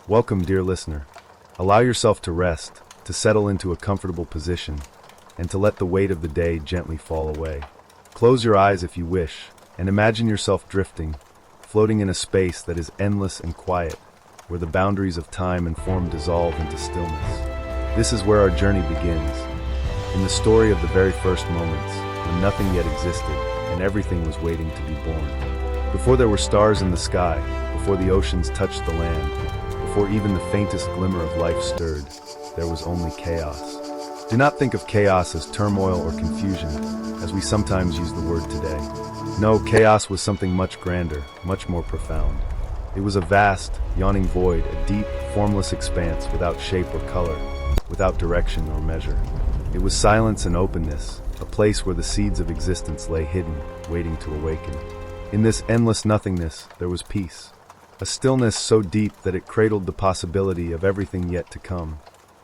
Welcome, dear listener. Allow yourself to rest, to settle into a comfortable position, and to let the weight of the day gently fall away. Close your eyes if you wish, and imagine yourself drifting, floating in a space that is endless and quiet, where the boundaries of time and form dissolve into stillness. This is where our journey begins, in the story of the very first moments, when nothing yet existed, and everything was waiting to be born. Before there were stars in the sky, before the oceans touched the land, before even the faintest glimmer of life stirred, there was only chaos. Do not think of chaos as turmoil or confusion, as we sometimes use the word today. No, chaos was something much grander, much more profound. It was a vast, yawning void, a deep, formless expanse without shape or color, without direction or measure. It was silence and openness, a place where the seeds of existence lay hidden, waiting to awaken. In this endless nothingness, there was peace. A stillness so deep that it cradled the possibility of everything yet to come.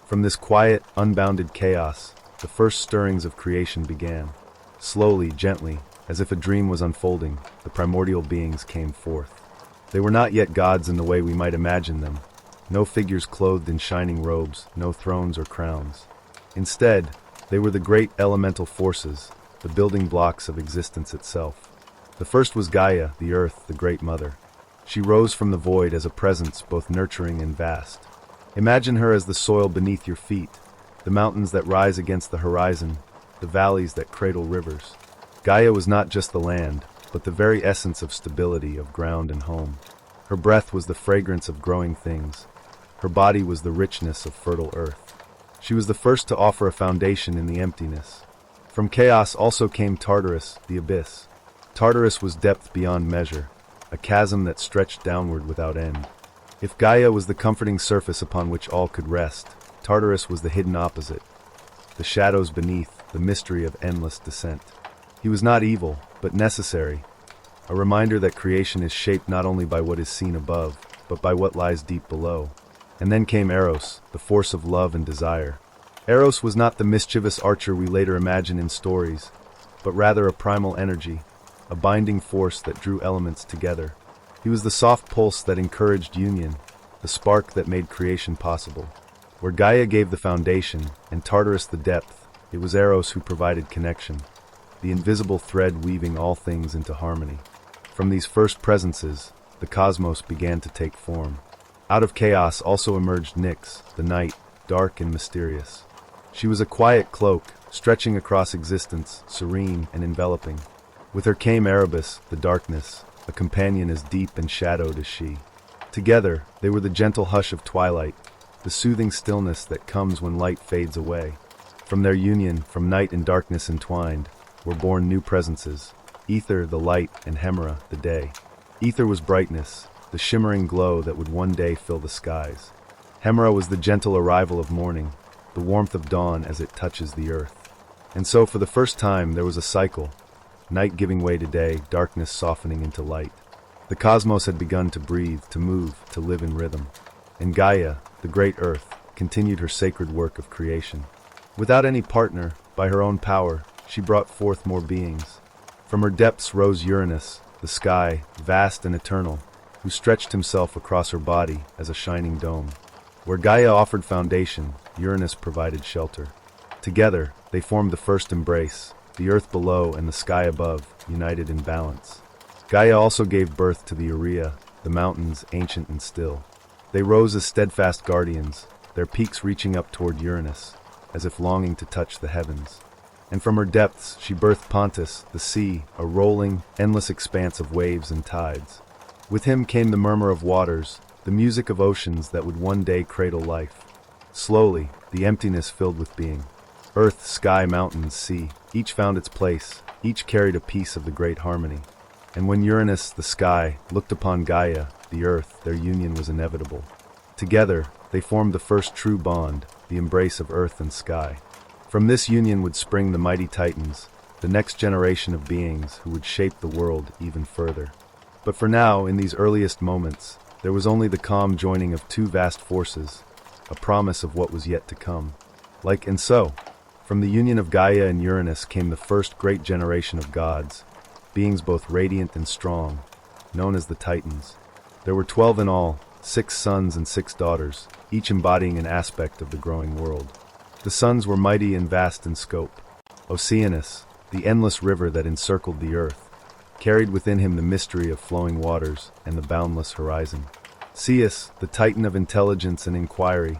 From this quiet, unbounded chaos, the first stirrings of creation began. Slowly, gently, as if a dream was unfolding, the primordial beings came forth. They were not yet gods in the way we might imagine them. No figures clothed in shining robes, no thrones or crowns. Instead, they were the great elemental forces, the building blocks of existence itself. The first was Gaia, the earth, the great mother. She rose from the void as a presence both nurturing and vast. Imagine her as the soil beneath your feet, the mountains that rise against the horizon, the valleys that cradle rivers. Gaia was not just the land, but the very essence of stability, of ground and home. Her breath was the fragrance of growing things. Her body was the richness of fertile earth. She was the first to offer a foundation in the emptiness. From chaos also came Tartarus, the abyss. Tartarus was depth beyond measure, a chasm that stretched downward without end. If Gaia was the comforting surface upon which all could rest, Tartarus was the hidden opposite, the shadows beneath, the mystery of endless descent. He was not evil, but necessary, a reminder that creation is shaped not only by what is seen above, but by what lies deep below. And then came Eros, the force of love and desire. Eros was not the mischievous archer we later imagine in stories, but rather a primal energy, a binding force that drew elements together. He was the soft pulse that encouraged union, the spark that made creation possible. Where Gaia gave the foundation, and Tartarus the depth, it was Eros who provided connection, the invisible thread weaving all things into harmony. From these first presences, the cosmos began to take form. Out of chaos also emerged Nyx, the night, dark and mysterious. She was a quiet cloak, stretching across existence, serene and enveloping. With her came Erebus, the darkness, a companion as deep and shadowed as she. Together, they were the gentle hush of twilight, the soothing stillness that comes when light fades away. From their union, from night and darkness entwined, were born new presences, Ether, the light, and Hemera, the day. Ether was brightness, the shimmering glow that would one day fill the skies. Hemera was the gentle arrival of morning, the warmth of dawn as it touches the earth. And so for the first time there was a cycle, night giving way to day, darkness softening into light. The cosmos had begun to breathe, to move, to live in rhythm. And Gaia, the great earth, continued her sacred work of creation. Without any partner, by her own power, she brought forth more beings. From her depths rose Uranus, the sky, vast and eternal, who stretched himself across her body as a shining dome. Where Gaia offered foundation, Uranus provided shelter. Together, they formed the first embrace, the earth below and the sky above, united in balance. Gaia also gave birth to the Urea, the mountains, ancient and still. They rose as steadfast guardians, their peaks reaching up toward Uranus, as if longing to touch the heavens. And from her depths she birthed Pontus, the sea, a rolling, endless expanse of waves and tides. With him came the murmur of waters, the music of oceans that would one day cradle life. Slowly, the emptiness filled with being. Earth, sky, mountains, sea, each found its place, each carried a piece of the great harmony. And when Uranus, the sky, looked upon Gaia, the earth, their union was inevitable. Together, they formed the first true bond, the embrace of earth and sky. From this union would spring the mighty Titans, the next generation of beings who would shape the world even further. But for now, in these earliest moments, there was only the calm joining of two vast forces, a promise of what was yet to come. And so, from the union of Gaia and Uranus came the first great generation of gods, beings both radiant and strong, known as the Titans. There were 12 in all, 6 sons and 6 daughters, each embodying an aspect of the growing world. The sons were mighty and vast in scope. Oceanus, the endless river that encircled the earth, carried within him the mystery of flowing waters and the boundless horizon. Zeus, the titan of intelligence and inquiry,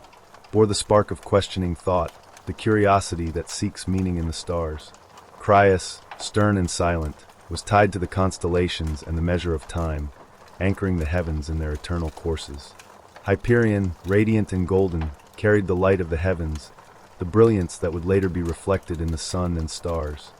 bore the spark of questioning thought, the curiosity that seeks meaning in the stars. Crius, stern and silent, was tied to the constellations and the measure of time, anchoring the heavens in their eternal courses. Hyperion, radiant and golden, carried the light of the heavens, the brilliance that would later be reflected in the sun and stars.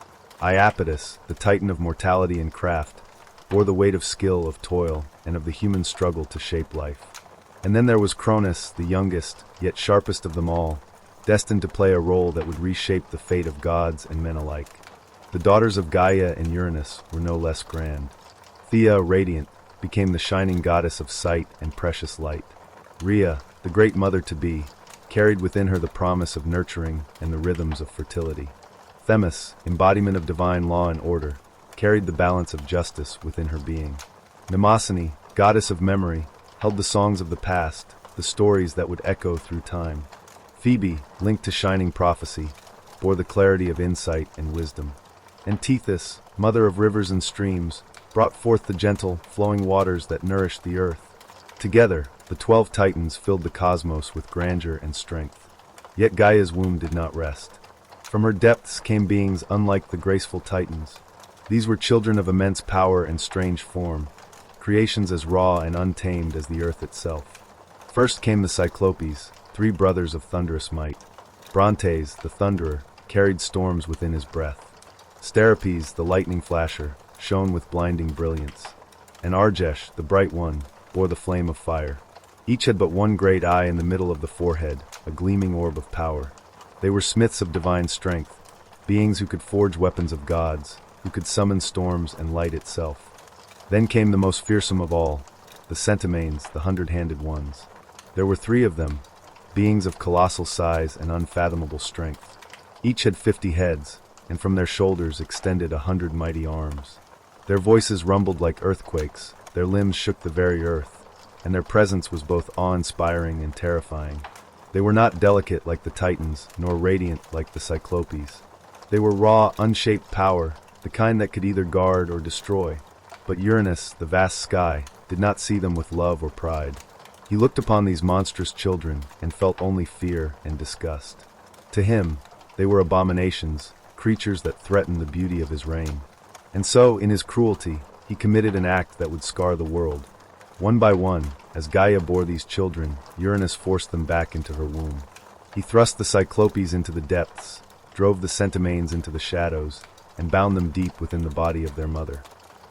Oedipus, the titan of mortality and craft, bore the weight of skill, of toil, and of the human struggle to shape life. And then there was Cronus, the youngest, yet sharpest of them all, destined to play a role that would reshape the fate of gods and men alike. The daughters of Gaia and Uranus were no less grand. Thea, radiant, became the shining goddess of sight and precious light. Rhea, the great mother-to-be, carried within her the promise of nurturing and the rhythms of fertility. Thebes, embodiment of divine law and order, carried the balance of justice within her being. Mnemosyne, goddess of memory, held the songs of the past, the stories that would echo through time. Thebes, linked to shining prophecy, bore the clarity of insight and wisdom. And Tethys, mother of rivers and streams, brought forth the gentle, flowing waters that nourished the earth. Together, the 12 titans filled the cosmos with grandeur and strength. Yet Gaia's womb did not rest. From her depths came beings unlike the graceful titans. These were children of immense power and strange form, creations as raw and untamed as the earth itself. First came the Cyclopes, 3 brothers of thunderous might. Brontes, the thunderer, carried storms within his breath. Sterapes, the lightning flasher, shone with blinding brilliance. And Argesh, the bright one, bore the flame of fire. Each had but one great eye in the middle of the forehead, a gleaming orb of power. They were smiths of divine strength, beings who could forge weapons of gods, who could summon storms and light itself. Then came the most fearsome of all, the Centimanes, the 100-handed ones. There were 3 of them, beings of colossal size and unfathomable strength. Each had 50 heads, and from their shoulders extended 100 mighty arms. Their voices rumbled like earthquakes, their limbs shook the very earth, and their presence was both awe-inspiring and terrifying. They were not delicate like the Titans, nor radiant like the Cyclopes. They were raw, unshaped power, the kind that could either guard or destroy. But Uranus, the vast sky, did not see them with love or pride. He looked upon these monstrous children and felt only fear and disgust. To him, they were abominations, creatures that threatened the beauty of his reign. And so, in his cruelty, he committed an act that would scar the world. One by one, as Gaia bore these children, Uranus forced them back into her womb. He thrust the Cyclopes into the depths, drove the Centimanes into the shadows, and bound them deep within the body of their mother.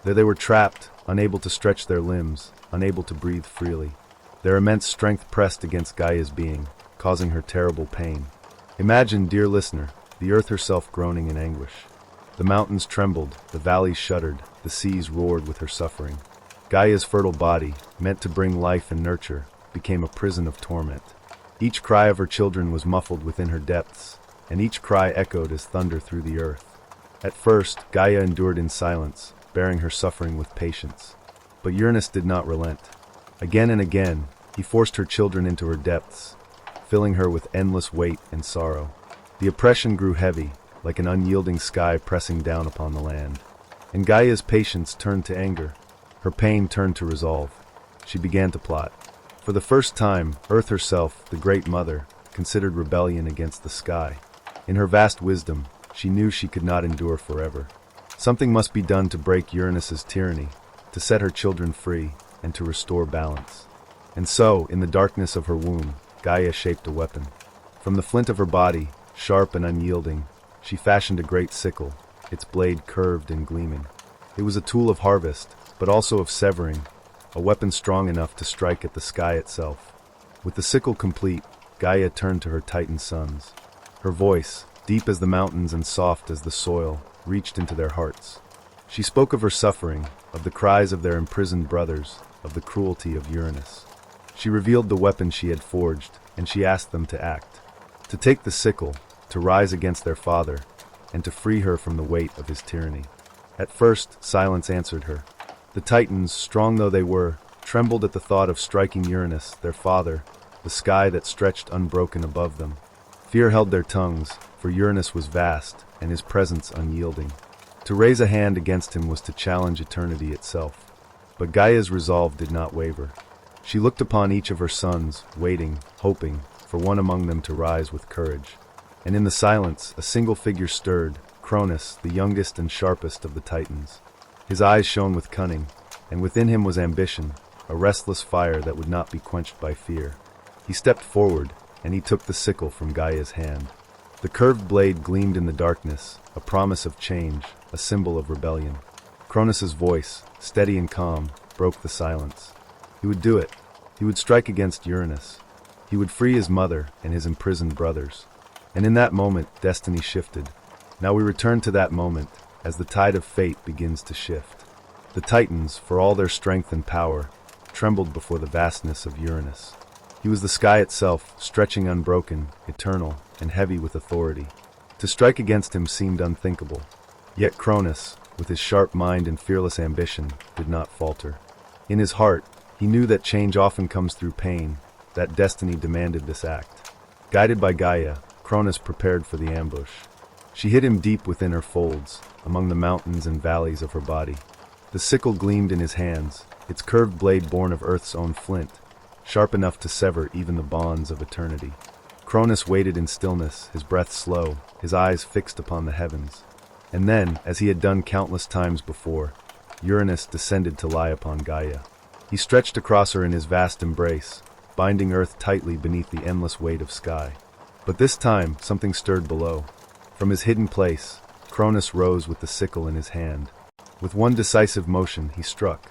There they were trapped, unable to stretch their limbs, unable to breathe freely. Their immense strength pressed against Gaia's being, causing her terrible pain. Imagine, dear listener, the earth herself groaning in anguish. The mountains trembled, the valleys shuddered, the seas roared with her suffering. Gaia's fertile body, meant to bring life and nurture, became a prison of torment. Each cry of her children was muffled within her depths, and each cry echoed as thunder through the earth. At first, Gaia endured in silence, bearing her suffering with patience. But Uranus did not relent. Again and again, he forced her children into her depths, filling her with endless weight and sorrow. The oppression grew heavy, like an unyielding sky pressing down upon the land. And Gaia's patience turned to anger. Her pain turned to resolve. She began to plot. For the first time, Earth herself, the Great Mother, considered rebellion against the sky. In her vast wisdom, she knew she could not endure forever. Something must be done to break Uranus's tyranny, to set her children free, and to restore balance. And so, in the darkness of her womb, Gaia shaped a weapon. From the flint of her body, sharp and unyielding, she fashioned a great sickle, its blade curved and gleaming. It was a tool of harvest, but also of severing, a weapon strong enough to strike at the sky itself. With the sickle complete, Gaia turned to her Titan sons. Her voice, deep as the mountains and soft as the soil, reached into their hearts. She spoke of her suffering, of the cries of their imprisoned brothers, of the cruelty of Uranus. She revealed the weapon she had forged, and she asked them to act. To take the sickle, to rise against their father, and to free her from the weight of his tyranny. At first, silence answered her. The Titans, strong though they were, trembled at the thought of striking Uranus, their father, the sky that stretched unbroken above them. Fear held their tongues, for Uranus was vast, and his presence unyielding. To raise a hand against him was to challenge eternity itself. But Gaia's resolve did not waver. She looked upon each of her sons, waiting, hoping, for one among them to rise with courage. And in the silence, a single figure stirred, Cronus, the youngest and sharpest of the Titans. His eyes shone with cunning, and within him was ambition, a restless fire that would not be quenched by fear. He stepped forward, and he took the sickle from Gaia's hand. The curved blade gleamed in the darkness, a promise of change, a symbol of rebellion. Cronus's voice, steady and calm, broke the silence. He would do it. He would strike against Uranus. He would free his mother and his imprisoned brothers. And in that moment, destiny shifted. Now we return to that moment, as the tide of fate begins to shift. The Titans, for all their strength and power, trembled before the vastness of Uranus. He was the sky itself, stretching unbroken, eternal, and heavy with authority. To strike against him seemed unthinkable. Yet Cronus, with his sharp mind and fearless ambition, did not falter. In his heart, he knew that change often comes through pain, that destiny demanded this act. Guided by Gaia, Cronus prepared for the ambush. She hid him deep within her folds, among the mountains and valleys of her body. The sickle gleamed in his hands, its curved blade born of Earth's own flint, sharp enough to sever even the bonds of eternity. Cronus waited in stillness, his breath slow, his eyes fixed upon the heavens. And then, as he had done countless times before, Uranus descended to lie upon Gaia. He stretched across her in his vast embrace, binding Earth tightly beneath the endless weight of sky. But this time, something stirred below. From his hidden place, Cronus rose with the sickle in his hand. With one decisive motion, he struck.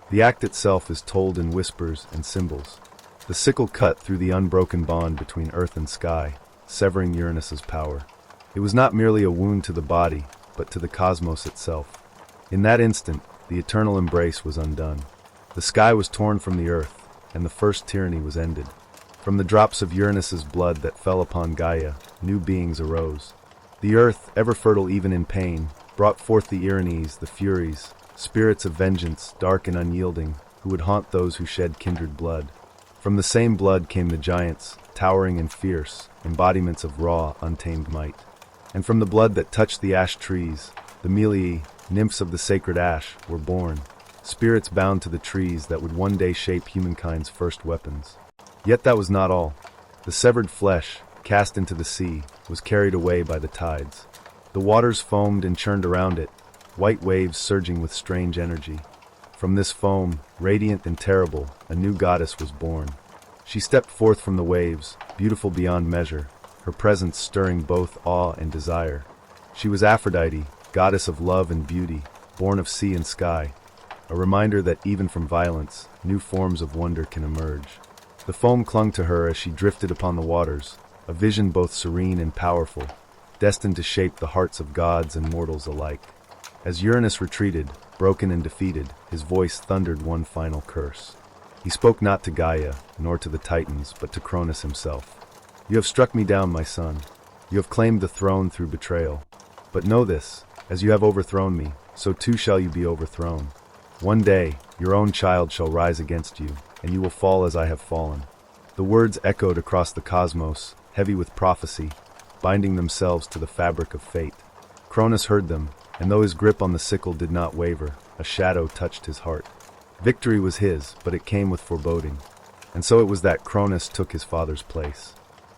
The act itself is told in whispers and symbols. The sickle cut through the unbroken bond between earth and sky, severing Uranus's power. It was not merely a wound to the body, but to the cosmos itself. In that instant, the eternal embrace was undone. The sky was torn from the earth, and the first tyranny was ended. From the drops of Uranus's blood that fell upon Gaia, new beings arose. The earth, ever fertile even in pain, brought forth the Erinyes, the Furies, spirits of vengeance, dark and unyielding, who would haunt those who shed kindred blood. From the same blood came the giants, towering and fierce, embodiments of raw, untamed might. And from the blood that touched the ash trees, the Meliae, nymphs of the sacred ash, were born, spirits bound to the trees that would one day shape humankind's first weapons. Yet that was not all. The severed flesh, cast into the sea, was carried away by the tides. The waters foamed and churned around it, white waves surging with strange energy. From this foam, radiant and terrible, a new goddess was born. She stepped forth from the waves, beautiful beyond measure, her presence stirring both awe and desire. She was Aphrodite, goddess of love and beauty, born of sea and sky, a reminder that even from violence, new forms of wonder can emerge. The foam clung to her as she drifted upon the waters, a vision both serene and powerful, destined to shape the hearts of gods and mortals alike. As Uranus retreated, broken and defeated, his voice thundered one final curse. He spoke not to Gaia, nor to the Titans, but to Cronus himself. "You have struck me down, my son. You have claimed the throne through betrayal. But know this, as you have overthrown me, so too shall you be overthrown. One day, your own child shall rise against you, and you will fall as I have fallen." The words echoed across the cosmos, heavy with prophecy, binding themselves to the fabric of fate. Cronus heard them, and though his grip on the sickle did not waver, a shadow touched his heart. Victory was his, but it came with foreboding. And so it was that Cronus took his father's place.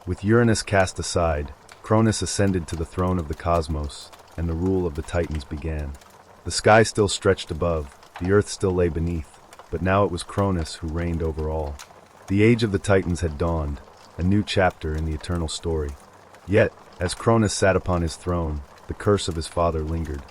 With Uranus cast aside, Cronus ascended to the throne of the cosmos, and the rule of the Titans began. The sky still stretched above, the earth still lay beneath, but now it was Cronus who reigned over all. The age of the Titans had dawned, a new chapter in the eternal story. Yet, as Cronus sat upon his throne, the curse of his father lingered.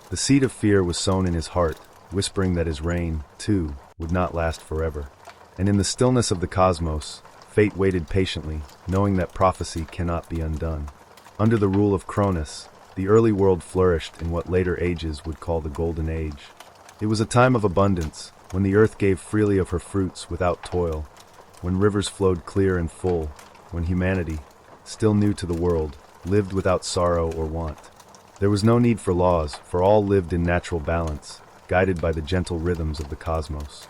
The seed of fear was sown in his heart, whispering that his reign, too, would not last forever. And in the stillness of the cosmos, fate waited patiently, knowing that prophecy cannot be undone. Under the rule of Cronus, the early world flourished in what later ages would call the Golden Age. It was a time of abundance, when the earth gave freely of her fruits without toil, when rivers flowed clear and full, when humanity, still new to the world, lived without sorrow or want. There was no need for laws, for all lived in natural balance, guided by the gentle rhythms of the cosmos.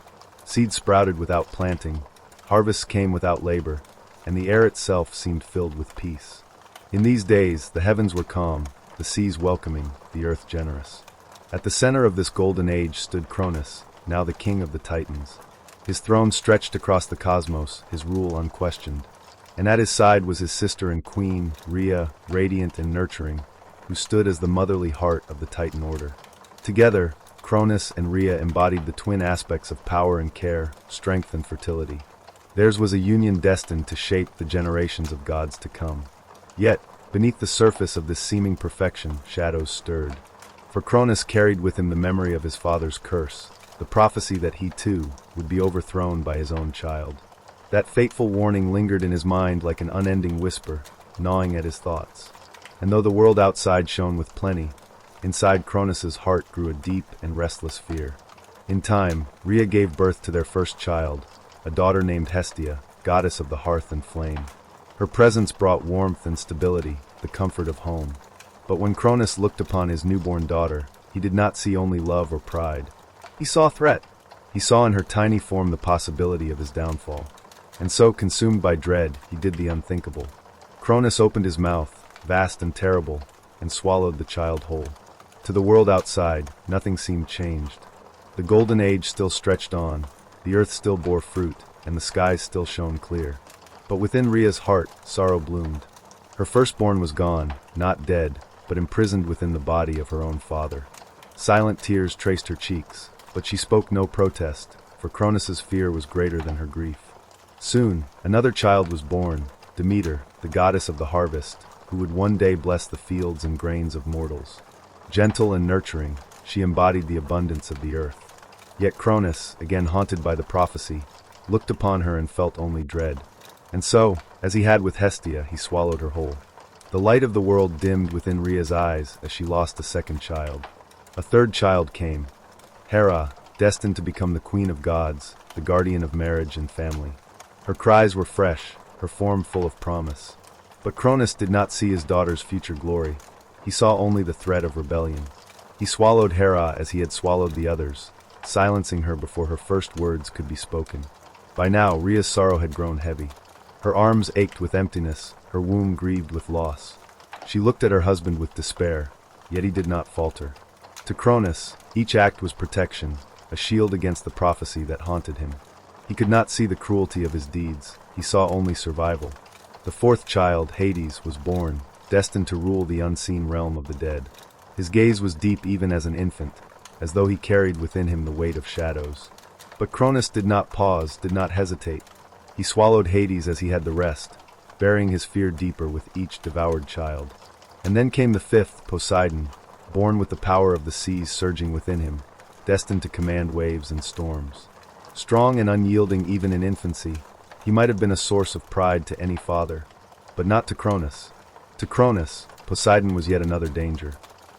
Seeds sprouted without planting, harvests came without labor, and the air itself seemed filled with peace. In these days, the heavens were calm, the seas welcoming, the earth generous. At the center of this golden age stood Cronus, now the king of the Titans. His throne stretched across the cosmos, his rule unquestioned. And at his side was his sister and queen, Rhea, radiant and nurturing, who stood as the motherly heart of the Titan order. Together, Cronus and Rhea embodied the twin aspects of power and care, strength and fertility. Theirs was a union destined to shape the generations of gods to come. Yet, beneath the surface of this seeming perfection, shadows stirred. For Cronus carried with him the memory of his father's curse, the prophecy that he too would be overthrown by his own child. That fateful warning lingered in his mind like an unending whisper, gnawing at his thoughts. And though the world outside shone with plenty, inside Cronus's heart grew a deep and restless fear. In time, Rhea gave birth to their first child, a daughter named Hestia, goddess of the hearth and flame. Her presence brought warmth and stability, the comfort of home. But when Cronus looked upon his newborn daughter, he did not see only love or pride. He saw threat. He saw in her tiny form the possibility of his downfall. And so, consumed by dread, he did the unthinkable. Cronus opened his mouth, vast and terrible, and swallowed the child whole. To the world outside, nothing seemed changed. The golden age still stretched on, the earth still bore fruit, and the skies still shone clear. But within Rhea's heart, sorrow bloomed. Her firstborn was gone, not dead, but imprisoned within the body of her own father. Silent tears traced her cheeks, but she spoke no protest, for Cronus's fear was greater than her grief. Soon, another child was born, Demeter, the goddess of the harvest, who would one day bless the fields and grains of mortals. Gentle and nurturing, she embodied the abundance of the earth. Yet Cronus, again haunted by the prophecy, looked upon her and felt only dread. And so, as he had with Hestia, he swallowed her whole. The light of the world dimmed within Rhea's eyes as she lost a second child. A third child came, Hera, destined to become the queen of gods, the guardian of marriage and family. Her cries were fresh, her form full of promise. But Cronus did not see his daughter's future glory. He saw only the threat of rebellion. He swallowed Hera as he had swallowed the others, silencing her before her first words could be spoken. By now, Rhea's sorrow had grown heavy. Her arms ached with emptiness, her womb grieved with loss. She looked at her husband with despair, yet he did not falter. To Cronus, each act was protection, a shield against the prophecy that haunted him. He could not see the cruelty of his deeds, he saw only survival. The fourth child, Hades, was born, destined to rule the unseen realm of the dead. His gaze was deep even as an infant, as though he carried within him the weight of shadows. But Cronus did not pause, did not hesitate. He swallowed Hades as he had the rest, burying his fear deeper with each devoured child. And then came the fifth, Poseidon, born with the power of the seas surging within him, destined to command waves and storms. Strong and unyielding even in infancy, he might have been a source of pride to any father, but not to Cronus. To Cronus, Poseidon was yet another danger.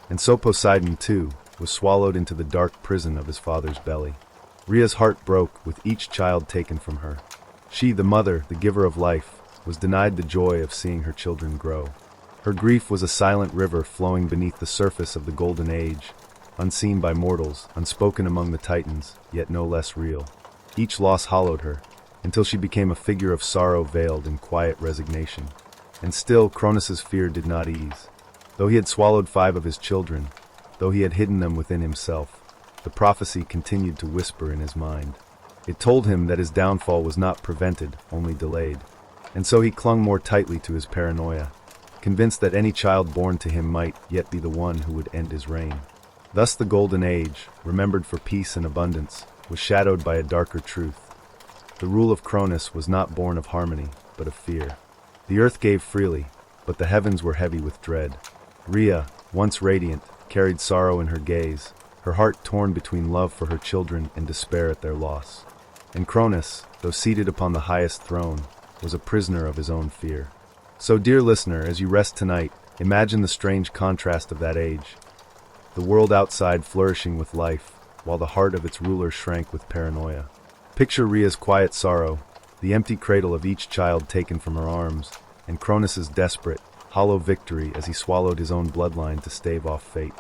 And so Poseidon, too, was swallowed into the dark prison of his father's belly. Rhea's heart broke with each child taken from her. She, the mother, the giver of life, was denied the joy of seeing her children grow. Her grief was a silent river flowing beneath the surface of the golden age, unseen by mortals, unspoken among the Titans, yet no less real. Each loss hollowed her, until she became a figure of sorrow veiled in quiet resignation. And still Cronus's fear did not ease. Though he had swallowed 5 of his children, though he had hidden them within himself, the prophecy continued to whisper in his mind. It told him that his downfall was not prevented, only delayed. And so he clung more tightly to his paranoia, convinced that any child born to him might yet be the one who would end his reign. Thus the Golden Age, remembered for peace and abundance, was shadowed by a darker truth. The rule of Cronus was not born of harmony, but of fear. The earth gave freely, but the heavens were heavy with dread. Rhea, once radiant, carried sorrow in her gaze, her heart torn between love for her children and despair at their loss. And Cronus, though seated upon the highest throne, was a prisoner of his own fear. So, dear listener, as you rest tonight, imagine the strange contrast of that age. The world outside flourishing with life, while the heart of its ruler shrank with paranoia. Picture Rhea's quiet sorrow, the empty cradle of each child taken from her arms, and Cronus's desperate, hollow victory as he swallowed his own bloodline to stave off fate.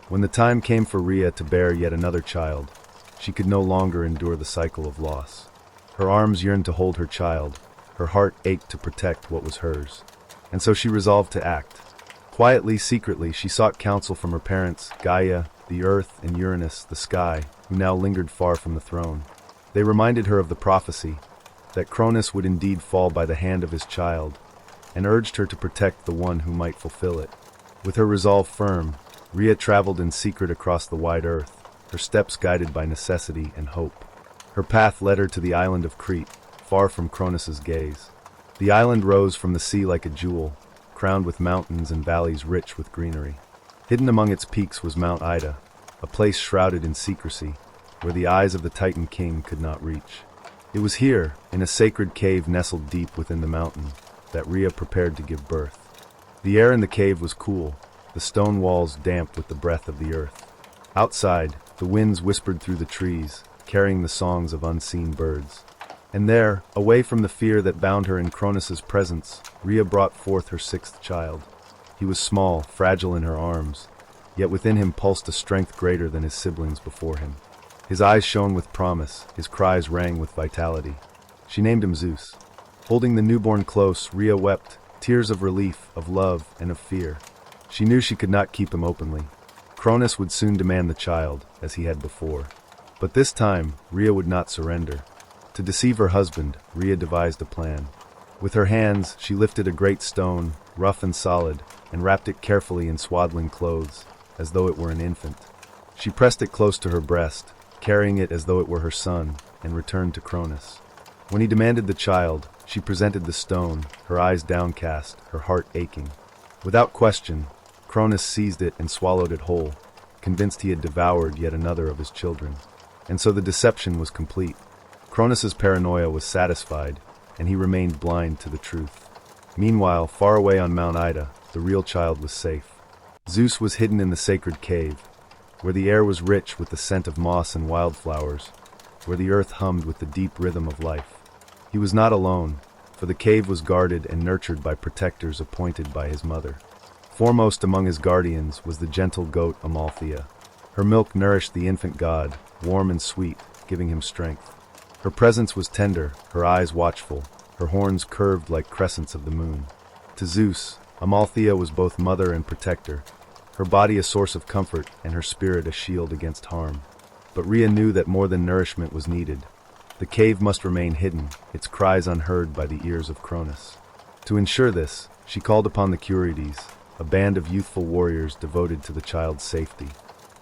When the time came for Rhea to bear yet another child, She could no longer endure the cycle of loss. Her arms yearned to hold her child, her heart ached to protect what was hers. And so she resolved to act. Quietly, secretly, she sought counsel from her parents, Gaia, the earth, and Uranus, the sky, who now lingered far from the throne. They reminded her of the prophecy, that Cronus would indeed fall by the hand of his child, and urged her to protect the one who might fulfill it. With her resolve firm, Rhea traveled in secret across the wide earth, her steps guided by necessity and hope. Her path led her to the island of Crete, far from Cronus's gaze. The island rose from the sea like a jewel, crowned with mountains and valleys rich with greenery. Hidden among its peaks was Mount Ida, a place shrouded in secrecy, where the eyes of the Titan king could not reach. It was here, in a sacred cave nestled deep within the mountain, that Rhea prepared to give birth. The air in the cave was cool, the stone walls damp with the breath of the earth. Outside, the winds whispered through the trees, carrying the songs of unseen birds. And there, away from the fear that bound her in Cronus's presence, Rhea brought forth her sixth child. He was small, fragile in her arms, yet within him pulsed a strength greater than his siblings before him. His eyes shone with promise, his cries rang with vitality. She named him Zeus. Holding the newborn close, Rhea wept, tears of relief, of love, and of fear. She knew she could not keep him openly. Cronus would soon demand the child, as he had before. But this time, Rhea would not surrender. To deceive her husband, Rhea devised a plan. With her hands, she lifted a great stone, rough and solid, and wrapped it carefully in swaddling clothes, as though it were an infant. She pressed it close to her breast, carrying it as though it were her son, and returned to Cronus. When he demanded the child, she presented the stone, her eyes downcast, her heart aching. Without question, Cronus seized it and swallowed it whole, convinced he had devoured yet another of his children. And so the deception was complete. Cronus's paranoia was satisfied, and he remained blind to the truth. Meanwhile, far away on Mount Ida, the real child was safe. Zeus was hidden in the sacred cave, where the air was rich with the scent of moss and wildflowers, where the earth hummed with the deep rhythm of life. He was not alone, for the cave was guarded and nurtured by protectors appointed by his mother. Foremost among his guardians was the gentle goat Amalthea. Her milk nourished the infant god, warm and sweet, giving him strength. Her presence was tender, her eyes watchful, her horns curved like crescents of the moon. To Zeus, Amalthea was both mother and protector, her body a source of comfort and her spirit a shield against harm. But Rhea knew that more than nourishment was needed. The cave must remain hidden, its cries unheard by the ears of Cronus. To ensure this, she called upon the Tragedies, a band of youthful warriors devoted to the child's safety.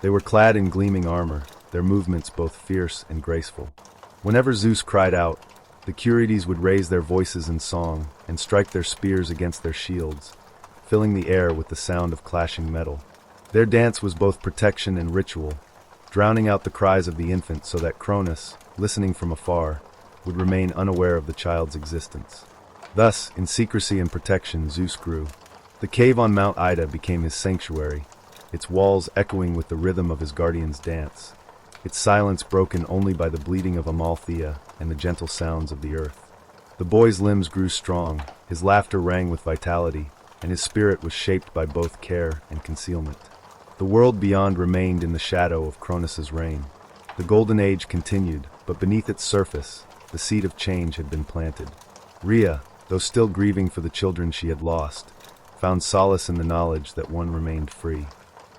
They were clad in gleaming armor, their movements both fierce and graceful. Whenever Zeus cried out, the Tragedies would raise their voices in song and strike their spears against their shields, filling the air with the sound of clashing metal. Their dance was both protection and ritual, drowning out the cries of the infant so that Cronus, listening from afar, would remain unaware of the child's existence. Thus, in secrecy and protection, Zeus grew. The cave on Mount Ida became his sanctuary, its walls echoing with the rhythm of his guardian's dance, its silence broken only by the bleating of Amalthea and the gentle sounds of the earth. The boy's limbs grew strong, his laughter rang with vitality, and his spirit was shaped by both care and concealment. The world beyond remained in the shadow of Cronus's reign. The Golden Age continued, but beneath its surface, the seed of change had been planted. Rhea, though still grieving for the children she had lost, found solace in the knowledge that one remained free.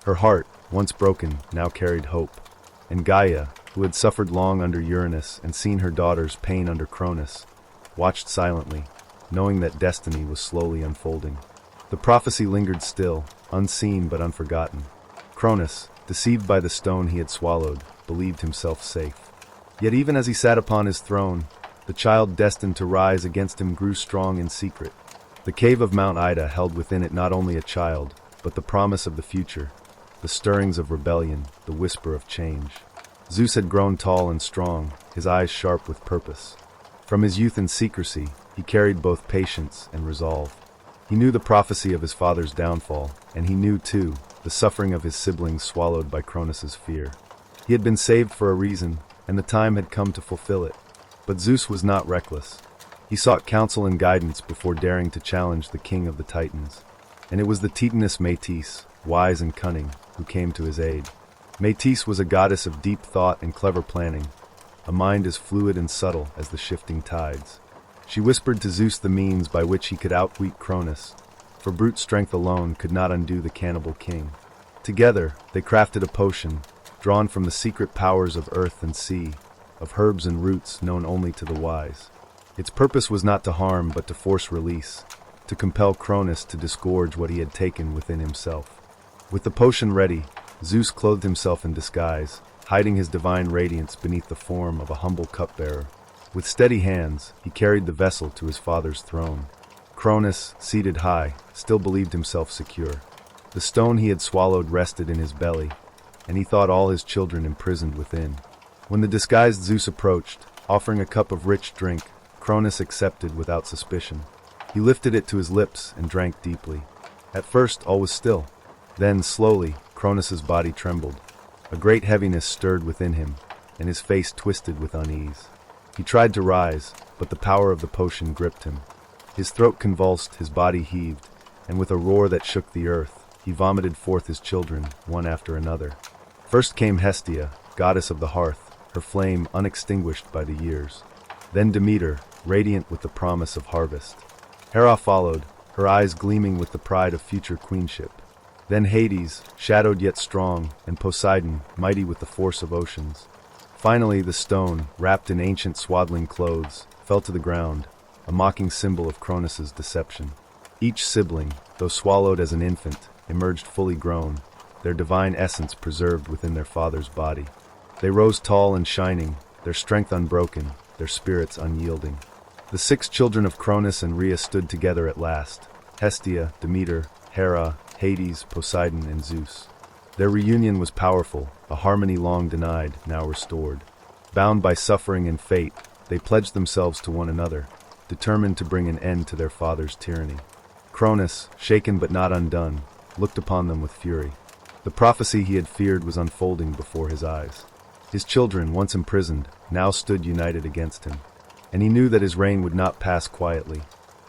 Her heart, once broken, now carried hope. And Gaia, who had suffered long under Uranus and seen her daughter's pain under Cronus, watched silently, knowing that destiny was slowly unfolding. The prophecy lingered still, unseen but unforgotten. Cronus, deceived by the stone he had swallowed, believed himself safe. Yet even as he sat upon his throne, the child destined to rise against him grew strong in secret. The cave of Mount Ida held within it not only a child, but the promise of the future, the stirrings of rebellion, the whisper of change. Zeus had grown tall and strong, his eyes sharp with purpose. From his youth in secrecy, he carried both patience and resolve. He knew the prophecy of his father's downfall, and he knew, too, the suffering of his siblings swallowed by Cronus's fear. He had been saved for a reason, and the time had come to fulfill it. But Zeus was not reckless. He sought counsel and guidance before daring to challenge the king of the Titans. And it was the Titaness Métis, wise and cunning, who came to his aid. Métis was a goddess of deep thought and clever planning, a mind as fluid and subtle as the shifting tides. She whispered to Zeus the means by which he could outwit Cronus, for brute strength alone could not undo the cannibal king. Together, they crafted a potion, drawn from the secret powers of earth and sea, of herbs and roots known only to the wise. Its purpose was not to harm but to force release, to compel Cronus to disgorge what he had taken within himself. With the potion ready, Zeus clothed himself in disguise, hiding his divine radiance beneath the form of a humble cupbearer. With steady hands, he carried the vessel to his father's throne. Cronus, seated high, still believed himself secure. The stone he had swallowed rested in his belly, and he thought all his children imprisoned within. When the disguised Zeus approached, offering a cup of rich drink, Cronus accepted without suspicion. He lifted it to his lips and drank deeply. At first, all was still. Then, slowly, Cronus's body trembled. A great heaviness stirred within him, and his face twisted with unease. He tried to rise, but the power of the potion gripped him. His throat convulsed, his body heaved, and with a roar that shook the earth, he vomited forth his children, one after another. First came Hestia, goddess of the hearth, her flame unextinguished by the years. Then Demeter, radiant with the promise of harvest. Hera followed, her eyes gleaming with the pride of future queenship. Then Hades, shadowed yet strong, and Poseidon, mighty with the force of oceans. Finally, the stone, wrapped in ancient swaddling clothes, fell to the ground, a mocking symbol of Cronus's deception. Each sibling, though swallowed as an infant, emerged fully grown, their divine essence preserved within their father's body. They rose tall and shining, their strength unbroken, their spirits unyielding. The 6 children of Cronus and Rhea stood together at last: Hestia, Demeter, Hera, Hades, Poseidon, and Zeus. Their reunion was powerful, a harmony long denied, now restored. Bound by suffering and fate, they pledged themselves to one another, determined to bring an end to their father's tyranny. Cronus, shaken but not undone, looked upon them with fury. The prophecy he had feared was unfolding before his eyes. His children, once imprisoned, now stood united against him, and he knew that his reign would not pass quietly.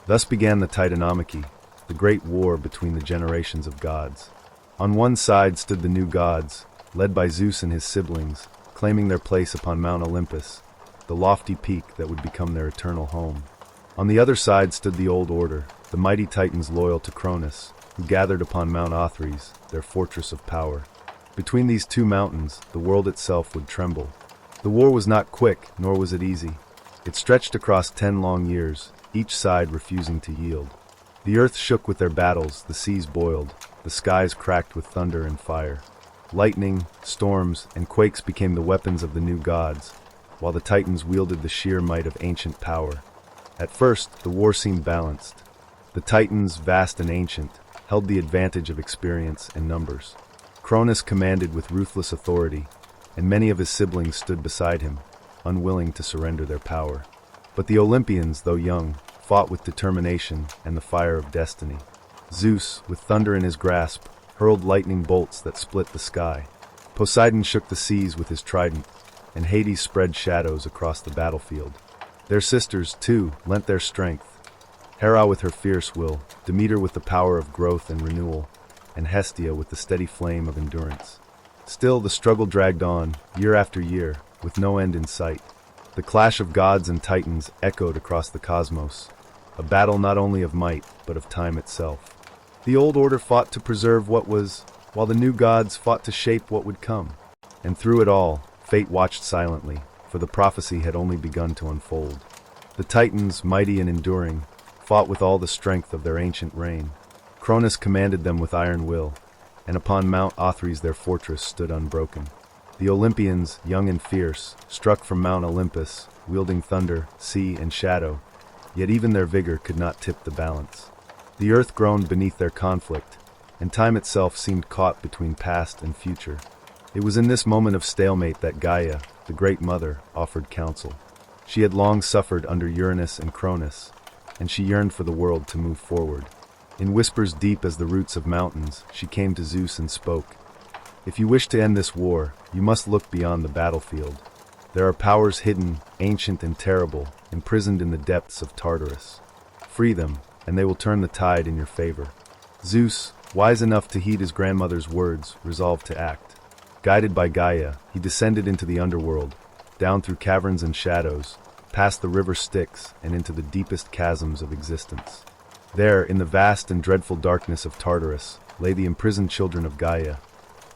Thus began the Titanomachy, the great war between the generations of gods. On one side stood the new gods, led by Zeus and his siblings, claiming their place upon Mount Olympus, the lofty peak that would become their eternal home. On the other side stood the old order, the mighty titans loyal to Cronus, who gathered upon Mount Othrys, their fortress of power. Between these two mountains, the world itself would tremble. The war was not quick, nor was it easy. It stretched across 10 long years, each side refusing to yield. The earth shook with their battles, the seas boiled, the skies cracked with thunder and fire. Lightning, storms, and quakes became the weapons of the new gods, while the titans wielded the sheer might of ancient power. At first, the war seemed balanced. The titans, vast and ancient, held the advantage of experience and numbers. Cronus commanded with ruthless authority, and many of his siblings stood beside him, unwilling to surrender their power. But the Olympians, though young, fought with determination and the fire of destiny. Zeus, with thunder in his grasp, hurled lightning bolts that split the sky. Poseidon shook the seas with his trident, and Hades spread shadows across the battlefield. Their sisters, too, lent their strength. Hera with her fierce will, Demeter with the power of growth and renewal, and Hestia with the steady flame of endurance. Still, the struggle dragged on, year after year, with no end in sight. The clash of gods and titans echoed across the cosmos, a battle not only of might, but of time itself. The old order fought to preserve what was, while the new gods fought to shape what would come. And through it all, fate watched silently, for the prophecy had only begun to unfold. The titans, mighty and enduring, fought with all the strength of their ancient reign. Cronus commanded them with iron will, and upon Mount Othrys their fortress stood unbroken. The Olympians, young and fierce, struck from Mount Olympus, wielding thunder, sea, and shadow, yet even their vigor could not tip the balance. The earth groaned beneath their conflict, and time itself seemed caught between past and future. It was in this moment of stalemate that Gaia, the Great Mother, offered counsel. She had long suffered under Uranus and Cronus, and she yearned for the world to move forward. In whispers deep as the roots of mountains, she came to Zeus and spoke. "If you wish to end this war, you must look beyond the battlefield. There are powers hidden, ancient and terrible, imprisoned in the depths of Tartarus. Free them, and they will turn the tide in your favor." Zeus, wise enough to heed his grandmother's words, resolved to act. Guided by Gaia, he descended into the underworld, down through caverns and shadows, past the river Styx and into the deepest chasms of existence. There, in the vast and dreadful darkness of Tartarus, lay the imprisoned children of Gaia,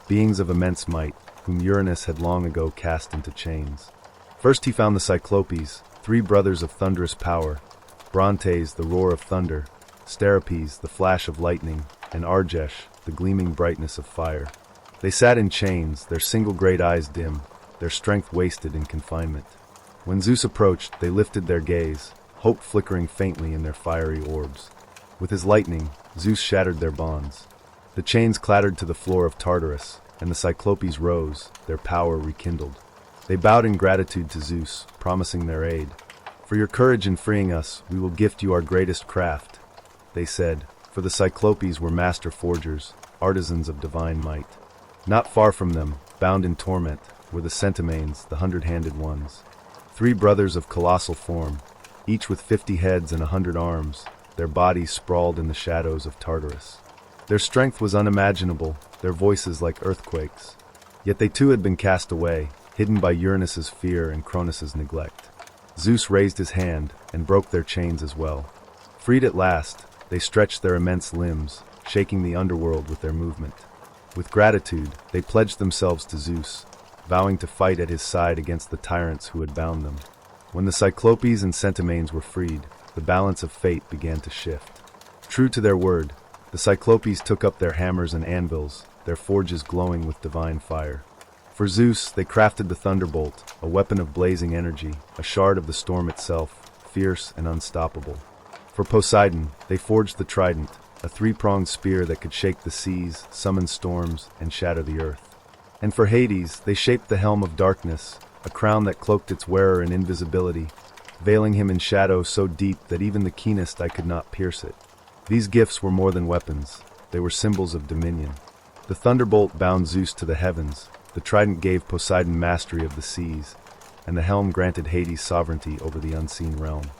beings of immense might, whom Uranus had long ago cast into chains. First he found the Cyclopes, 3 brothers of thunderous power, Brontes, the roar of thunder, Steropes, the flash of lightning, and Argesh, the gleaming brightness of fire. They sat in chains, their single great eyes dim, their strength wasted in confinement. When Zeus approached, they lifted their gaze, hope flickering faintly in their fiery orbs. With his lightning, Zeus shattered their bonds. The chains clattered to the floor of Tartarus, and the Cyclopes rose, their power rekindled. They bowed in gratitude to Zeus, promising their aid. "For your courage in freeing us, we will gift you our greatest craft," they said, for the Cyclopes were master forgers, artisans of divine might. Not far from them, bound in torment, were the Centimanes, the 100-handed ones. 3 brothers of colossal form, each with 50 heads and 100 arms, their bodies sprawled in the shadows of Tartarus. Their strength was unimaginable, their voices like earthquakes. Yet they too had been cast away, hidden by Uranus's fear and Cronus's neglect. Zeus raised his hand and broke their chains as well. Freed at last, they stretched their immense limbs, shaking the underworld with their movement. With gratitude, they pledged themselves to Zeus, vowing to fight at his side against the tyrants who had bound them. When the Cyclopes and Centimanes were freed, the balance of fate began to shift. True to their word, the Cyclopes took up their hammers and anvils, their forges glowing with divine fire. For Zeus, they crafted the thunderbolt, a weapon of blazing energy, a shard of the storm itself, fierce and unstoppable. For Poseidon, they forged the trident, a 3-pronged spear that could shake the seas, summon storms, and shatter the earth. And for Hades, they shaped the helm of darkness, a crown that cloaked its wearer in invisibility, veiling him in shadow so deep that even the keenest eye could not pierce it. These gifts were more than weapons, they were symbols of dominion. The thunderbolt bound Zeus to the heavens, the trident gave Poseidon mastery of the seas, and the helm granted Hades sovereignty over the unseen realm.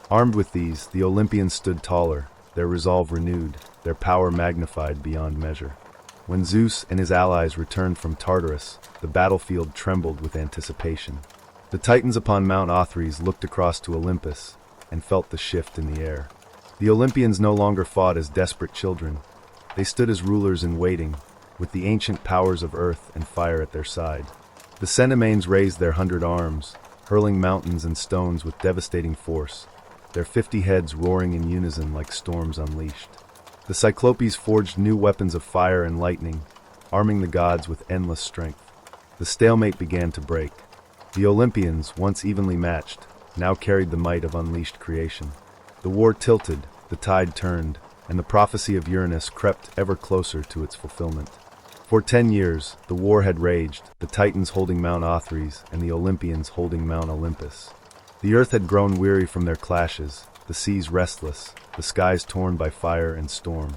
Armed with these, the Olympians stood taller, their resolve renewed, their power magnified beyond measure. When Zeus and his allies returned from Tartarus, the battlefield trembled with anticipation. The Titans upon Mount Othrys looked across to Olympus and felt the shift in the air. The Olympians no longer fought as desperate children. They stood as rulers in waiting, with the ancient powers of earth and fire at their side. The Centimanes raised their 100 arms, hurling mountains and stones with devastating force, their 50 heads roaring in unison like storms unleashed. The Cyclopes forged new weapons of fire and lightning, arming the gods with endless strength. The stalemate began to break. The Olympians, once evenly matched, now carried the might of unleashed creation. The war tilted, the tide turned, and the prophecy of Uranus crept ever closer to its fulfillment. For 10 years, the war had raged, the Titans holding Mount Othrys and the Olympians holding Mount Olympus. The earth had grown weary from their clashes, the seas restless, the skies torn by fire and storm.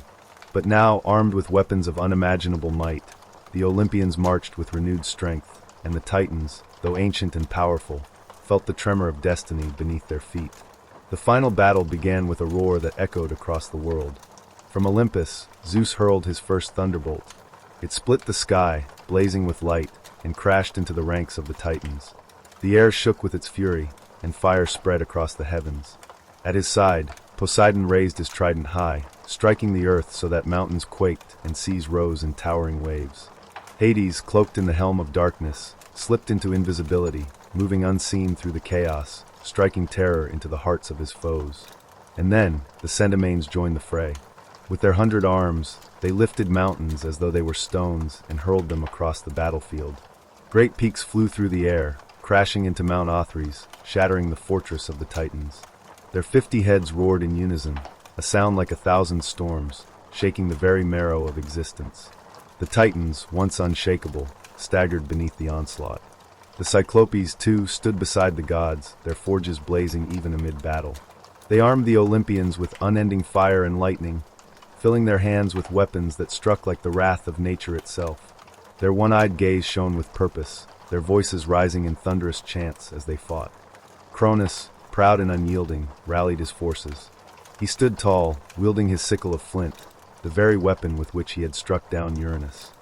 But now, armed with weapons of unimaginable might, the Olympians marched with renewed strength, and the Titans, though ancient and powerful, felt the tremor of destiny beneath their feet. The final battle began with a roar that echoed across the world. From Olympus, Zeus hurled his first thunderbolt. It split the sky, blazing with light, and crashed into the ranks of the Titans. The air shook with its fury, and fire spread across the heavens. At his side, Poseidon raised his trident high, striking the earth so that mountains quaked and seas rose in towering waves. Hades, cloaked in the helm of darkness, slipped into invisibility, moving unseen through the chaos, striking terror into the hearts of his foes. And then, the Centimanes joined the fray. With their 100 arms, they lifted mountains as though they were stones and hurled them across the battlefield. Great peaks flew through the air, crashing into Mount Othrys, shattering the fortress of the Titans. Their 50 heads roared in unison, a sound like 1,000 storms, shaking the very marrow of existence. The Titans, once unshakable, staggered beneath the onslaught. The Cyclopes, too, stood beside the gods, their forges blazing even amid battle. They armed the Olympians with unending fire and lightning, filling their hands with weapons that struck like the wrath of nature itself. Their one-eyed gaze shone with purpose, their voices rising in thunderous chants as they fought. Cronus, proud and unyielding, rallied his forces. He stood tall, wielding his sickle of flint, the very weapon with which he had struck down Uranus.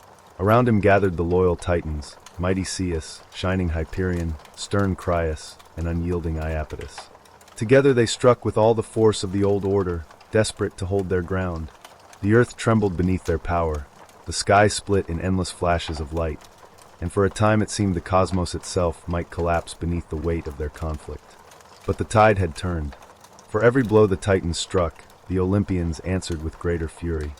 Around him gathered the loyal Titans, mighty Zeus, shining Hyperion, stern Crius, and unyielding Iapetus. Together they struck with all the force of the old order, desperate to hold their ground. The earth trembled beneath their power, the sky split in endless flashes of light, and for a time it seemed the cosmos itself might collapse beneath the weight of their conflict. But the tide had turned. For every blow the Titans struck, the Olympians answered with greater fury.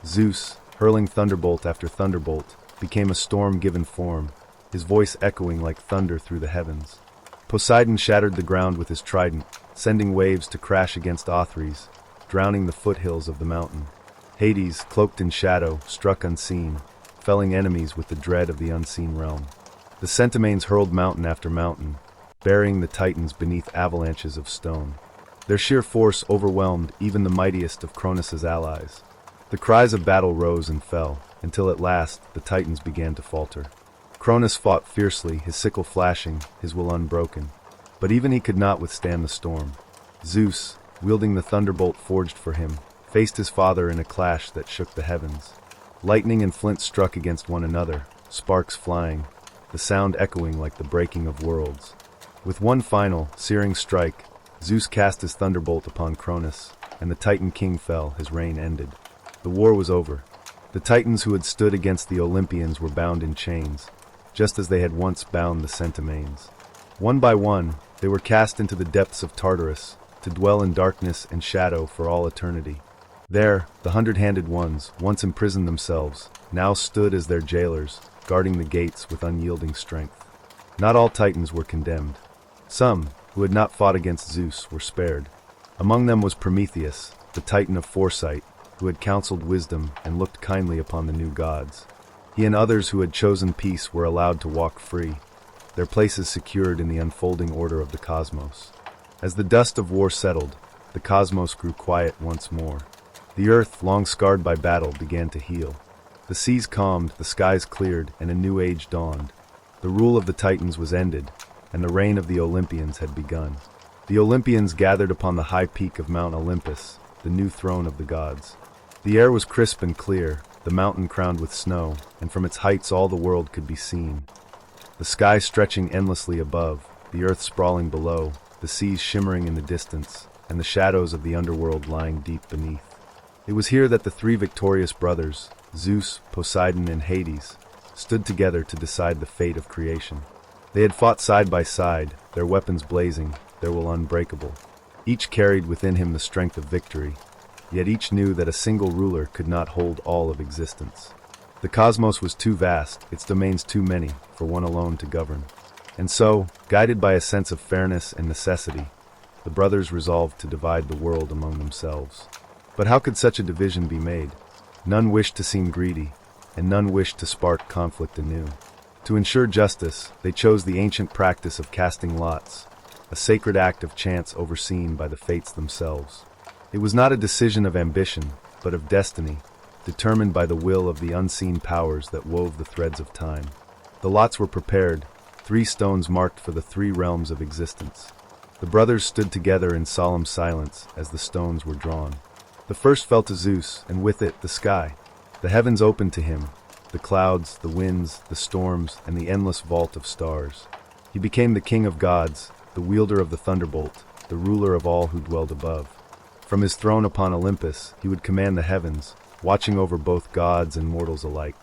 Zeus, hurling thunderbolt after thunderbolt, became a storm given form, his voice echoing like thunder through the heavens. Poseidon shattered the ground with his trident, sending waves to crash against Othrys, drowning the foothills of the mountain. Hades, cloaked in shadow, struck unseen, felling enemies with the dread of the unseen realm. The Centimanes hurled mountain after mountain, burying the Titans beneath avalanches of stone. Their sheer force overwhelmed even the mightiest of Cronus's allies. The cries of battle rose and fell, until at last the Titans began to falter. Cronus fought fiercely, his sickle flashing, his will unbroken. But even he could not withstand the storm. Zeus, wielding the thunderbolt forged for him, faced his father in a clash that shook the heavens. Lightning and flint struck against one another, sparks flying, the sound echoing like the breaking of worlds. With one final, searing strike, Zeus cast his thunderbolt upon Cronus, and the Titan king fell, his reign ended. The war was over. The Titans who had stood against the Olympians were bound in chains, just as they had once bound the Centimanes. One by one, they were cast into the depths of Tartarus, to dwell in darkness and shadow for all eternity. There, the hundred-handed ones, once imprisoned themselves, now stood as their jailers, guarding the gates with unyielding strength. Not all Titans were condemned. Some, who had not fought against Zeus, were spared. Among them was Prometheus, the Titan of foresight, who had counseled wisdom and looked kindly upon the new gods. He and others who had chosen peace were allowed to walk free, their places secured in the unfolding order of the cosmos. As the dust of war settled, the cosmos grew quiet once more. The earth, long scarred by battle, began to heal. The seas calmed, the skies cleared, and a new age dawned. The rule of the Titans was ended, and the reign of the Olympians had begun. The Olympians gathered upon the high peak of Mount Olympus, the new throne of the gods. The air was crisp and clear, the mountain crowned with snow, and from its heights all the world could be seen. The sky stretching endlessly above, the earth sprawling below, the seas shimmering in the distance, and the shadows of the underworld lying deep beneath. It was here that the three victorious brothers, Zeus, Poseidon, and Hades, stood together to decide the fate of creation. They had fought side by side, their weapons blazing, their will unbreakable. Each carried within him the strength of victory, yet each knew that a single ruler could not hold all of existence. The cosmos was too vast, its domains too many, for one alone to govern. And so, guided by a sense of fairness and necessity, the brothers resolved to divide the world among themselves. But how could such a division be made? None wished to seem greedy, and none wished to spark conflict anew. To ensure justice, they chose the ancient practice of casting lots, a sacred act of chance overseen by the fates themselves. It was not a decision of ambition, but of destiny, determined by the will of the unseen powers that wove the threads of time. The lots were prepared, 3 stones marked for the 3 realms of existence. The brothers stood together in solemn silence as the stones were drawn. The first fell to Zeus, and with it the sky. The heavens opened to him, the clouds, the winds, the storms, and the endless vault of stars. He became the king of gods, the wielder of the thunderbolt, the ruler of all who dwelled above. From his throne upon Olympus, he would command the heavens, watching over both gods and mortals alike.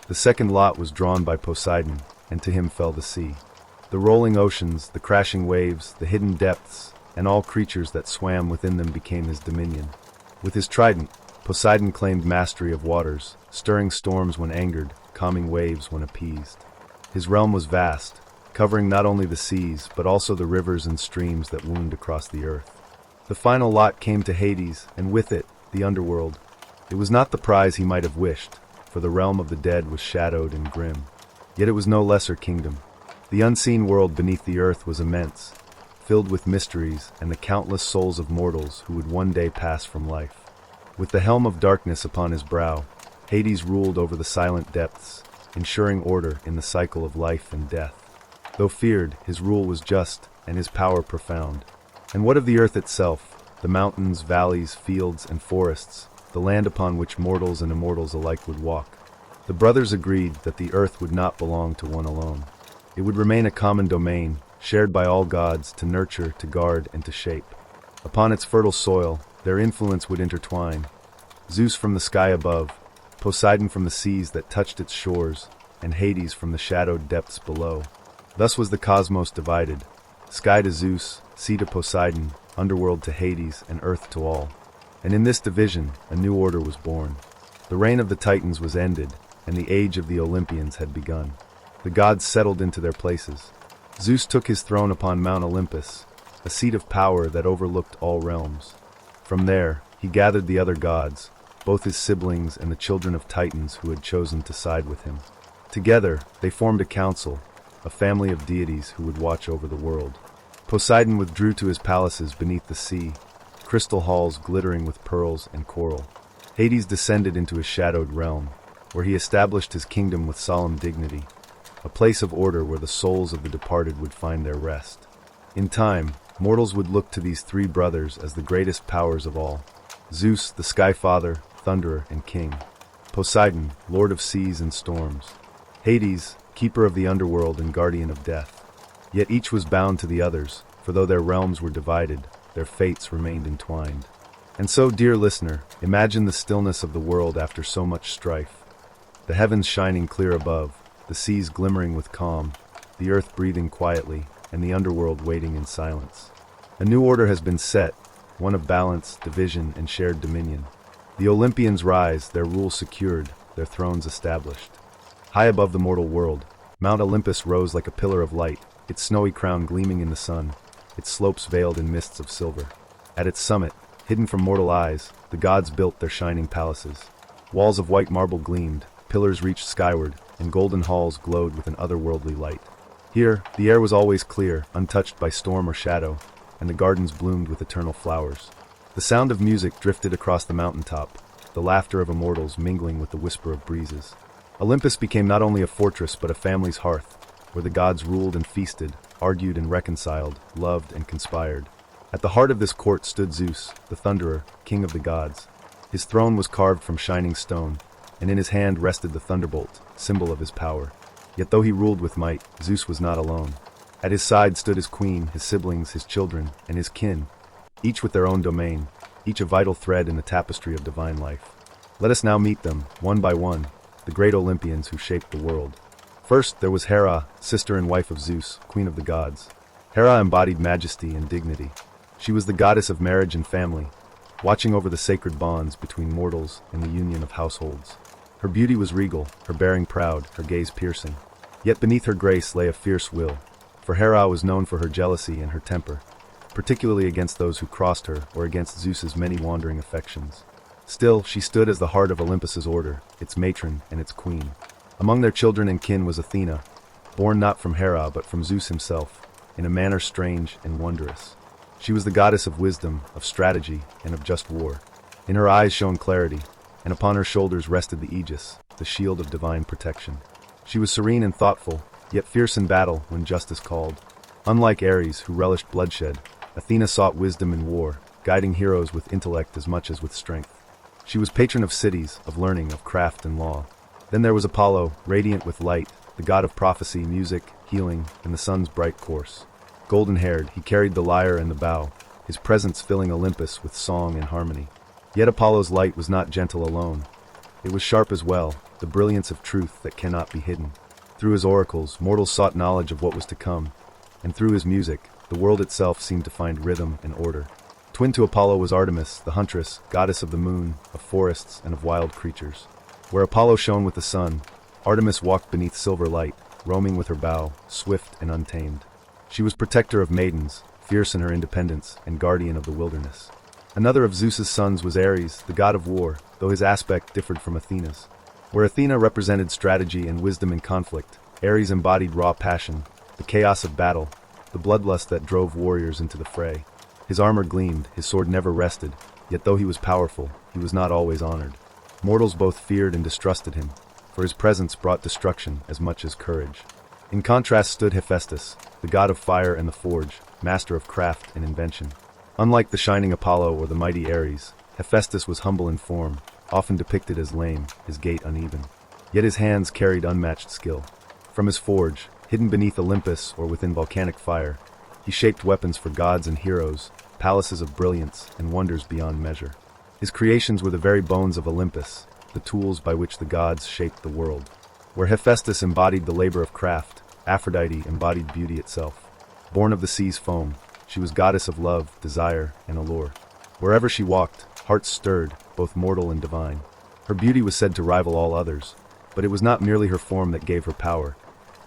The second lot was drawn by Poseidon, and to him fell the sea. The rolling oceans, the crashing waves, the hidden depths, and all creatures that swam within them became his dominion. With his trident, Poseidon claimed mastery of waters, stirring storms when angered, calming waves when appeased. His realm was vast, covering not only the seas, but also the rivers and streams that wound across the earth. The final lot came to Hades, and with it, the underworld. It was not the prize he might have wished, for the realm of the dead was shadowed and grim. Yet it was no lesser kingdom. The unseen world beneath the earth was immense, filled with mysteries and the countless souls of mortals who would one day pass from life. With the helm of darkness upon his brow, Hades ruled over the silent depths, ensuring order in the cycle of life and death. Though feared, his rule was just and his power profound. And what of the earth itself, the mountains, valleys, fields, and forests, the land upon which mortals and immortals alike would walk? The brothers agreed that the earth would not belong to one alone. It would remain a common domain, shared by all gods to nurture, to guard, and to shape. Upon its fertile soil, their influence would intertwine. Zeus from the sky above, Poseidon from the seas that touched its shores, and Hades from the shadowed depths below. Thus was the cosmos divided, sky to Zeus, sea to Poseidon, underworld to Hades, and earth to all. And in this division, a new order was born. The reign of the Titans was ended, and the age of the Olympians had begun. The gods settled into their places. Zeus took his throne upon Mount Olympus, a seat of power that overlooked all realms. From there, he gathered the other gods, both his siblings and the children of Titans who had chosen to side with him. Together, they formed a council, a family of deities who would watch over the world. Poseidon withdrew to his palaces beneath the sea, crystal halls glittering with pearls and coral. Hades descended into his shadowed realm, where he established his kingdom with solemn dignity, a place of order where the souls of the departed would find their rest. In time, mortals would look to these three brothers as the greatest powers of all: Zeus, the sky father, thunderer, and king; Poseidon, lord of seas and storms; Hades, keeper of the underworld and guardian of death. Yet each was bound to the others, for though their realms were divided, their fates remained entwined. And so, dear listener, imagine the stillness of the world after so much strife. The heavens shining clear above, the seas glimmering with calm, the earth breathing quietly, and the underworld waiting in silence. A new order has been set, one of balance, division, and shared dominion. The Olympians rise, their rule secured, their thrones established. High above the mortal world, Mount Olympus rose like a pillar of light, its snowy crown gleaming in the sun, its slopes veiled in mists of silver. At its summit, hidden from mortal eyes, the gods built their shining palaces. Walls of white marble gleamed, pillars reached skyward, and golden halls glowed with an otherworldly light. Here, the air was always clear, untouched by storm or shadow, and the gardens bloomed with eternal flowers. The sound of music drifted across the mountaintop, the laughter of immortals mingling with the whisper of breezes. Olympus became not only a fortress but a family's hearth, where the gods ruled and feasted, argued and reconciled, loved and conspired. At the heart of this court stood Zeus, the thunderer, king of the gods. His throne was carved from shining stone, and in his hand rested the thunderbolt, symbol of his power. Yet though he ruled with might, Zeus was not alone. At his side stood his queen, his siblings, his children, and his kin, each with their own domain, each a vital thread in the tapestry of divine life. Let us now meet them, one by one, the great Olympians who shaped the world. First, there was Hera, sister and wife of Zeus, queen of the gods. Hera embodied majesty and dignity. She was the goddess of marriage and family, watching over the sacred bonds between mortals and the union of households. Her beauty was regal, her bearing proud, her gaze piercing. Yet beneath her grace lay a fierce will, for Hera was known for her jealousy and her temper, particularly against those who crossed her or against Zeus's many wandering affections. Still, she stood as the heart of Olympus's order, its matron and its queen. Among their children and kin was Athena, born not from Hera but from Zeus himself, in a manner strange and wondrous. She was the goddess of wisdom, of strategy, and of just war. In her eyes shone clarity, and upon her shoulders rested the aegis, the shield of divine protection. She was serene and thoughtful, yet fierce in battle when justice called. Unlike Ares, who relished bloodshed, Athena sought wisdom in war, guiding heroes with intellect as much as with strength. She was patron of cities, of learning, of craft and law. Then there was Apollo, radiant with light, the god of prophecy, music, healing, and the sun's bright course. Golden-haired, he carried the lyre and the bow, his presence filling Olympus with song and harmony. Yet Apollo's light was not gentle alone. It was sharp as well, the brilliance of truth that cannot be hidden. Through his oracles, mortals sought knowledge of what was to come, and through his music, the world itself seemed to find rhythm and order. Twin to Apollo was Artemis, the huntress, goddess of the moon, of forests, and of wild creatures. Where Apollo shone with the sun, Artemis walked beneath silver light, roaming with her bow, swift and untamed. She was protector of maidens, fierce in her independence, and guardian of the wilderness. Another of Zeus's sons was Ares, the god of war, though his aspect differed from Athena's. Where Athena represented strategy and wisdom in conflict, Ares embodied raw passion, the chaos of battle, the bloodlust that drove warriors into the fray. His armor gleamed, his sword never rested, yet though he was powerful, he was not always honored. Mortals both feared and distrusted him, for his presence brought destruction as much as courage. In contrast stood Hephaestus, the god of fire and the forge, master of craft and invention. Unlike the shining Apollo or the mighty Ares, Hephaestus was humble in form, often depicted as lame, his gait uneven. yet his hands carried unmatched skill. From his forge, hidden beneath Olympus or within volcanic fire, he shaped weapons for gods and heroes, palaces of brilliance, and wonders beyond measure. His creations were the very bones of Olympus, the tools by which the gods shaped the world. Where Hephaestus embodied the labor of craft, Aphrodite embodied beauty itself. Born of the sea's foam, she was goddess of love, desire, and allure. Wherever she walked, hearts stirred, both mortal and divine. Her beauty was said to rival all others, but it was not merely her form that gave her power.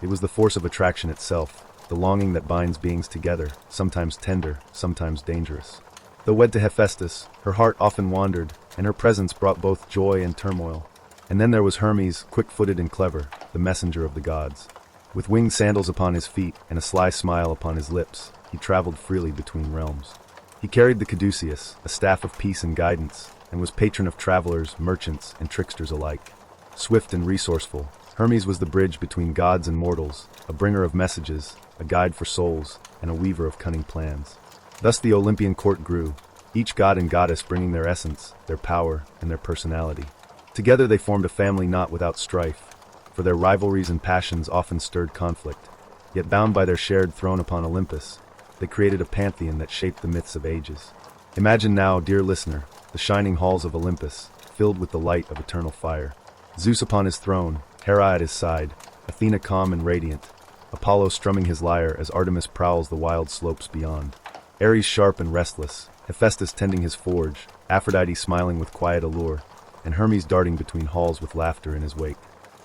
It was the force of attraction itself, the longing that binds beings together, sometimes tender, sometimes dangerous. Though wed to Hephaestus, her heart often wandered, and her presence brought both joy and turmoil. And then there was Hermes, quick-footed and clever, the messenger of the gods. With winged sandals upon his feet and a sly smile upon his lips, he traveled freely between realms. He carried the caduceus, a staff of peace and guidance, and was patron of travelers, merchants, and tricksters alike. Swift and resourceful, Hermes was the bridge between gods and mortals, a bringer of messages, a guide for souls, and a weaver of cunning plans. Thus the Olympian court grew, each god and goddess bringing their essence, their power, and their personality. Together they formed a family not without strife, for their rivalries and passions often stirred conflict. Yet bound by their shared throne upon Olympus, they created a pantheon that shaped the myths of ages. Imagine now, dear listener, the shining halls of Olympus, filled with the light of eternal fire. Zeus upon his throne, Hera at his side, Athena calm and radiant, Apollo strumming his lyre as Artemis prowls the wild slopes beyond. Ares sharp and restless, Hephaestus tending his forge, Aphrodite smiling with quiet allure, and Hermes darting between halls with laughter in his wake.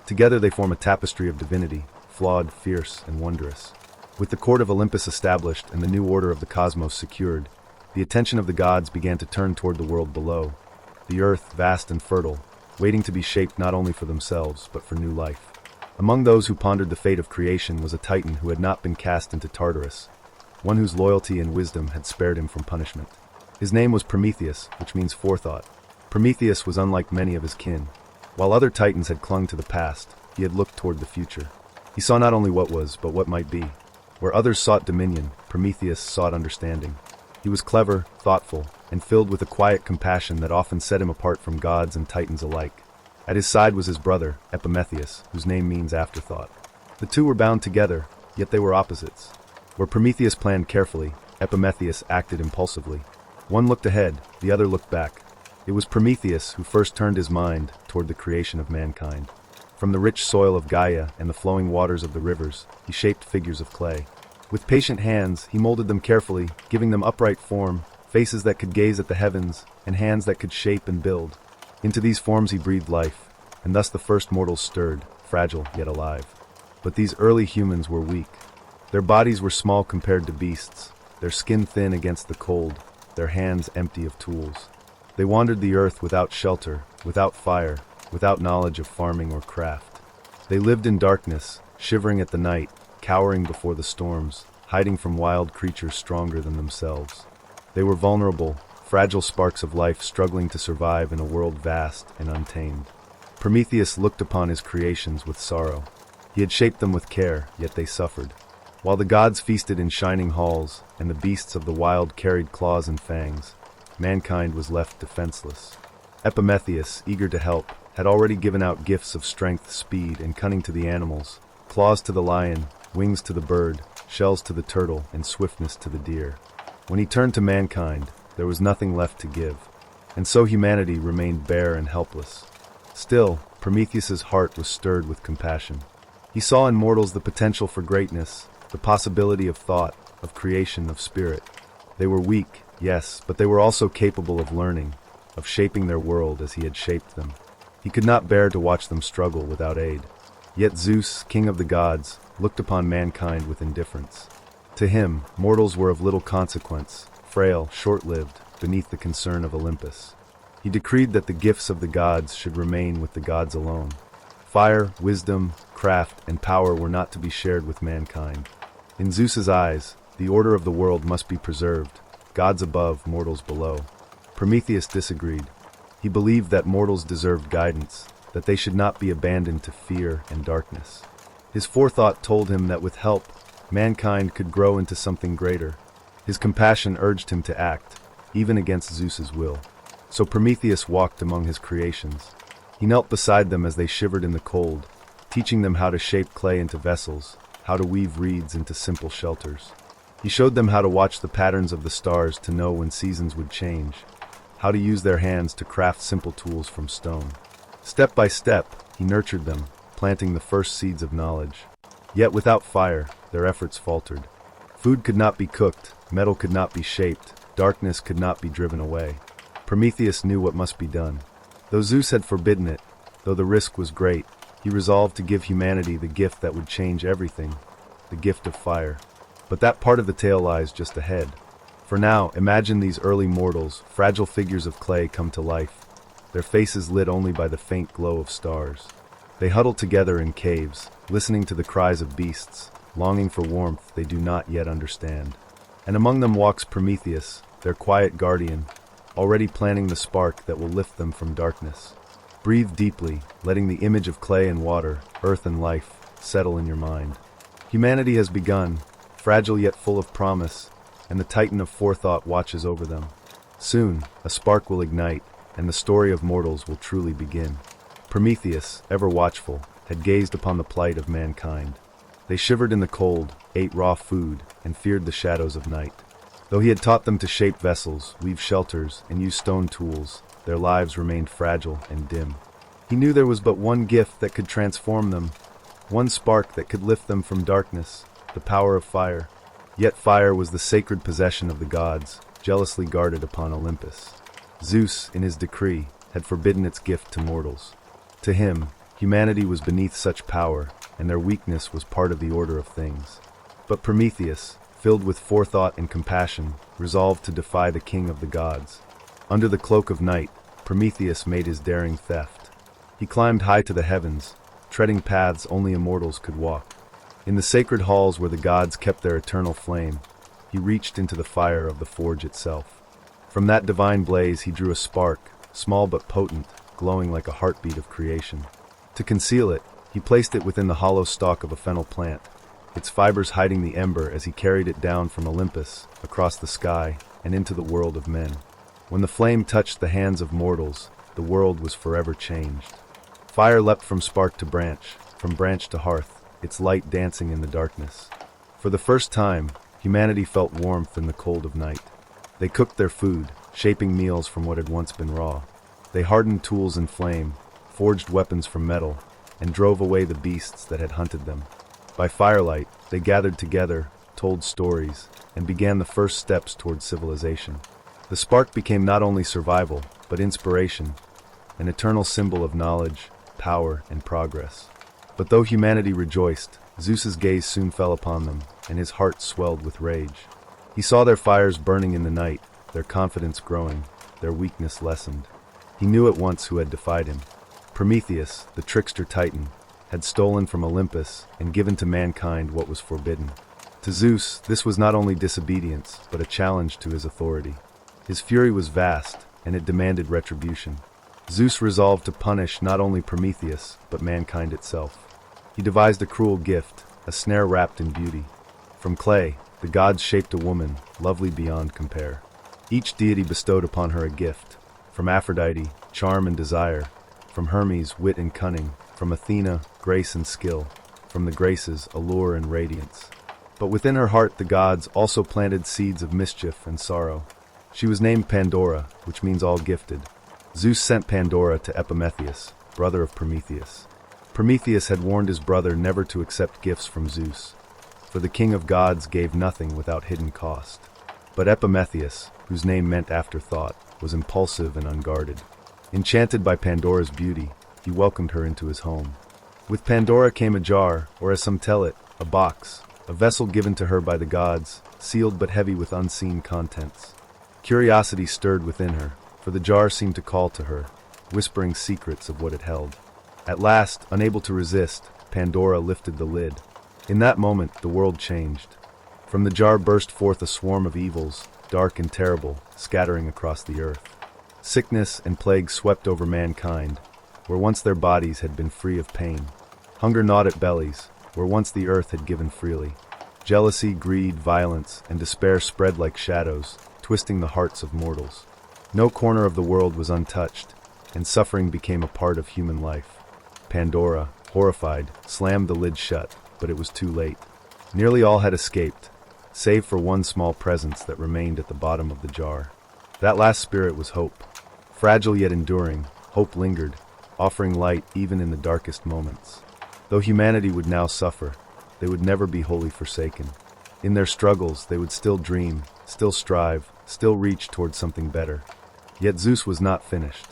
Together they form a tapestry of divinity, flawed, fierce, and wondrous. With the court of Olympus established and the new order of the cosmos secured, the attention of the gods began to turn toward the world below, the earth vast and fertile, waiting to be shaped not only for themselves, but for new life. Among those who pondered the fate of creation was a titan who had not been cast into Tartarus, one whose loyalty and wisdom had spared him from punishment. His name was Prometheus, which means forethought. Prometheus was unlike many of his kin. While other titans had clung to the past, he had looked toward the future. He saw not only what was, but what might be. Where others sought dominion, Prometheus sought understanding. He was clever, thoughtful, and filled with a quiet compassion that often set him apart from gods and titans alike. At his side was his brother, Prometheus, whose name means afterthought. The two were bound together, yet they were opposites. Where Prometheus planned carefully, Prometheus acted impulsively. One looked ahead, the other looked back. It was Prometheus who first turned his mind toward the creation of mankind. From the rich soil of Gaia and the flowing waters of the rivers, he shaped figures of clay. With patient hands, he molded them carefully, giving them upright form, faces that could gaze at the heavens, and hands that could shape and build. Into these forms he breathed life, and thus the first mortals stirred, fragile yet alive. But these early humans were weak. Their bodies were small compared to beasts, their skin thin against the cold, their hands empty of tools. They wandered the earth without shelter, without fire, without knowledge of farming or craft. They lived in darkness, shivering at the night, cowering before the storms, hiding from wild creatures stronger than themselves. They were vulnerable, fragile sparks of life struggling to survive in a world vast and untamed. Prometheus looked upon his creations with sorrow. He had shaped them with care, yet they suffered. While the gods feasted in shining halls, and the beasts of the wild carried claws and fangs, mankind was left defenseless. Prometheus, eager to help, had already given out gifts of strength, speed, and cunning to the animals, claws to the lion, wings to the bird, shells to the turtle, and swiftness to the deer. When he turned to mankind, there was nothing left to give, and so humanity remained bare and helpless. Still, Prometheus's heart was stirred with compassion. He saw in mortals the potential for greatness, the possibility of thought, of creation, of spirit. They were weak, yes, but they were also capable of learning, of shaping their world as he had shaped them. He could not bear to watch them struggle without aid. Yet Zeus, king of the gods, looked upon mankind with indifference. To him, mortals were of little consequence, frail, short-lived, beneath the concern of Olympus. He decreed that the gifts of the gods should remain with the gods alone. Fire, wisdom, craft, and power were not to be shared with mankind. In Zeus's eyes, the order of the world must be preserved, gods above, mortals below. Prometheus disagreed. He believed that mortals deserved guidance, that they should not be abandoned to fear and darkness. His forethought told him that with help, mankind could grow into something greater. His compassion urged him to act, even against Zeus's will. So Prometheus walked among his creations. He knelt beside them as they shivered in the cold, teaching them how to shape clay into vessels, how to weave reeds into simple shelters. He showed them how to watch the patterns of the stars to know when seasons would change, how to use their hands to craft simple tools from stone. Step by step, he nurtured them, planting the first seeds of knowledge. Yet without fire, their efforts faltered. Food could not be cooked, metal could not be shaped, darkness could not be driven away. Prometheus knew what must be done. Though Zeus had forbidden it, though the risk was great, he resolved to give humanity the gift that would change everything, the gift of fire. But that part of the tale lies just ahead. For now, imagine these early mortals, fragile figures of clay come to life, their faces lit only by the faint glow of stars. They huddle together in caves, listening to the cries of beasts, longing for warmth they do not yet understand. And among them walks Prometheus, their quiet guardian, already planting the spark that will lift them from darkness. Breathe deeply, letting the image of clay and water, earth and life, settle in your mind. Humanity has begun, fragile yet full of promise, and the Titan of forethought watches over them. Soon, a spark will ignite, and the story of mortals will truly begin. Prometheus, ever watchful, had gazed upon the plight of mankind. They shivered in the cold, ate raw food, and feared the shadows of night. Though he had taught them to shape vessels, weave shelters, and use stone tools, their lives remained fragile and dim. He knew there was but one gift that could transform them, one spark that could lift them from darkness, the power of fire. Yet fire was the sacred possession of the gods, jealously guarded upon Olympus. Zeus, in his decree, had forbidden its gift to mortals. To him, humanity was beneath such power, and their weakness was part of the order of things. But Prometheus, filled with forethought and compassion, resolved to defy the king of the gods. Under the cloak of night, Prometheus made his daring theft. He climbed high to the heavens, treading paths only immortals could walk. In the sacred halls where the gods kept their eternal flame, he reached into the fire of the forge itself. From that divine blaze he drew a spark, small but potent, glowing like a heartbeat of creation. To conceal it, he placed it within the hollow stalk of a fennel plant, its fibers hiding the ember as he carried it down from Olympus, across the sky, and into the world of men. When the flame touched the hands of mortals, the world was forever changed. Fire leapt from spark to branch, from branch to hearth, its light dancing in the darkness. For the first time, humanity felt warmth in the cold of night. They cooked their food, shaping meals from what had once been raw. They hardened tools in flame, forged weapons from metal, and drove away the beasts that had hunted them. By firelight, they gathered together, told stories, and began the first steps toward civilization. The spark became not only survival, but inspiration, an eternal symbol of knowledge, power, and progress. But though humanity rejoiced, Zeus's gaze soon fell upon them, and his heart swelled with rage. He saw their fires burning in the night, their confidence growing, their weakness lessened. He knew at once who had defied him. Prometheus, the trickster Titan, had stolen from Olympus and given to mankind what was forbidden. To Zeus, this was not only disobedience, but a challenge to his authority. His fury was vast, and it demanded retribution. Zeus resolved to punish not only Prometheus, but mankind itself. He devised a cruel gift, a snare wrapped in beauty. From clay, the gods shaped a woman, lovely beyond compare. Each deity bestowed upon her a gift. From Aphrodite, charm and desire. From Hermes, wit and cunning. From Athena, grace and skill. From the Graces, allure and radiance. But within her heart the gods also planted seeds of mischief and sorrow. She was named Pandora, which means all-gifted. Zeus sent Pandora to Epimetheus, brother of Prometheus. Prometheus had warned his brother never to accept gifts from Zeus, for the king of gods gave nothing without hidden cost. But Epimetheus, whose name meant afterthought, was impulsive and unguarded. Enchanted by Pandora's beauty, he welcomed her into his home. With Pandora came a jar, or as some tell it, a box, a vessel given to her by the gods, sealed but heavy with unseen contents. Curiosity stirred within her, for the jar seemed to call to her, whispering secrets of what it held. At last, unable to resist, Pandora lifted the lid. In that moment, the world changed. From the jar burst forth a swarm of evils, dark and terrible, scattering across the earth. Sickness and plague swept over mankind, where once their bodies had been free of pain. Hunger gnawed at bellies, where once the earth had given freely. Jealousy, greed, violence, and despair spread like shadows, twisting the hearts of mortals. No corner of the world was untouched, and suffering became a part of human life. Pandora, horrified, slammed the lid shut, but it was too late. Nearly all had escaped, save for one small presence that remained at the bottom of the jar. That last spirit was hope. Fragile yet enduring, hope lingered, offering light even in the darkest moments. Though humanity would now suffer, they would never be wholly forsaken. In their struggles, they would still dream, still strive, still reach towards something better. Yet Zeus was not finished.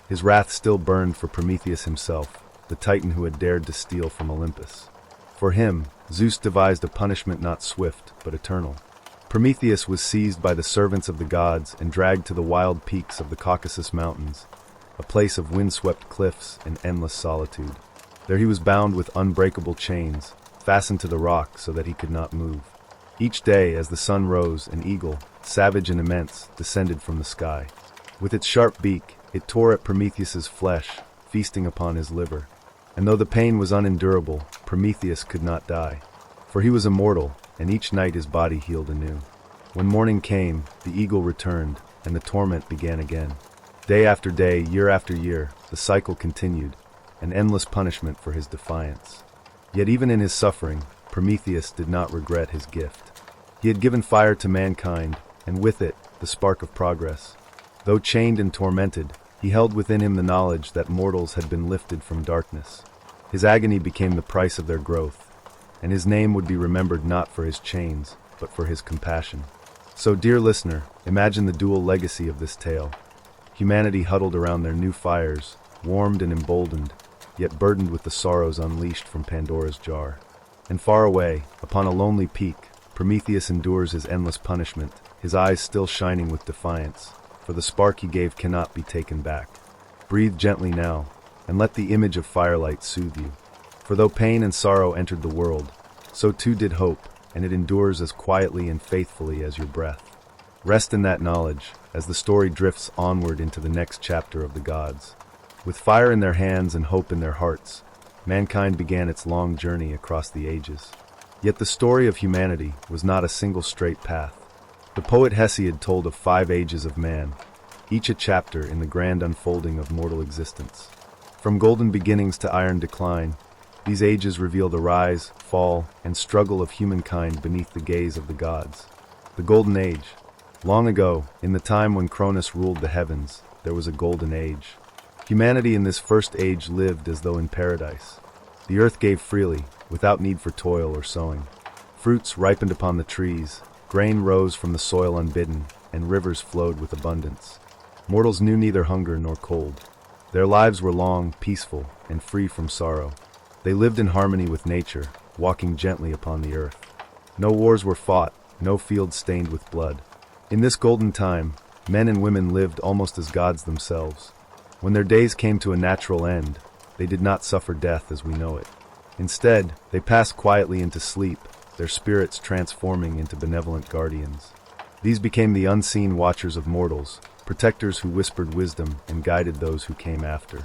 His wrath still burned for Prometheus himself, the titan who had dared to steal from Olympus. For him, Zeus devised a punishment not swift, but eternal. Prometheus was seized by the servants of the gods and dragged to the wild peaks of the Caucasus Mountains, a place of windswept cliffs and endless solitude. There he was bound with unbreakable chains, fastened to the rock so that he could not move. Each day, as the sun rose, an eagle, savage and immense, descended from the sky. With its sharp beak, it tore at Prometheus's flesh, feasting upon his liver. And though the pain was unendurable, Prometheus could not die. For he was immortal, and each night his body healed anew. When morning came, the eagle returned, and the torment began again. Day after day, year after year, the cycle continued, an endless punishment for his defiance. Yet even in his suffering, Prometheus did not regret his gift. He had given fire to mankind, and with it, the spark of progress. Though chained and tormented, he held within him the knowledge that mortals had been lifted from darkness. His agony became the price of their growth, and his name would be remembered not for his chains, but for his compassion. So, dear listener, imagine the dual legacy of this tale. Humanity huddled around their new fires, warmed and emboldened, yet burdened with the sorrows unleashed from Pandora's jar. And far away, upon a lonely peak, Prometheus endures his endless punishment, his eyes still shining with defiance, for the spark he gave cannot be taken back. Breathe gently now, and let the image of firelight soothe you. For though pain and sorrow entered the world, so too did hope, and it endures as quietly and faithfully as your breath. Rest in that knowledge, as the story drifts onward into the next chapter of the gods. With fire in their hands and hope in their hearts, mankind began its long journey across the ages. Yet the story of humanity was not a single straight path. The poet Hesiod told of 5 ages of man, each a chapter in the grand unfolding of mortal existence. From golden beginnings to iron decline, these ages reveal the rise, fall, and struggle of humankind beneath the gaze of the gods. The Golden Age. Long ago, in the time when Cronus ruled the heavens, there was a golden age. Humanity in this first age lived as though in paradise. The earth gave freely, without need for toil or sowing. Fruits ripened upon the trees, grain rose from the soil unbidden, and rivers flowed with abundance. Mortals knew neither hunger nor cold. Their lives were long, peaceful, and free from sorrow. They lived in harmony with nature, walking gently upon the earth. No wars were fought, no fields stained with blood. In this golden time, men and women lived almost as gods themselves. When their days came to a natural end, they did not suffer death as we know it. Instead, they passed quietly into sleep, their spirits transforming into benevolent guardians. These became the unseen watchers of mortals, protectors who whispered wisdom and guided those who came after.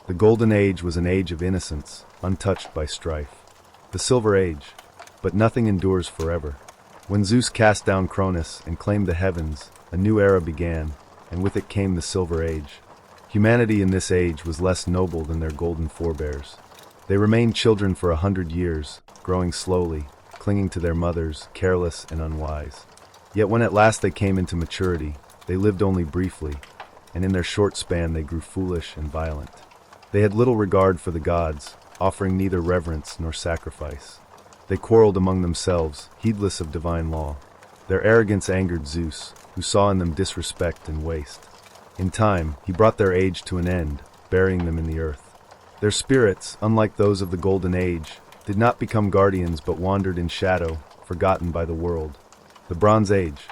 The Golden Age was an age of innocence, untouched by strife. The Silver Age. But nothing endures forever. When Zeus cast down Cronus and claimed the heavens, a new era began, and with it came the Silver Age. Humanity in this age was less noble than their golden forebears. They remained children for 100 years, growing slowly, clinging to their mothers, careless and unwise. Yet when at last they came into maturity, they lived only briefly, and in their short span they grew foolish and violent. They had little regard for the gods, offering neither reverence nor sacrifice. They quarreled among themselves, heedless of divine law. Their arrogance angered Zeus, who saw in them disrespect and waste. In time, he brought their age to an end, burying them in the earth. Their spirits, unlike those of the Golden Age, did not become guardians but wandered in shadow, forgotten by the world. The Bronze Age.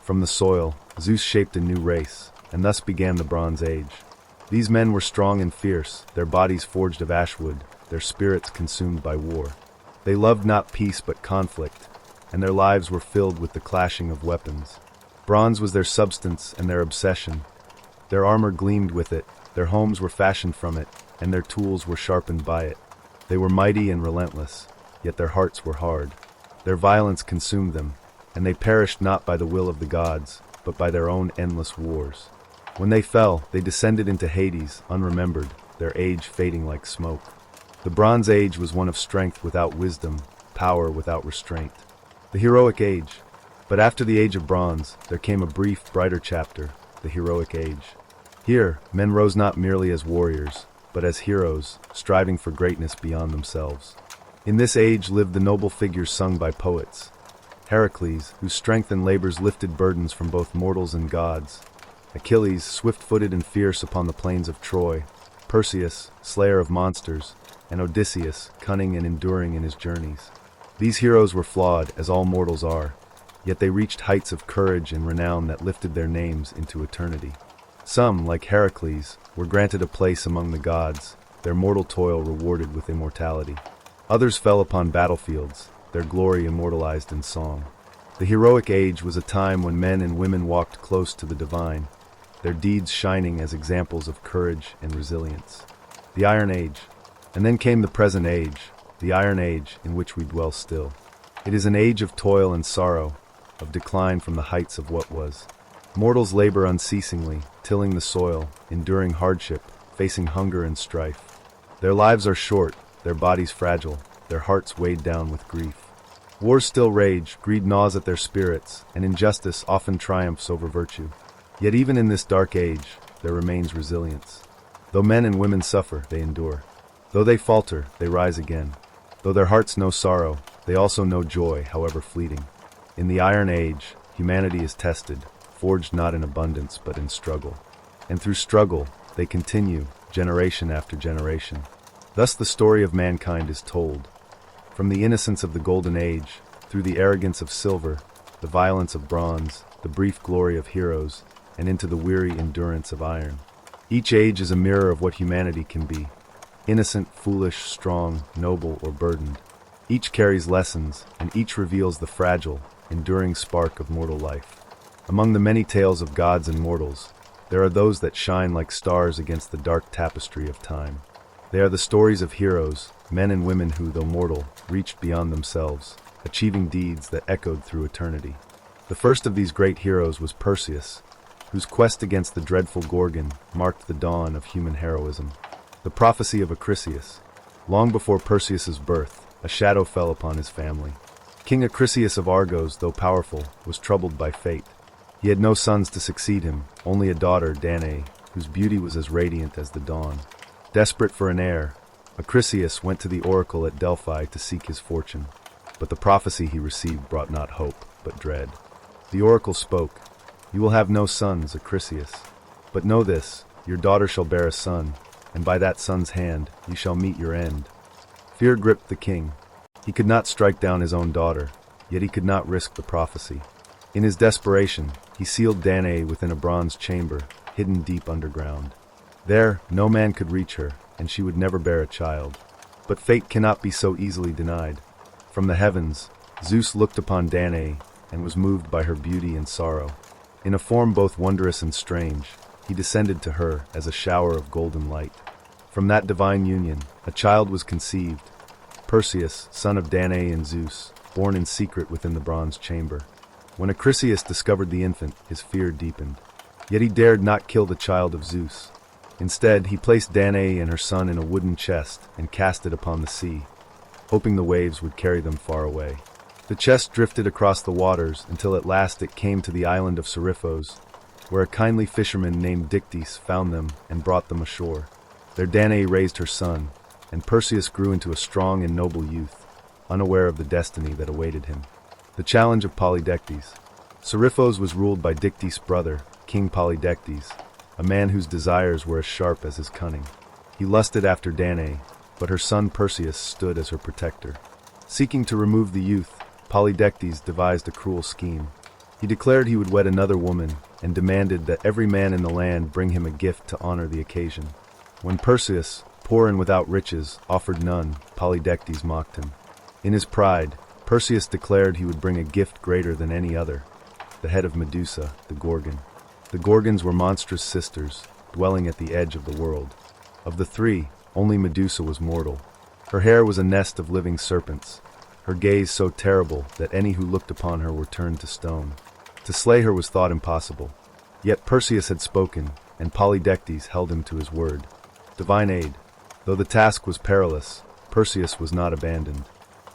From the soil, Zeus shaped a new race, and thus began the Bronze Age. These men were strong and fierce, their bodies forged of ashwood, their spirits consumed by war. They loved not peace but conflict, and their lives were filled with the clashing of weapons. Bronze was their substance and their obsession. Their armor gleamed with it, their homes were fashioned from it, and their tools were sharpened by it. They were mighty and relentless, yet their hearts were hard. Their violence consumed them, and they perished not by the will of the gods, but by their own endless wars. When they fell, they descended into Hades, unremembered, their age fading like smoke. The Bronze Age was one of strength without wisdom, power without restraint. The heroic age. But after the Age of Bronze, there came a brief, brighter chapter, the heroic age. Here, men rose not merely as warriors, but as heroes, striving for greatness beyond themselves. In this age lived the noble figures sung by poets. Heracles, whose strength and labors lifted burdens from both mortals and gods. Achilles, swift-footed and fierce upon the plains of Troy. Perseus, slayer of monsters, and Odysseus, cunning and enduring in his journeys. These heroes were flawed, as all mortals are, yet they reached heights of courage and renown that lifted their names into eternity. Some, like Heracles, were granted a place among the gods, their mortal toil rewarded with immortality. Others fell upon battlefields, their glory immortalized in song. The heroic age was a time when men and women walked close to the divine, their deeds shining as examples of courage and resilience. The Iron Age. And then came the present age, the Iron Age in which we dwell still. It is an age of toil and sorrow, of decline from the heights of what was. Mortals labor unceasingly, tilling the soil, enduring hardship, facing hunger and strife. Their lives are short, their bodies fragile, their hearts weighed down with grief. Wars still rage, greed gnaws at their spirits, and injustice often triumphs over virtue. Yet even in this dark age, there remains resilience. Though men and women suffer, they endure. Though they falter, they rise again. Though their hearts know sorrow, they also know joy, however fleeting. In the Iron Age, humanity is tested, forged not in abundance but in struggle. And through struggle, they continue, generation after generation. Thus the story of mankind is told. From the innocence of the Golden Age, through the arrogance of silver, the violence of bronze, the brief glory of heroes, and into the weary endurance of iron. Each age is a mirror of what humanity can be. Innocent, foolish, strong, noble, or burdened. Each carries lessons, and each reveals the fragile, enduring spark of mortal life. Among the many tales of gods and mortals, there are those that shine like stars against the dark tapestry of time. They are the stories of heroes, men and women who, though mortal, reached beyond themselves, achieving deeds that echoed through eternity. The first of these great heroes was Perseus, whose quest against the dreadful Gorgon marked the dawn of human heroism. The prophecy of Acrisius. Long before Perseus's birth, a shadow fell upon his family. King Acrisius of Argos, though powerful, was troubled by fate. He had no sons to succeed him, only a daughter, Danae, whose beauty was as radiant as the dawn. Desperate for an heir, Acrisius went to the oracle at Delphi to seek his fortune. But the prophecy he received brought not hope, but dread. The oracle spoke, "You will have no sons, Acrisius. But know this, your daughter shall bear a son, and by that son's hand you shall meet your end." Fear gripped the king. He could not strike down his own daughter, yet he could not risk the prophecy. In his desperation, he sealed Danae within a bronze chamber, hidden deep underground. There, no man could reach her, and she would never bear a child. But fate cannot be so easily denied. From the heavens, Zeus looked upon Danae and was moved by her beauty and sorrow. In a form both wondrous and strange, he descended to her as a shower of golden light. From that divine union, a child was conceived, Perseus, son of Danae and Zeus, born in secret within the bronze chamber. When Acrisius discovered the infant, his fear deepened. Yet he dared not kill the child of Zeus. Instead, he placed Danae and her son in a wooden chest and cast it upon the sea, hoping the waves would carry them far away. The chest drifted across the waters until at last it came to the island of Seriphos, where a kindly fisherman named Dictys found them and brought them ashore. There Danae raised her son, and Perseus grew into a strong and noble youth, unaware of the destiny that awaited him. The challenge of Polydectes. Seriphos was ruled by Dictys' brother, King Polydectes, a man whose desires were as sharp as his cunning. He lusted after Danae, but her son Perseus stood as her protector. Seeking to remove the youth, Polydectes devised a cruel scheme. He declared he would wed another woman and demanded that every man in the land bring him a gift to honor the occasion. When Perseus, poor and without riches, offered none, Polydectes mocked him. In his pride, Perseus declared he would bring a gift greater than any other, the head of Medusa, the Gorgon. The Gorgons were monstrous sisters, dwelling at the edge of the world. Of the three, only Medusa was mortal. Her hair was a nest of living serpents, her gaze so terrible that any who looked upon her were turned to stone. To slay her was thought impossible. Yet Perseus had spoken, and Polydectes held him to his word. Divine aid. Though the task was perilous, Perseus was not abandoned.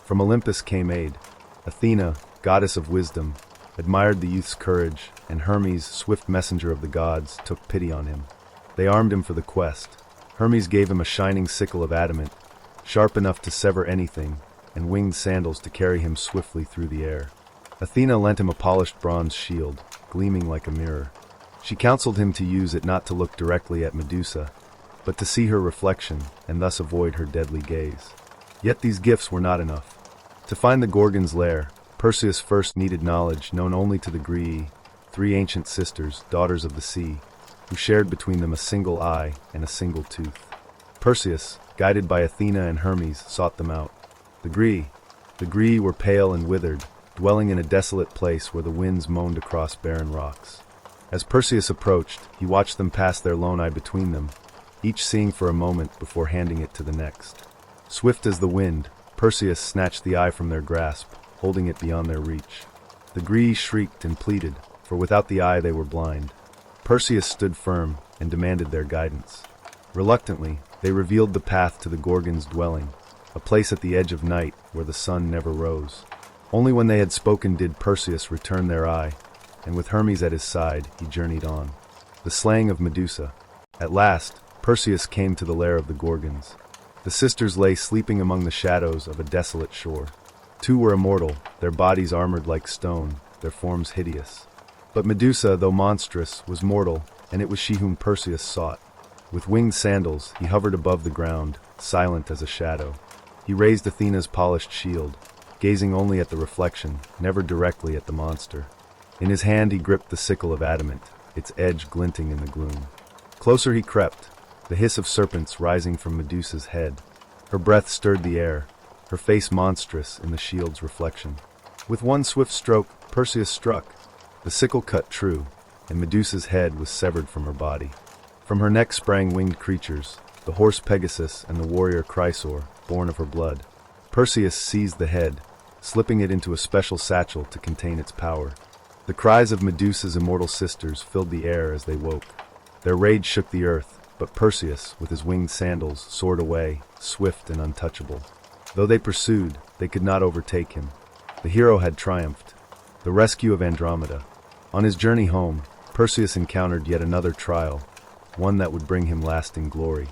From Olympus came aid. Athena, goddess of wisdom, admired the youth's courage, and Hermes, swift messenger of the gods, took pity on him. They armed him for the quest. Hermes gave him a shining sickle of adamant, sharp enough to sever anything, and winged sandals to carry him swiftly through the air. Athena lent him a polished bronze shield, gleaming like a mirror. She counseled him to use it not to look directly at Medusa, but to see her reflection, and thus avoid her deadly gaze. Yet these gifts were not enough. To find the Gorgon's lair, Perseus first needed knowledge known only to the Graeae, 3 ancient sisters, daughters of the sea, who shared between them a single eye and a single tooth. Perseus, guided by Athena and Hermes, sought them out. The Graeae were pale and withered, dwelling in a desolate place where the winds moaned across barren rocks. As Perseus approached, he watched them pass their lone eye between them, each seeing for a moment before handing it to the next. Swift as the wind, Perseus snatched the eye from their grasp, holding it beyond their reach. The Graeae shrieked and pleaded, for without the eye they were blind. Perseus stood firm and demanded their guidance. Reluctantly, they revealed the path to the Gorgon's dwelling, a place at the edge of night where the sun never rose. Only when they had spoken did Perseus return their eye, and with Hermes at his side, he journeyed on. The slaying of Medusa. At last, Perseus came to the lair of the Gorgons. The sisters lay sleeping among the shadows of a desolate shore. 2 were immortal, their bodies armored like stone, their forms hideous. But Medusa, though monstrous, was mortal, and it was she whom Perseus sought. With winged sandals, he hovered above the ground, silent as a shadow. He raised Athena's polished shield, gazing only at the reflection, never directly at the monster. In his hand he gripped the sickle of adamant, its edge glinting in the gloom. Closer he crept, the hiss of serpents rising from Medusa's head. Her breath stirred the air, her face monstrous in the shield's reflection. With one swift stroke, Perseus struck. The sickle cut true, and Medusa's head was severed from her body. From her neck sprang winged creatures, the horse Pegasus and the warrior Chrysaor, born of her blood. Perseus seized the head, slipping it into a special satchel to contain its power. The cries of Medusa's immortal sisters filled the air as they woke. Their rage shook the earth, but Perseus, with his winged sandals, soared away, swift and untouchable. Though they pursued, they could not overtake him. The hero had triumphed. The rescue of Andromeda. On his journey home, Perseus encountered yet another trial, one that would bring him lasting glory.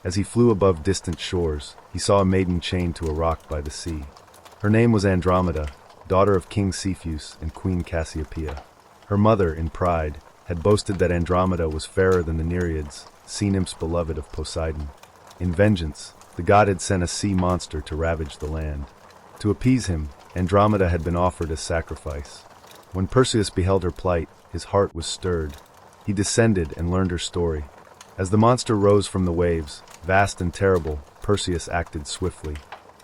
As he flew above distant shores, he saw a maiden chained to a rock by the sea. Her name was Andromeda, daughter of King Cepheus and Queen Cassiopeia. Her mother, in pride, had boasted that Andromeda was fairer than the Nereids, sea nymphs beloved of Poseidon. In vengeance, the god had sent a sea monster to ravage the land. To appease him, Andromeda had been offered as sacrifice. When Perseus beheld her plight, his heart was stirred. He descended and learned her story. As the monster rose from the waves, vast and terrible, Perseus acted swiftly.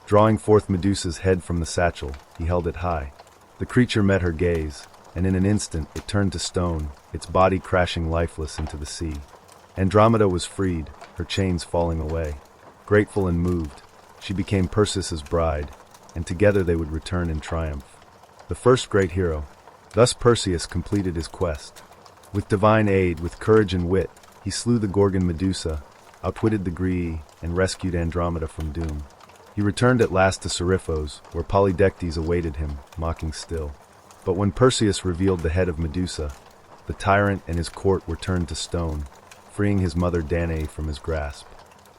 Drawing forth Medusa's head from the satchel, he held it high. The creature met her gaze, and in an instant it turned to stone, its body crashing lifeless into the sea. Andromeda was freed, her chains falling away. Grateful and moved, she became Perseus's bride, and together they would return in triumph. The first great hero. Thus Perseus completed his quest. With divine aid, with courage and wit, he slew the Gorgon Medusa, outwitted the Graeae, and rescued Andromeda from doom. He returned at last to Seriphos, where Polydectes awaited him, mocking still. But when Perseus revealed the head of Medusa, the tyrant and his court were turned to stone, freeing his mother Danae from his grasp.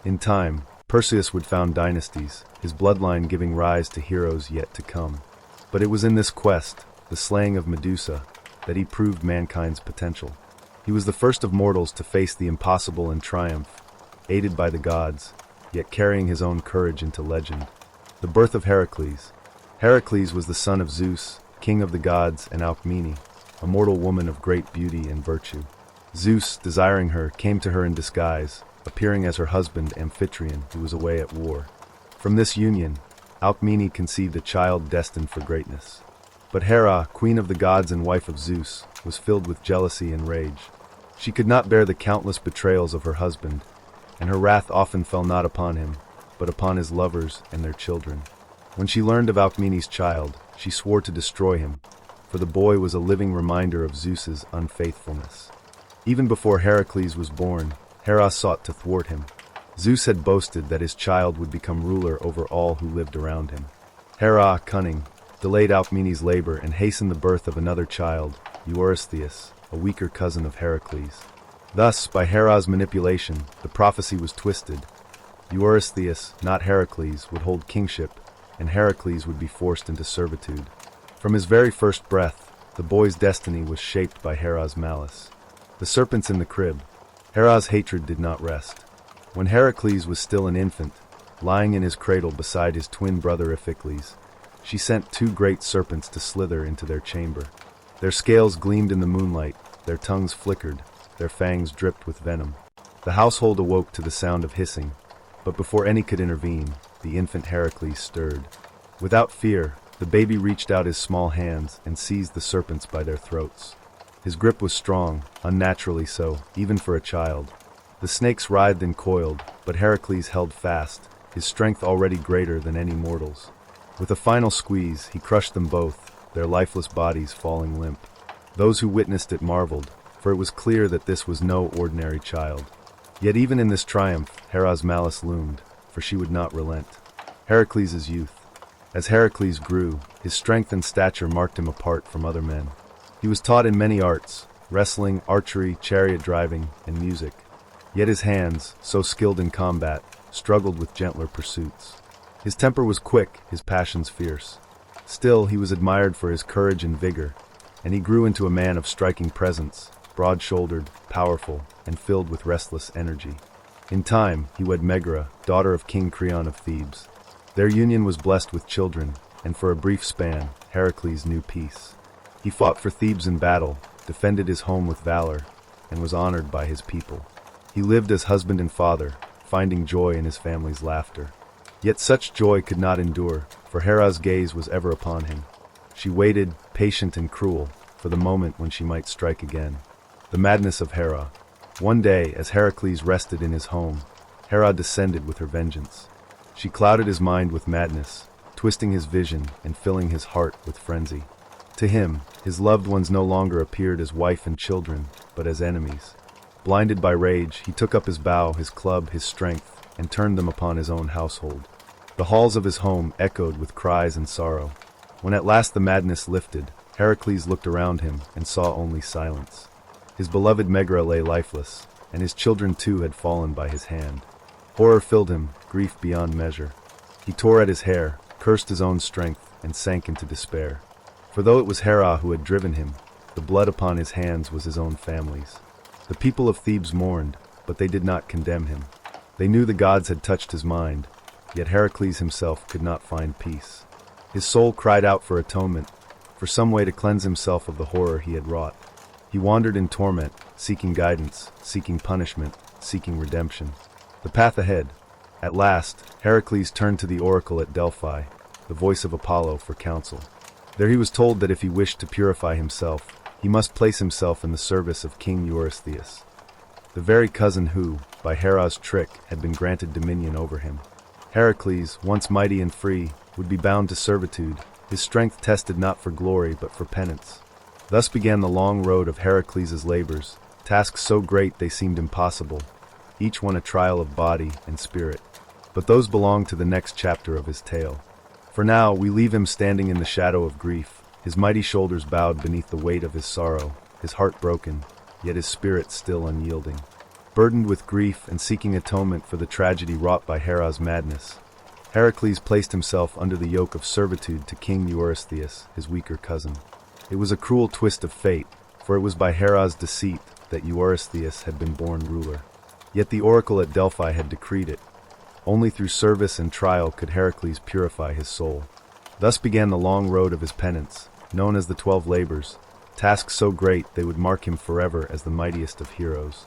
In time, Perseus would found dynasties, his bloodline giving rise to heroes yet to come. But it was in this quest, the slaying of Medusa, that he proved mankind's potential. He was the first of mortals to face the impossible in triumph, aided by the gods, yet carrying his own courage into legend. The birth of Heracles. Heracles was the son of Zeus, king of the gods, and Alcmene, a mortal woman of great beauty and virtue. Zeus, desiring her, came to her in disguise, appearing as her husband Amphitryon, who was away at war. From this union, Alcmene conceived a child destined for greatness. But Hera, queen of the gods and wife of Zeus, was filled with jealousy and rage. She could not bear the countless betrayals of her husband, and her wrath often fell not upon him, but upon his lovers and their children. When she learned of Alcmene's child, she swore to destroy him, for the boy was a living reminder of Zeus's unfaithfulness. Even before Heracles was born, Hera sought to thwart him. Zeus had boasted that his child would become ruler over all who lived around him. Hera, cunning, delayed Alcmene's labor and hastened the birth of another child, Eurystheus, a weaker cousin of Heracles. Thus, by Hera's manipulation, the prophecy was twisted. Eurystheus, not Heracles, would hold kingship, and Heracles would be forced into servitude. From his very first breath, the boy's destiny was shaped by Hera's malice. The serpents in the crib. Hera's hatred did not rest. When Heracles was still an infant, lying in his cradle beside his twin brother Iphicles, she sent 2 great serpents to slither into their chamber. Their scales gleamed in the moonlight, their tongues flickered, their fangs dripped with venom. The household awoke to the sound of hissing, but before any could intervene, the infant Heracles stirred. Without fear, the baby reached out his small hands and seized the serpents by their throats. His grip was strong, unnaturally so, even for a child. The snakes writhed and coiled, but Heracles held fast, his strength already greater than any mortal's. With a final squeeze, he crushed them both, their lifeless bodies falling limp. Those who witnessed it marveled, for it was clear that this was no ordinary child. Yet even in this triumph, Hera's malice loomed, for she would not relent. Heracles' youth. As Heracles grew, his strength and stature marked him apart from other men. He was taught in many arts, wrestling, archery, chariot driving, and music. Yet his hands, so skilled in combat, struggled with gentler pursuits. His temper was quick, his passions fierce. Still, he was admired for his courage and vigor, and he grew into a man of striking presence, broad-shouldered, powerful, and filled with restless energy. In time, he wed Megara, daughter of King Creon of Thebes. Their union was blessed with children, and for a brief span, Heracles knew peace. He fought for Thebes in battle, defended his home with valor, and was honored by his people. He lived as husband and father, finding joy in his family's laughter. Yet such joy could not endure, for Hera's gaze was ever upon him. She waited, patient and cruel, for the moment when she might strike again. The madness of Hera. One day, as Heracles rested in his home, Hera descended with her vengeance. She clouded his mind with madness, twisting his vision and filling his heart with frenzy. To him, his loved ones no longer appeared as wife and children, but as enemies. Blinded by rage, he took up his bow, his club, his strength, and turned them upon his own household. The halls of his home echoed with cries and sorrow. When at last the madness lifted, Heracles looked around him and saw only silence. His beloved Megara lay lifeless, and his children too had fallen by his hand. Horror filled him, grief beyond measure. He tore at his hair, cursed his own strength, and sank into despair. For though it was Hera who had driven him, the blood upon his hands was his own family's. The people of Thebes mourned, but they did not condemn him. They knew the gods had touched his mind, yet Heracles himself could not find peace. His soul cried out for atonement, for some way to cleanse himself of the horror he had wrought. He wandered in torment, seeking guidance, seeking punishment, seeking redemption. The path ahead. At last, Heracles turned to the oracle at Delphi, the voice of Apollo, for counsel. There he was told that if he wished to purify himself, he must place himself in the service of King Eurystheus, the very cousin who, by Hera's trick, had been granted dominion over him. Heracles, once mighty and free, would be bound to servitude, his strength tested not for glory but for penance. Thus began the long road of Heracles' labors, tasks so great they seemed impossible, each one a trial of body and spirit. But those belonged to the next chapter of his tale. For now, we leave him standing in the shadow of grief, his mighty shoulders bowed beneath the weight of his sorrow, his heart broken, yet his spirit still unyielding. Burdened with grief and seeking atonement for the tragedy wrought by Hera's madness, Heracles placed himself under the yoke of servitude to King Eurystheus, his weaker cousin. It was a cruel twist of fate, for it was by Hera's deceit that Eurystheus had been born ruler. Yet the oracle at Delphi had decreed it. Only through service and trial could Heracles purify his soul. Thus began the long road of his penance, known as the 12 Labors, tasks so great they would mark him forever as the mightiest of heroes.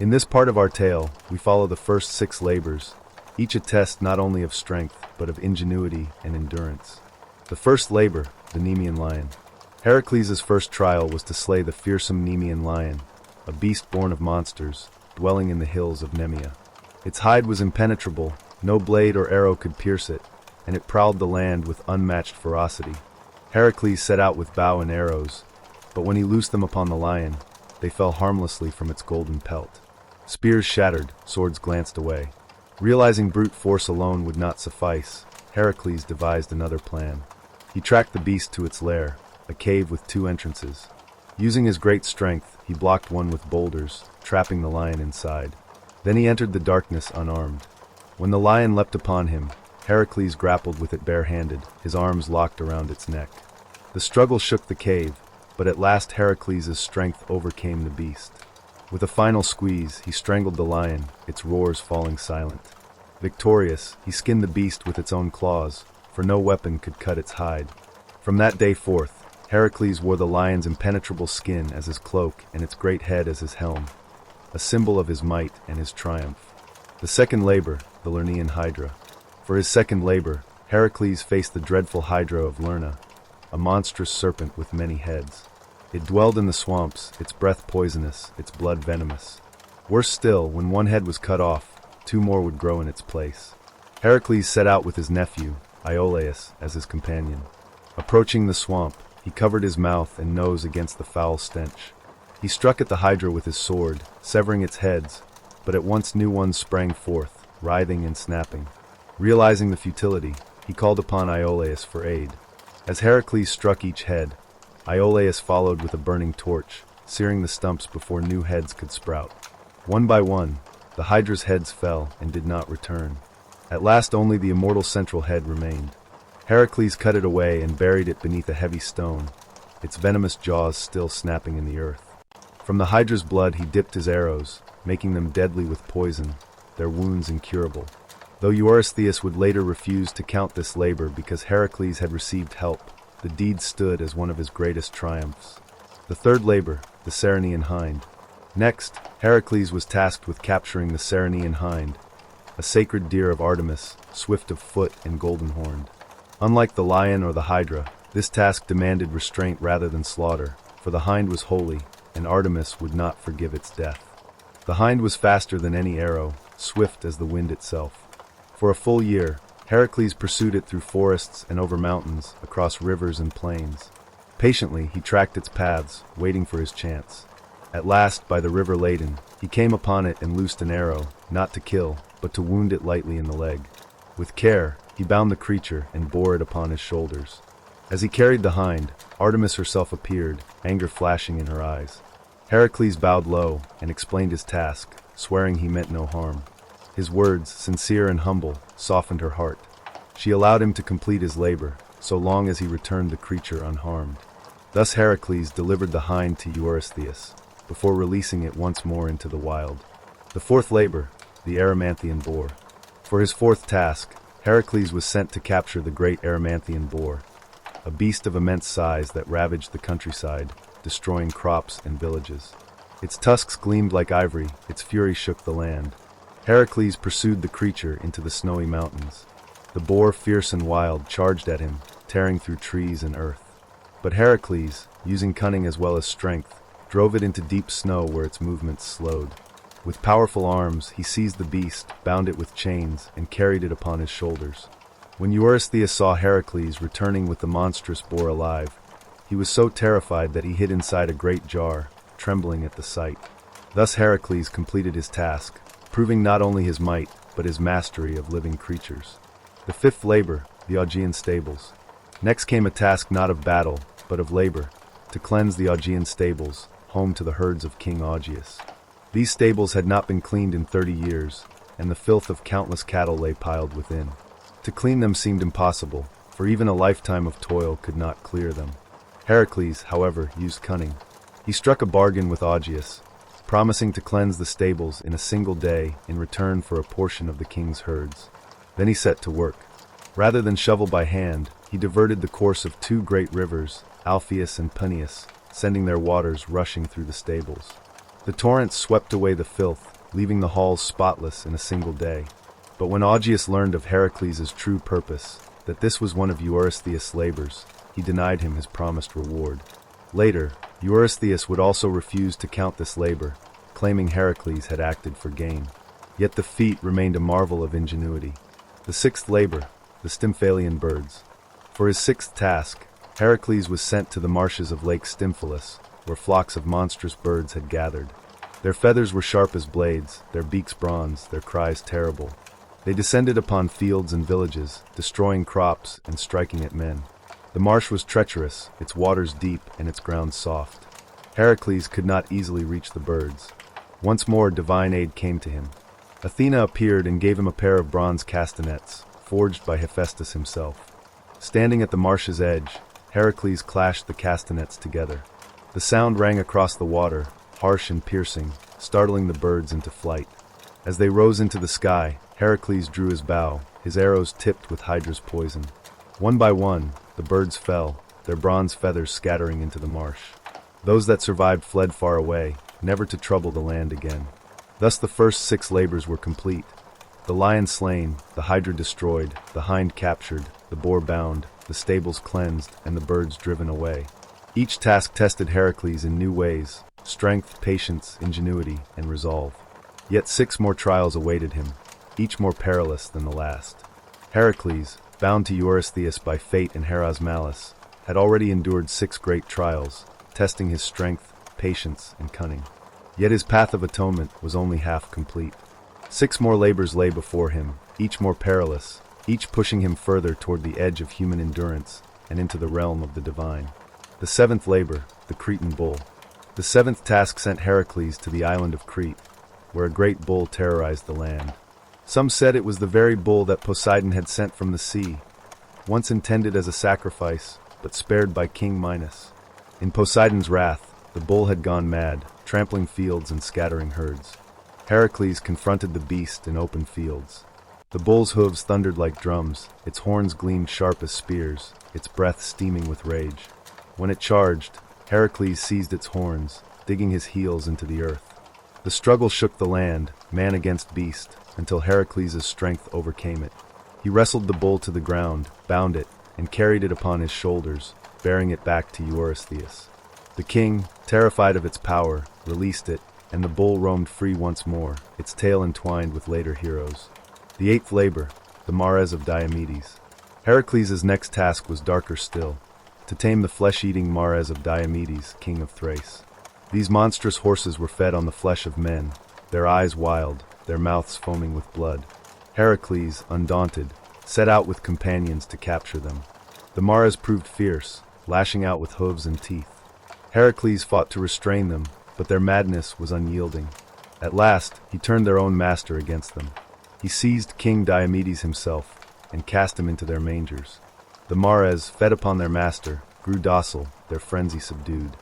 In this part of our tale, we follow the first 6 labors, each a test not only of strength, but of ingenuity and endurance. The first labor, the Nemean lion. Heracles' first trial was to slay the fearsome Nemean lion, a beast born of monsters, dwelling in the hills of Nemea. Its hide was impenetrable, no blade or arrow could pierce it, and it prowled the land with unmatched ferocity. Heracles set out with bow and arrows, but when he loosed them upon the lion, they fell harmlessly from its golden pelt. Spears shattered, swords glanced away. Realizing brute force alone would not suffice, Heracles devised another plan. He tracked the beast to its lair, a cave with two entrances. Using his great strength, he blocked one with boulders, trapping the lion inside. Then he entered the darkness unarmed. When the lion leapt upon him, Heracles grappled with it barehanded, his arms locked around its neck. The struggle shook the cave, but at last Heracles' strength overcame the beast. With a final squeeze, he strangled the lion, its roars falling silent. Victorious, he skinned the beast with its own claws, for no weapon could cut its hide. From that day forth, Heracles wore the lion's impenetrable skin as his cloak and its great head as his helm, a symbol of his might and his triumph. The second labor, the Lernaean Hydra. For his second labor, Heracles faced the dreadful Hydra of Lerna, a monstrous serpent with many heads. It dwelled in the swamps, its breath poisonous, its blood venomous. Worse still, when one head was cut off, two more would grow in its place. Heracles set out with his nephew, Iolaus, as his companion. Approaching the swamp, he covered his mouth and nose against the foul stench. He struck at the Hydra with his sword, severing its heads, but at once new ones sprang forth, writhing and snapping. Realizing the futility, he called upon Iolaus for aid. As Heracles struck each head, Iolaus followed with a burning torch, searing the stumps before new heads could sprout. One by one, the Hydra's heads fell and did not return. At last only the immortal central head remained. Heracles cut it away and buried it beneath a heavy stone, its venomous jaws still snapping in the earth. From the Hydra's blood he dipped his arrows, making them deadly with poison, their wounds incurable. Though Eurystheus would later refuse to count this labor because Heracles had received help, the deed stood as one of his greatest triumphs. The third labor, the Ceryneian Hind. Next, Heracles was tasked with capturing the Ceryneian Hind, a sacred deer of Artemis, swift of foot and golden-horned. Unlike the lion or the Hydra, this task demanded restraint rather than slaughter, for the hind was holy, and Artemis would not forgive its death. The hind was faster than any arrow, swift as the wind itself. For a full year, Heracles pursued it through forests and over mountains, across rivers and plains. Patiently, he tracked its paths, waiting for his chance. At last, by the river Ladon, he came upon it and loosed an arrow, not to kill, but to wound it lightly in the leg. With care, he bound the creature and bore it upon his shoulders. As he carried the hind, Artemis herself appeared, anger flashing in her eyes. Heracles bowed low and explained his task, swearing he meant no harm. His words, sincere and humble, softened her heart. She allowed him to complete his labor, so long as he returned the creature unharmed. Thus Heracles delivered the hind to Eurystheus, before releasing it once more into the wild. The fourth labor, the Erymanthian boar. For his fourth task, Heracles was sent to capture the great Erymanthian boar, a beast of immense size that ravaged the countryside, destroying crops and villages. Its tusks gleamed like ivory, its fury shook the land. Heracles pursued the creature into the snowy mountains. The boar, fierce and wild, charged at him, tearing through trees and earth. But Heracles, using cunning as well as strength, drove it into deep snow where its movements slowed. With powerful arms, he seized the beast, bound it with chains, and carried it upon his shoulders. When Eurystheus saw Heracles returning with the monstrous boar alive, he was so terrified that he hid inside a great jar, trembling at the sight. Thus Heracles completed his task, proving not only his might, but his mastery of living creatures. The fifth labor, the Augean stables. Next came a task not of battle, but of labor, to cleanse the Augean stables, home to the herds of King Augeas. These stables had not been cleaned in 30 years, and the filth of countless cattle lay piled within. To clean them seemed impossible, for even a lifetime of toil could not clear them. Heracles, however, used cunning. He struck a bargain with Augeas, promising to cleanse the stables in a single day in return for a portion of the king's herds. Then he set to work. Rather than shovel by hand, he diverted the course of two great rivers, Alpheus and Peneus, sending their waters rushing through the stables. The torrents swept away the filth, leaving the halls spotless in a single day. But when Augeas learned of Heracles' true purpose, that this was one of Eurystheus' labors, he denied him his promised reward. Later, Eurystheus would also refuse to count this labor, claiming Heracles had acted for gain. Yet the feat remained a marvel of ingenuity. The sixth labor, the Stymphalian birds. For his sixth task, Heracles was sent to the marshes of Lake Stymphalus, where flocks of monstrous birds had gathered. Their feathers were sharp as blades, their beaks bronze, their cries terrible. They descended upon fields and villages, destroying crops and striking at men. The marsh was treacherous, its waters deep and its ground soft. Heracles could not easily reach the birds. Once more divine aid came to him. Athena appeared and gave him a pair of bronze castanets, forged by Hephaestus himself. Standing at the marsh's edge, Heracles clashed the castanets together. The sound rang across the water, harsh and piercing, startling the birds into flight. As they rose into the sky, Heracles drew his bow, his arrows tipped with Hydra's poison. One by one, the birds fell, their bronze feathers scattering into the marsh. Those that survived fled far away, never to trouble the land again. Thus the first 6 labors were complete. The lion slain, the Hydra destroyed, the hind captured, the boar bound, the stables cleansed, and the birds driven away. Each task tested Heracles in new ways: strength, patience, ingenuity, and resolve. Yet 6 more trials awaited him, each more perilous than the last. Heracles, bound to Eurystheus by fate and Hera's malice, had already endured 6 great trials, testing his strength, patience, and cunning. Yet his path of atonement was only half complete. 6 more labors lay before him, each more perilous, each pushing him further toward the edge of human endurance and into the realm of the divine. The 7th labor, the Cretan bull. The 7th task sent Heracles to the island of Crete, where a great bull terrorized the land. Some said it was the very bull that Poseidon had sent from the sea, once intended as a sacrifice, but spared by King Minos. In Poseidon's wrath, the bull had gone mad, trampling fields and scattering herds. Heracles confronted the beast in open fields. The bull's hooves thundered like drums, its horns gleamed sharp as spears, its breath steaming with rage. When it charged, Heracles seized its horns, digging his heels into the earth. The struggle shook the land, man against beast, until Heracles' strength overcame it. He wrestled the bull to the ground, bound it, and carried it upon his shoulders, bearing it back to Eurystheus. The king, terrified of its power, released it, and the bull roamed free once more, its tail entwined with later heroes. The 8th labor, the mares of Diomedes. Heracles' next task was darker still: to tame the flesh-eating mares of Diomedes, king of Thrace. These monstrous horses were fed on the flesh of men, their eyes wild, their mouths foaming with blood. Heracles, undaunted, set out with companions to capture them. The mares proved fierce, lashing out with hooves and teeth. Heracles fought to restrain them, but their madness was unyielding. At last, he turned their own master against them. He seized King Diomedes himself and cast him into their mangers. The mares, fed upon their master, grew docile, their frenzy subdued.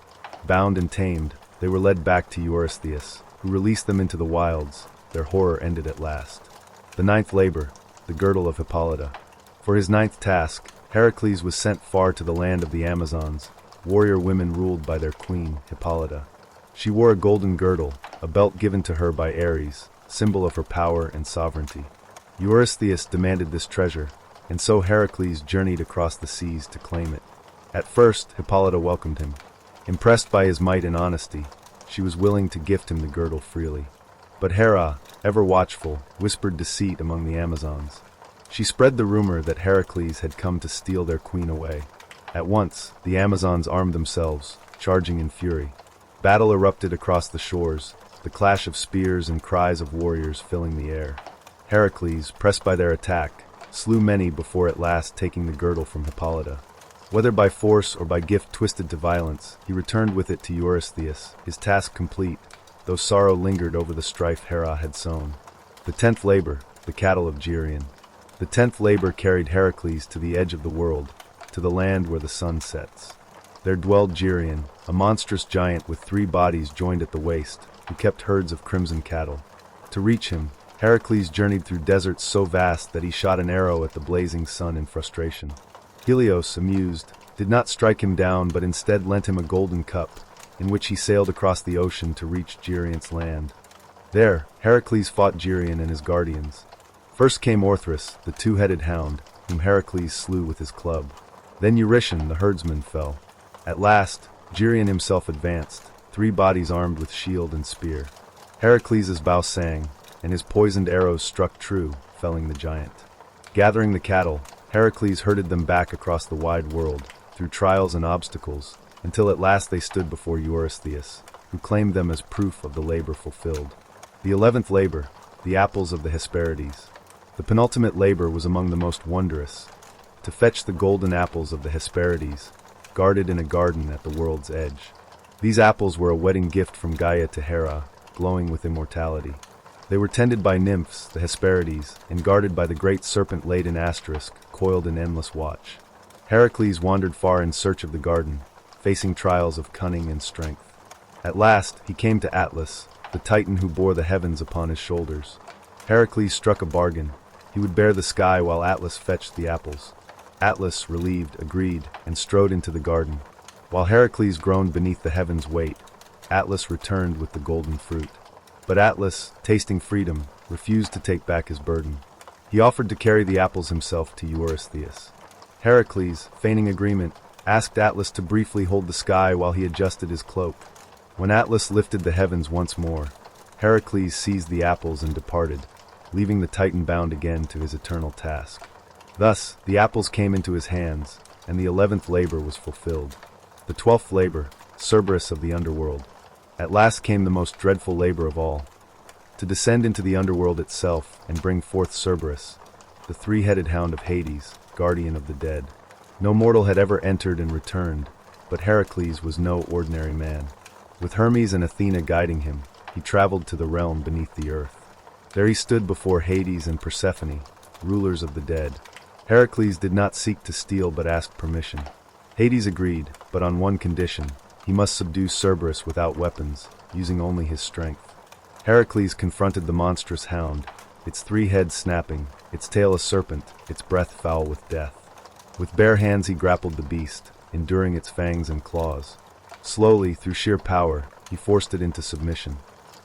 Bound and tamed, they were led back to Eurystheus, who released them into the wilds. Their horror ended at last. The 9th labor, the girdle of Hippolyta. For his 9th task, Heracles was sent far to the land of the Amazons, warrior women ruled by their queen, Hippolyta. She wore a golden girdle, a belt given to her by Ares, symbol of her power and sovereignty. Eurystheus demanded this treasure, and so Heracles journeyed across the seas to claim it. At first, Hippolyta welcomed him. Impressed by his might and honesty, she was willing to gift him the girdle freely. But Hera, ever watchful, whispered deceit among the Amazons. She spread the rumor that Heracles had come to steal their queen away. At once, the Amazons armed themselves, charging in fury. Battle erupted across the shores, the clash of spears and cries of warriors filling the air. Heracles, pressed by their attack, slew many before at last taking the girdle from Hippolyta. Whether by force or by gift twisted to violence, he returned with it to Eurystheus, his task complete, though sorrow lingered over the strife Hera had sown. The 10th labor, the cattle of Geryon. The 10th labor carried Heracles to the edge of the world, to the land where the sun sets. There dwelled Geryon, a monstrous giant with 3 bodies joined at the waist, who kept herds of crimson cattle. To reach him, Heracles journeyed through deserts so vast that he shot an arrow at the blazing sun in frustration. Helios, amused, did not strike him down but instead lent him a golden cup, in which he sailed across the ocean to reach Geryon's land. There, Heracles fought Geryon and his guardians. First came Orthrus, the 2-headed hound, whom Heracles slew with his club. Then Eurytion, the herdsman, fell. At last, Geryon himself advanced, 3 bodies armed with shield and spear. Heracles' bow sang, and his poisoned arrows struck true, felling the giant. Gathering the cattle, Heracles herded them back across the wide world, through trials and obstacles, until at last they stood before Eurystheus, who claimed them as proof of the labor fulfilled. The 11th labor, the apples of the Hesperides. The penultimate labor was among the most wondrous, to fetch the golden apples of the Hesperides, guarded in a garden at the world's edge. These apples were a wedding gift from Gaia to Hera, glowing with immortality. They were tended by nymphs, the Hesperides, and guarded by the great serpent-laden asterisk, coiled in endless watch. Heracles wandered far in search of the garden, facing trials of cunning and strength. At last, he came to Atlas, the Titan who bore the heavens upon his shoulders. Heracles struck a bargain. He would bear the sky while Atlas fetched the apples. Atlas, relieved, agreed, and strode into the garden. While Heracles groaned beneath the heavens' weight, Atlas returned with the golden fruit. But Atlas, tasting freedom, refused to take back his burden. He offered to carry the apples himself to Eurystheus. Heracles, feigning agreement, asked Atlas to briefly hold the sky while he adjusted his cloak. When Atlas lifted the heavens once more, Heracles seized the apples and departed, leaving the Titan bound again to his eternal task. Thus, the apples came into his hands, and the 11th labor was fulfilled. The 12th labor, Cerberus of the underworld. At last came the most dreadful labor of all, to descend into the underworld itself and bring forth Cerberus, the three-headed hound of Hades, guardian of the dead. No mortal had ever entered and returned, but Heracles was no ordinary man. With Hermes and Athena guiding him, he traveled to the realm beneath the earth. There he stood before Hades and Persephone, rulers of the dead. Heracles did not seek to steal but asked permission. Hades agreed, but on one condition: he must subdue Cerberus without weapons, using only his strength. Heracles confronted the monstrous hound, its 3 heads snapping, its tail a serpent, its breath foul with death. With bare hands he grappled the beast, enduring its fangs and claws. Slowly, through sheer power, he forced it into submission.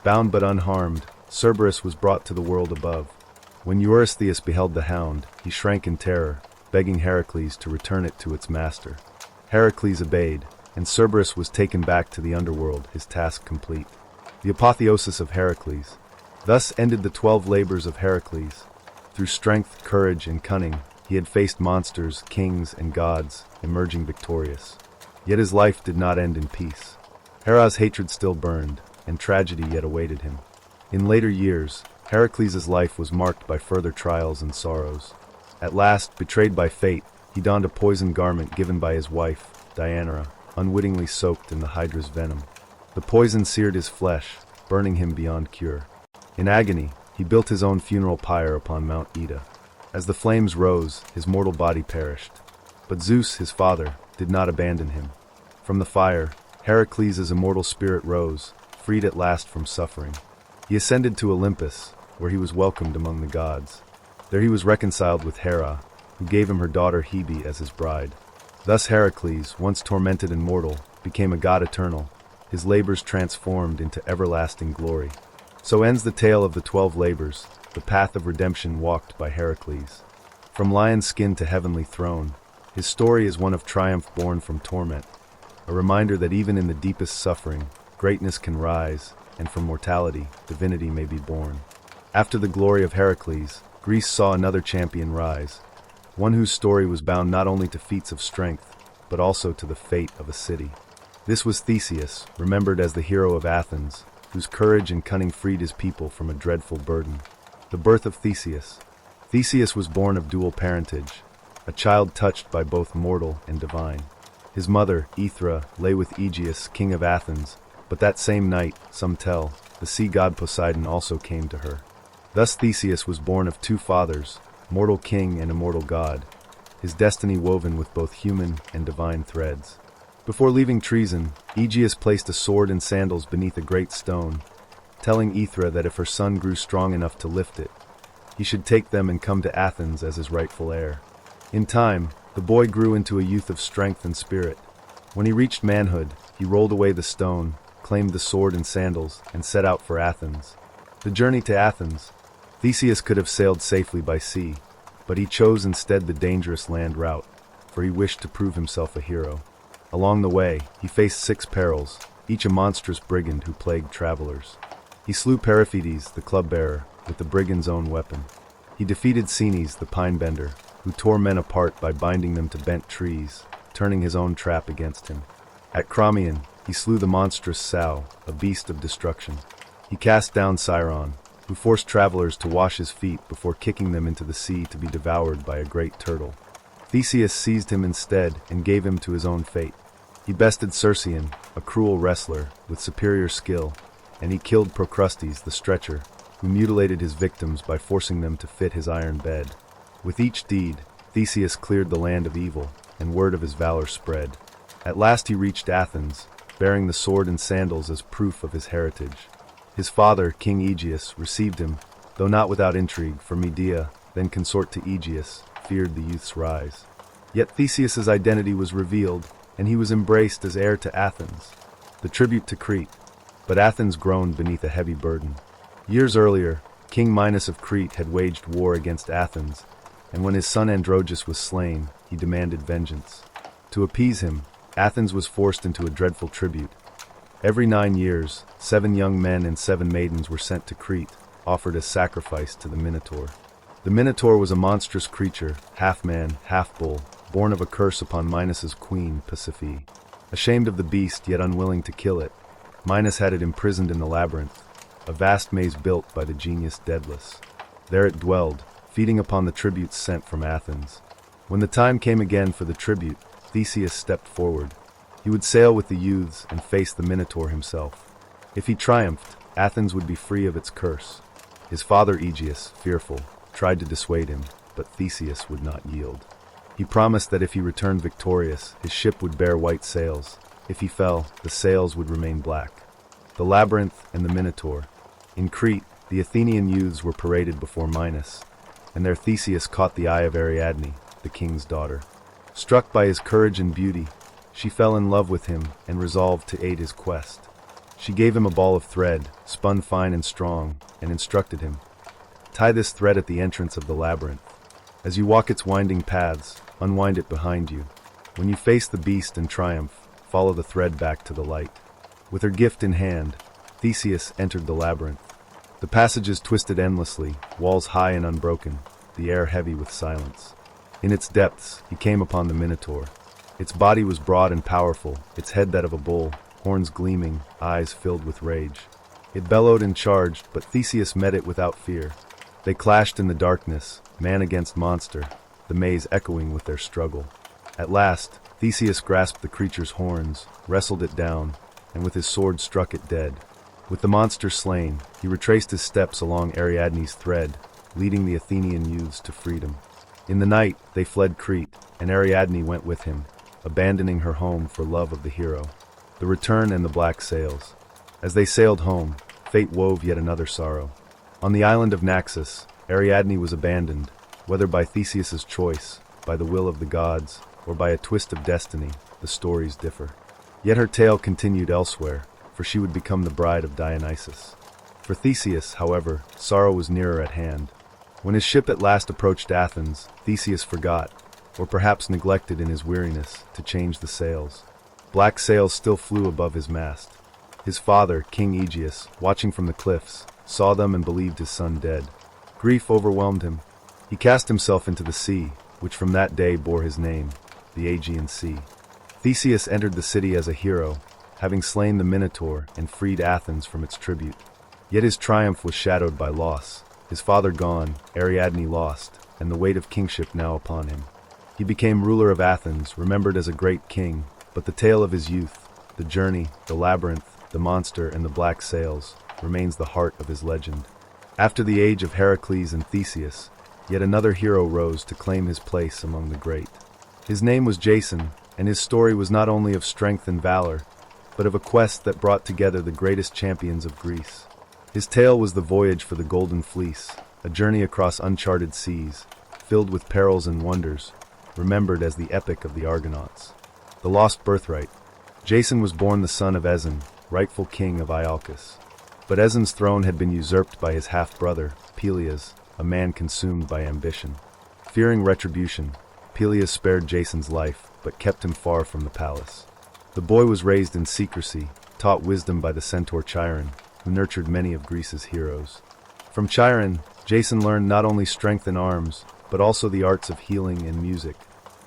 Bound but unharmed, Cerberus was brought to the world above. When Eurystheus beheld the hound, he shrank in terror, begging Heracles to return it to its master. Heracles obeyed, and Cerberus was taken back to the underworld, his task complete. The apotheosis of Heracles. Thus ended the 12 labors of Heracles. Through strength, courage, and cunning, he had faced monsters, kings, and gods, emerging victorious. Yet his life did not end in peace. Hera's hatred still burned, and tragedy yet awaited him. In later years, Heracles' life was marked by further trials and sorrows. At last, betrayed by fate, he donned a poisoned garment given by his wife, Diana, unwittingly soaked in the Hydra's venom. The poison seared his flesh, burning him beyond cure. In agony, he built his own funeral pyre upon Mount Ida. As the flames rose, his mortal body perished. But Zeus, his father, did not abandon him. From the fire, Heracles' immortal spirit rose, freed at last from suffering. He ascended to Olympus, where he was welcomed among the gods. There he was reconciled with Hera, who gave him her daughter Hebe as his bride. Thus Heracles, once tormented and mortal, became a god eternal, his labors transformed into everlasting glory. So ends the tale of the 12 labors, the path of redemption walked by Heracles. From lion's skin to heavenly throne, his story is one of triumph born from torment, a reminder that even in the deepest suffering, greatness can rise, and from mortality, divinity may be born. After the glory of Heracles, Greece saw another champion rise, one whose story was bound not only to feats of strength, but also to the fate of a city. This was Theseus, remembered as the hero of Athens, whose courage and cunning freed his people from a dreadful burden. The birth of Theseus. Theseus was born of dual parentage, a child touched by both mortal and divine. His mother, Aethra, lay with Aegeus, king of Athens, but that same night, some tell, the sea god Poseidon also came to her. Thus Theseus was born of 2 fathers, mortal king and immortal god, his destiny woven with both human and divine threads. Before leaving Treason, Aegeus placed a sword and sandals beneath a great stone, telling Aethra that if her son grew strong enough to lift it, he should take them and come to Athens as his rightful heir. In time, the boy grew into a youth of strength and spirit. When he reached manhood, he rolled away the stone, claimed the sword and sandals, and set out for Athens. The journey to Athens. Theseus could have sailed safely by sea, but he chose instead the dangerous land route, for he wished to prove himself a hero. Along the way, he faced 6 perils, each a monstrous brigand who plagued travelers. He slew Periphetes, the club-bearer, with the brigand's own weapon. He defeated Cenes, the pine-bender, who tore men apart by binding them to bent trees, turning his own trap against him. At Crommyon, he slew the monstrous sow, a beast of destruction. He cast down Sciron, who forced travelers to wash his feet before kicking them into the sea to be devoured by a great turtle. Theseus seized him instead and gave him to his own fate. He bested Circean, a cruel wrestler, with superior skill, and he killed Procrustes the stretcher, who mutilated his victims by forcing them to fit his iron bed. With each deed, Theseus cleared the land of evil, and word of his valor spread. At last he reached Athens, bearing the sword and sandals as proof of his heritage. His father, King Aegeus, received him, though not without intrigue, for Medea, then consort to Aegeus, feared the youth's rise. Yet Theseus's identity was revealed, and he was embraced as heir to Athens, the tribute to Crete. But Athens groaned beneath a heavy burden. Years earlier, King Minos of Crete had waged war against Athens, and when his son Androgeus was slain, he demanded vengeance. To appease him, Athens was forced into a dreadful tribute. Every 9 years, 7 young men and 7 maidens were sent to Crete, offered as sacrifice to the Minotaur. The Minotaur was a monstrous creature, half man, half bull, born of a curse upon Minos's queen, Pasiphae. Ashamed of the beast, yet unwilling to kill it, Minos had it imprisoned in the labyrinth, a vast maze built by the genius Daedalus. There it dwelled, feeding upon the tributes sent from Athens. When the time came again for the tribute, Theseus stepped forward. He would sail with the youths and face the Minotaur himself. If he triumphed, Athens would be free of its curse. His father Aegeus, fearful, tried to dissuade him, but Theseus would not yield. He promised that if he returned victorious, his ship would bear white sails. If he fell, the sails would remain black. The labyrinth and the Minotaur. In Crete, the Athenian youths were paraded before Minos, and there Theseus caught the eye of Ariadne, the king's daughter. Struck by his courage and beauty, she fell in love with him and resolved to aid his quest. She gave him a ball of thread, spun fine and strong, and instructed him. Tie this thread at the entrance of the labyrinth. As you walk its winding paths, unwind it behind you. When you face the beast in triumph, follow the thread back to the light. With her gift in hand, Theseus entered the labyrinth. The passages twisted endlessly, walls high and unbroken, the air heavy with silence. In its depths, he came upon the Minotaur. Its body was broad and powerful, its head that of a bull, horns gleaming, eyes filled with rage. It bellowed and charged, but Theseus met it without fear. They clashed in the darkness, man against monster, the maze echoing with their struggle. At last, Theseus grasped the creature's horns, wrestled it down, and with his sword struck it dead. With the monster slain, he retraced his steps along Ariadne's thread, leading the Athenian youths to freedom. In the night, they fled Crete, and Ariadne went with him, abandoning her home for love of the hero. The return and the black sails. As they sailed home, fate wove yet another sorrow. On the island of Naxos, Ariadne was abandoned, whether by Theseus's choice, by the will of the gods, or by a twist of destiny, the stories differ. Yet her tale continued elsewhere, for she would become the bride of Dionysus. For Theseus, however, sorrow was nearer at hand. When his ship at last approached Athens, Theseus forgot, or perhaps neglected in his weariness, to change the sails. Black sails still flew above his mast. His father, King Aegeus, watching from the cliffs, saw them and believed his son dead. Grief overwhelmed him. He cast himself into the sea, which from that day bore his name, the Aegean Sea. Theseus entered the city as a hero, having slain the Minotaur and freed Athens from its tribute. Yet his triumph was shadowed by loss. His father gone, Ariadne lost, and the weight of kingship now upon him. He became ruler of Athens, remembered as a great king, but the tale of his youth, the journey, the labyrinth, the monster, and the black sails, remains the heart of his legend. After the age of Heracles and Theseus, yet another hero rose to claim his place among the great. His name was Jason, and his story was not only of strength and valor, but of a quest that brought together the greatest champions of Greece. His tale was the voyage for the Golden Fleece, a journey across uncharted seas, filled with perils and wonders, remembered as the epic of the Argonauts. The Lost Birthright. Jason was born the son of Ezon, rightful king of Iolcus. But Ezon's throne had been usurped by his half-brother, Peleus, a man consumed by ambition. Fearing retribution, Peleus spared Jason's life, but kept him far from the palace. The boy was raised in secrecy, taught wisdom by the centaur Chiron, who nurtured many of Greece's heroes. From Chiron, Jason learned not only strength in arms, but also the arts of healing and music.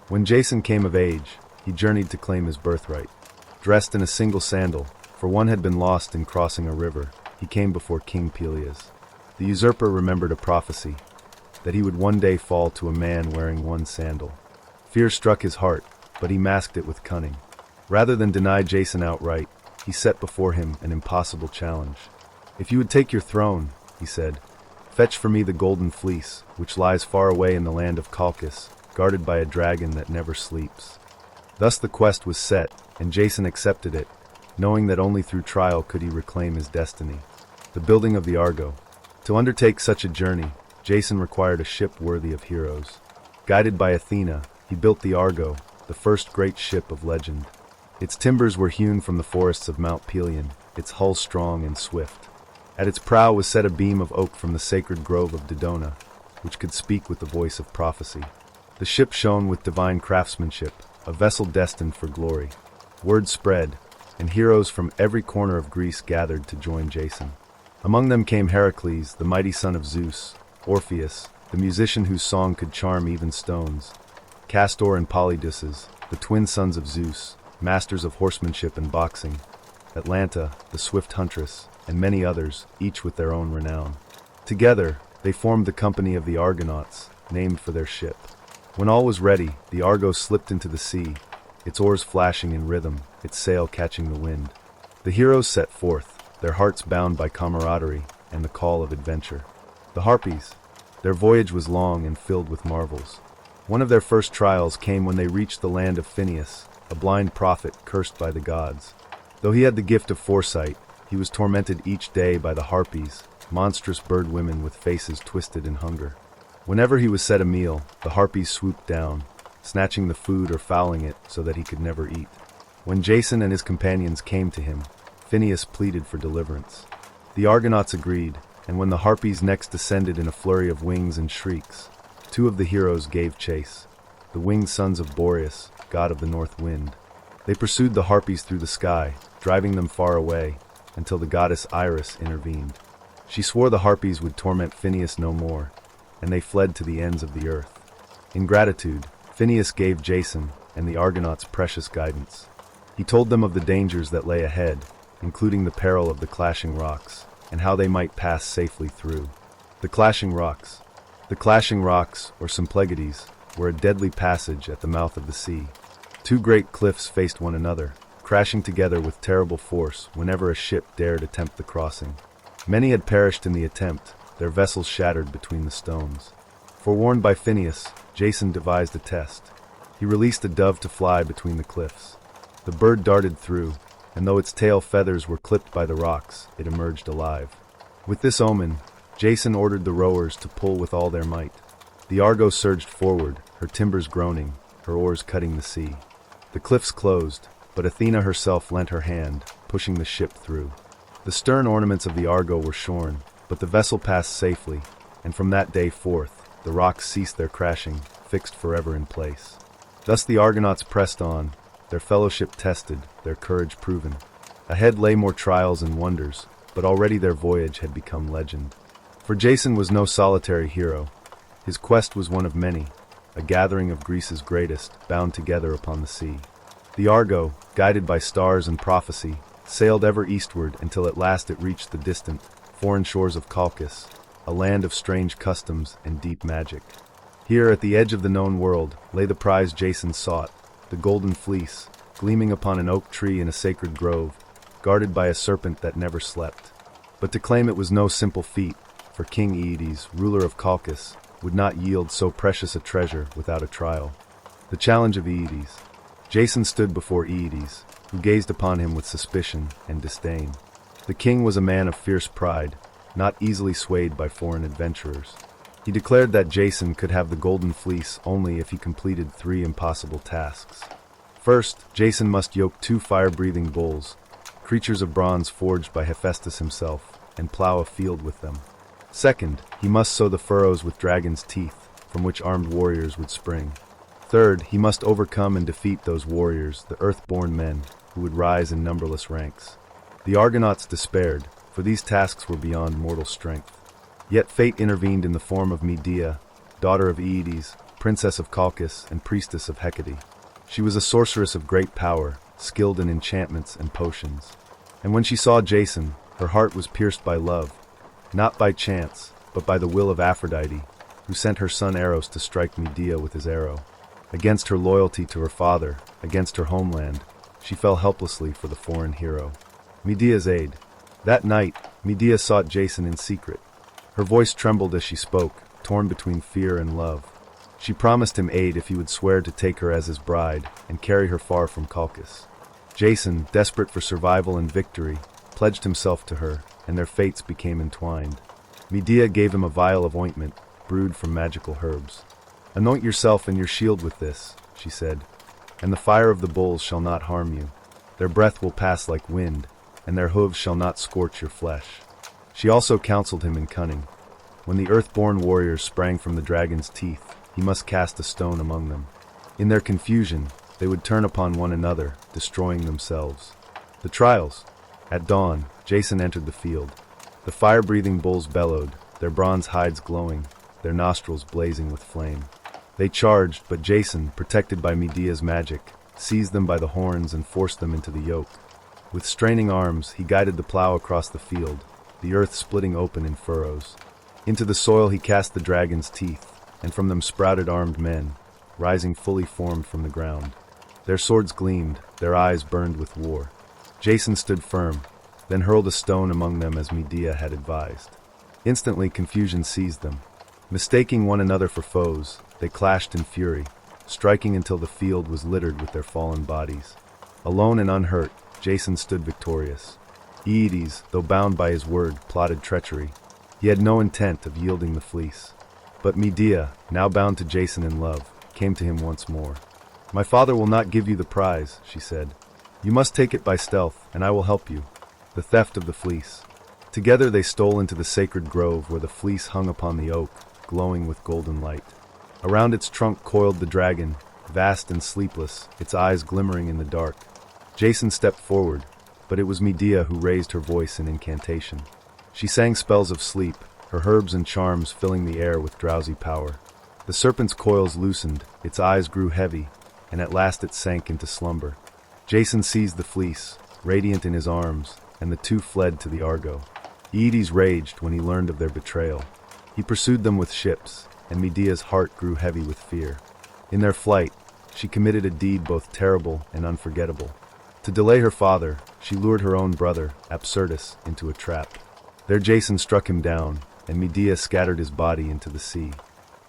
When Jason came of age, he journeyed to claim his birthright. dressed in a single sandal, for one had been lost in crossing a river. He came before King Peleus. The usurper remembered a prophecy, that he would one day fall to a man wearing one sandal. Fear struck his heart, but he masked it with cunning. Rather than deny Jason outright, he set before him an impossible challenge. "If you would take your throne," he said, "fetch for me the golden fleece, which lies far away in the land of Colchis, guarded by a dragon that never sleeps." Thus the quest was set, and Jason accepted it, knowing that only through trial could he reclaim his destiny. The building of the Argo. To undertake such a journey, Jason required a ship worthy of heroes. Guided by Athena, he built the Argo, the first great ship of legend. Its timbers were hewn from the forests of Mount Pelion, its hull strong and swift. At its prow was set a beam of oak from the sacred grove of Dodona, which could speak with the voice of prophecy. The ship shone with divine craftsmanship, a vessel destined for glory. Word spread, and heroes from every corner of Greece gathered to join Jason. Among them came Heracles, the mighty son of Zeus, Orpheus, the musician whose song could charm even stones, Castor and Polydeuces, the twin sons of Zeus, masters of horsemanship and boxing, Atalanta, the swift huntress, and many others, each with their own renown. Together, they formed the company of the Argonauts, named for their ship. When all was ready, the Argo slipped into the sea, its oars flashing in rhythm, its sail catching the wind. The heroes set forth, their hearts bound by camaraderie and the call of adventure. The Harpies. Their voyage was long and filled with marvels. One of their first trials came when they reached the land of Phineus, a blind prophet cursed by the gods. Though he had the gift of foresight, he was tormented each day by the Harpies, monstrous bird women with faces twisted in hunger. Whenever he was set a meal, the Harpies swooped down, snatching the food or fouling it so that he could never eat. When Jason and his companions came to him, Phineus pleaded for deliverance. The Argonauts agreed, and when the Harpies next descended in a flurry of wings and shrieks, two of the heroes gave chase, the winged sons of Boreas, god of the north wind. They pursued the Harpies through the sky, driving them far away, until the goddess Iris intervened. She swore the Harpies would torment Phineus no more, and they fled to the ends of the earth. In gratitude, Phineus gave Jason and the Argonauts precious guidance. He told them of the dangers that lay ahead, including the peril of the clashing rocks, and how they might pass safely through. The clashing rocks. The clashing rocks, or Symplegades, were a deadly passage at the mouth of the sea. Two great cliffs faced one another, crashing together with terrible force whenever a ship dared attempt the crossing. Many had perished in the attempt, their vessels shattered between the stones. Forewarned by Phineus, Jason devised a test. He released a dove to fly between the cliffs. The bird darted through, and though its tail feathers were clipped by the rocks, it emerged alive. With this omen, Jason ordered the rowers to pull with all their might. The Argo surged forward, her timbers groaning, her oars cutting the sea. The cliffs closed, but Athena herself lent her hand, pushing the ship through. The stern ornaments of the Argo were shorn, but the vessel passed safely, and from that day forth, the rocks ceased their crashing, fixed forever in place. Thus the Argonauts pressed on, their fellowship tested, their courage proven. Ahead lay more trials and wonders, but already their voyage had become legend. For Jason was no solitary hero. His quest was one of many, a gathering of Greece's greatest, bound together upon the sea. The Argo, guided by stars and prophecy, sailed ever eastward until at last it reached the distant, foreign shores of Colchis, a land of strange customs and deep magic. Here, at the edge of the known world, lay the prize Jason sought, the golden fleece, gleaming upon an oak tree in a sacred grove, guarded by a serpent that never slept. But to claim it was no simple feat, for King Aeetes, ruler of Colchis, would not yield so precious a treasure without a trial. The challenge of Aeetes. Jason stood before Aeetes, who gazed upon him with suspicion and disdain. The king was a man of fierce pride, not easily swayed by foreign adventurers. He declared that Jason could have the golden fleece only if he completed 3 impossible tasks. First, Jason must yoke 2 fire-breathing bulls, creatures of bronze forged by Hephaestus himself, and plow a field with them. Second, he must sow the furrows with dragon's teeth, from which armed warriors would spring. Third, he must overcome and defeat those warriors, the earth-born men, who would rise in numberless ranks. The Argonauts despaired, for these tasks were beyond mortal strength. Yet fate intervened in the form of Medea, daughter of Aeetes, princess of Colchis, and priestess of Hecate. She was a sorceress of great power, skilled in enchantments and potions. And when she saw Jason, her heart was pierced by love, not by chance, but by the will of Aphrodite, who sent her son Eros to strike Medea with his arrow. Against her loyalty to her father, against her homeland, she fell helplessly for the foreign hero. Medea's aid. That night, Medea sought Jason in secret. Her voice trembled as she spoke, torn between fear and love. She promised him aid if he would swear to take her as his bride and carry her far from Colchis. Jason, desperate for survival and victory, pledged himself to her, and their fates became entwined. Medea gave him a vial of ointment, brewed from magical herbs. "Anoint yourself and your shield with this," she said, "and the fire of the bulls shall not harm you. Their breath will pass like wind, and their hooves shall not scorch your flesh." She also counseled him in cunning. When the earth-born warriors sprang from the dragon's teeth, he must cast a stone among them. In their confusion, they would turn upon one another, destroying themselves. The trials. At dawn, Jason entered the field. The fire-breathing bulls bellowed, their bronze hides glowing, their nostrils blazing with flame. They charged, but Jason, protected by Medea's magic, seized them by the horns and forced them into the yoke. With straining arms, he guided the plow across the field, the earth splitting open in furrows. Into the soil he cast the dragon's teeth, and from them sprouted armed men, rising fully formed from the ground. Their swords gleamed, their eyes burned with war. Jason stood firm, then hurled a stone among them as Medea had advised. Instantly confusion seized them. Mistaking one another for foes, they clashed in fury, striking until the field was littered with their fallen bodies. Alone and unhurt, Jason stood victorious. Oedipus, though bound by his word, plotted treachery. He had no intent of yielding the fleece. But Medea, now bound to Jason in love, came to him once more. "My father will not give you the prize," she said. "You must take it by stealth, and I will help you." The theft of the fleece. Together they stole into the sacred grove where the fleece hung upon the oak, glowing with golden light. Around its trunk coiled the dragon, vast and sleepless, its eyes glimmering in the dark. Jason stepped forward, but it was Medea who raised her voice in incantation. She sang spells of sleep, her herbs and charms filling the air with drowsy power. The serpent's coils loosened, its eyes grew heavy, and at last it sank into slumber. Jason seized the fleece, radiant in his arms, and the two fled to the Argo. Oedipus raged when he learned of their betrayal. He pursued them with ships, and Medea's heart grew heavy with fear. In their flight, she committed a deed both terrible and unforgettable. To delay her father, she lured her own brother, Absyrtus, into a trap. There Jason struck him down, and Medea scattered his body into the sea.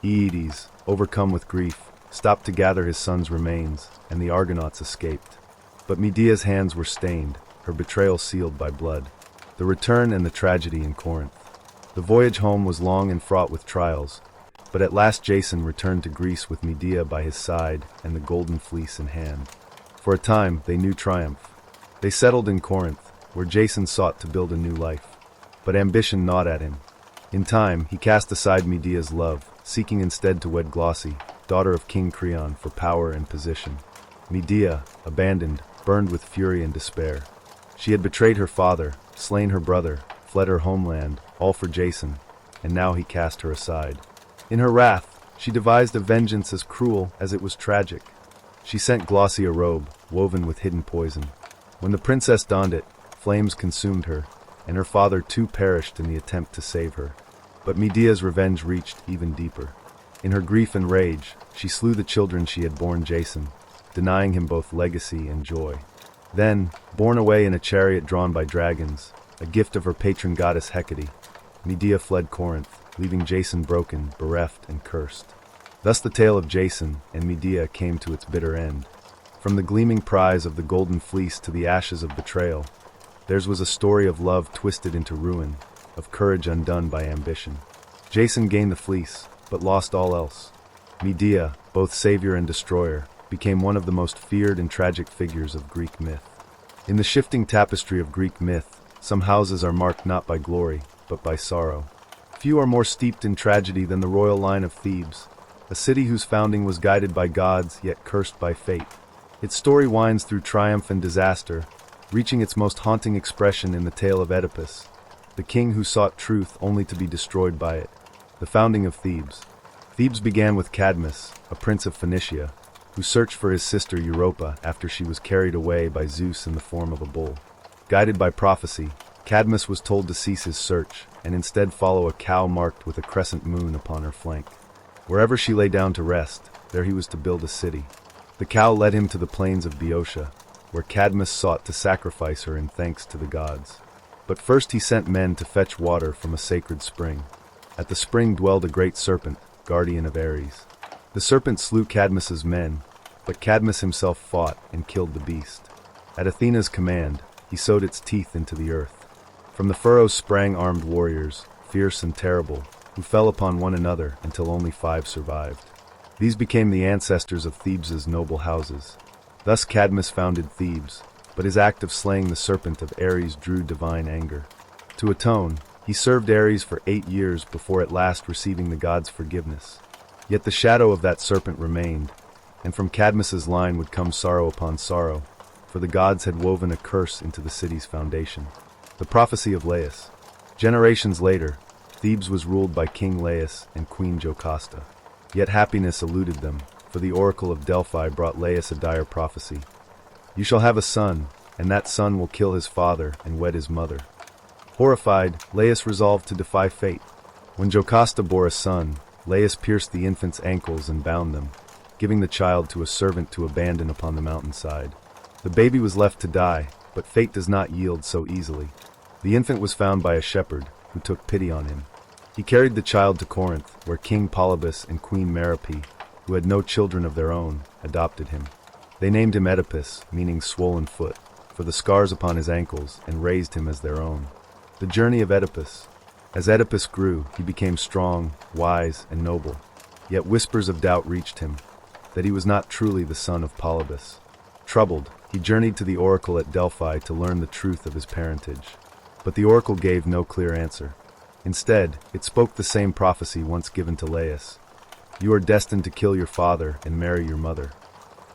Oedipus, overcome with grief, stopped to gather his son's remains, and the Argonauts escaped. But Medea's hands were stained, her betrayal sealed by blood. The return and the tragedy in Corinth. The voyage home was long and fraught with trials, but at last Jason returned to Greece with Medea by his side and the golden fleece in hand. For a time, they knew triumph. They settled in Corinth, where Jason sought to build a new life. But ambition gnawed at him. In time, he cast aside Medea's love, seeking instead to wed Glauce, daughter of King Creon, for power and position. Medea, abandoned, burned with fury and despair. She had betrayed her father, slain her brother, fled her homeland, all for Jason, and now he cast her aside. In her wrath, she devised a vengeance as cruel as it was tragic. She sent Glauce a robe, woven with hidden poison. When the princess donned it, flames consumed her, and her father too perished in the attempt to save her. But Medea's revenge reached even deeper. In her grief and rage, she slew the children she had borne Jason, denying him both legacy and joy. Then, borne away in a chariot drawn by dragons, a gift of her patron goddess Hecate, Medea fled Corinth, leaving Jason broken, bereft, and cursed. Thus the tale of Jason and Medea came to its bitter end. From the gleaming prize of the golden fleece to the ashes of betrayal, theirs was a story of love twisted into ruin, of courage undone by ambition. Jason gained the fleece, but lost all else. Medea, both savior and destroyer, became one of the most feared and tragic figures of Greek myth. In the shifting tapestry of Greek myth, some houses are marked not by glory, but by sorrow. Few are more steeped in tragedy than the royal line of Thebes, a city whose founding was guided by gods, yet cursed by fate. Its story winds through triumph and disaster, reaching its most haunting expression in the tale of Oedipus, the king who sought truth only to be destroyed by it. The founding of Thebes. Thebes began with Cadmus, a prince of Phoenicia, who searched for his sister Europa after she was carried away by Zeus in the form of a bull. Guided by prophecy, Cadmus was told to cease his search and instead follow a cow marked with a crescent moon upon her flank. Wherever she lay down to rest, there he was to build a city. The cow led him to the plains of Boeotia, where Cadmus sought to sacrifice her in thanks to the gods. But first he sent men to fetch water from a sacred spring. At the spring dwelled a great serpent, guardian of Ares. The serpent slew Cadmus's men, but Cadmus himself fought and killed the beast. At Athena's command, he sowed its teeth into the earth. From the furrows sprang armed warriors, fierce and terrible, who fell upon one another until only 5 survived. These became the ancestors of Thebes' noble houses. Thus Cadmus founded Thebes, but his act of slaying the serpent of Ares drew divine anger. To atone, he served Ares for 8 years before at last receiving the gods' forgiveness. Yet the shadow of that serpent remained, and from Cadmus's line would come sorrow upon sorrow, for the gods had woven a curse into the city's foundation. The prophecy of Laius. Generations later, Thebes was ruled by King Laius and Queen Jocasta. Yet happiness eluded them, for the oracle of Delphi brought Laius a dire prophecy. "You shall have a son, and that son will kill his father and wed his mother." Horrified, Laius resolved to defy fate. When Jocasta bore a son, Laius pierced the infant's ankles and bound them, giving the child to a servant to abandon upon the mountainside. The baby was left to die, but fate does not yield so easily. The infant was found by a shepherd, who took pity on him. He carried the child to Corinth, where King Polybus and Queen Merope, who had no children of their own, adopted him. They named him Oedipus, meaning swollen foot, for the scars upon his ankles, and raised him as their own. The journey of Oedipus. As Oedipus grew, he became strong, wise, and noble. Yet whispers of doubt reached him, that he was not truly the son of Polybus. Troubled, he journeyed to the oracle at Delphi to learn the truth of his parentage. But the oracle gave no clear answer. Instead, it spoke the same prophecy once given to Laius. "You are destined to kill your father and marry your mother."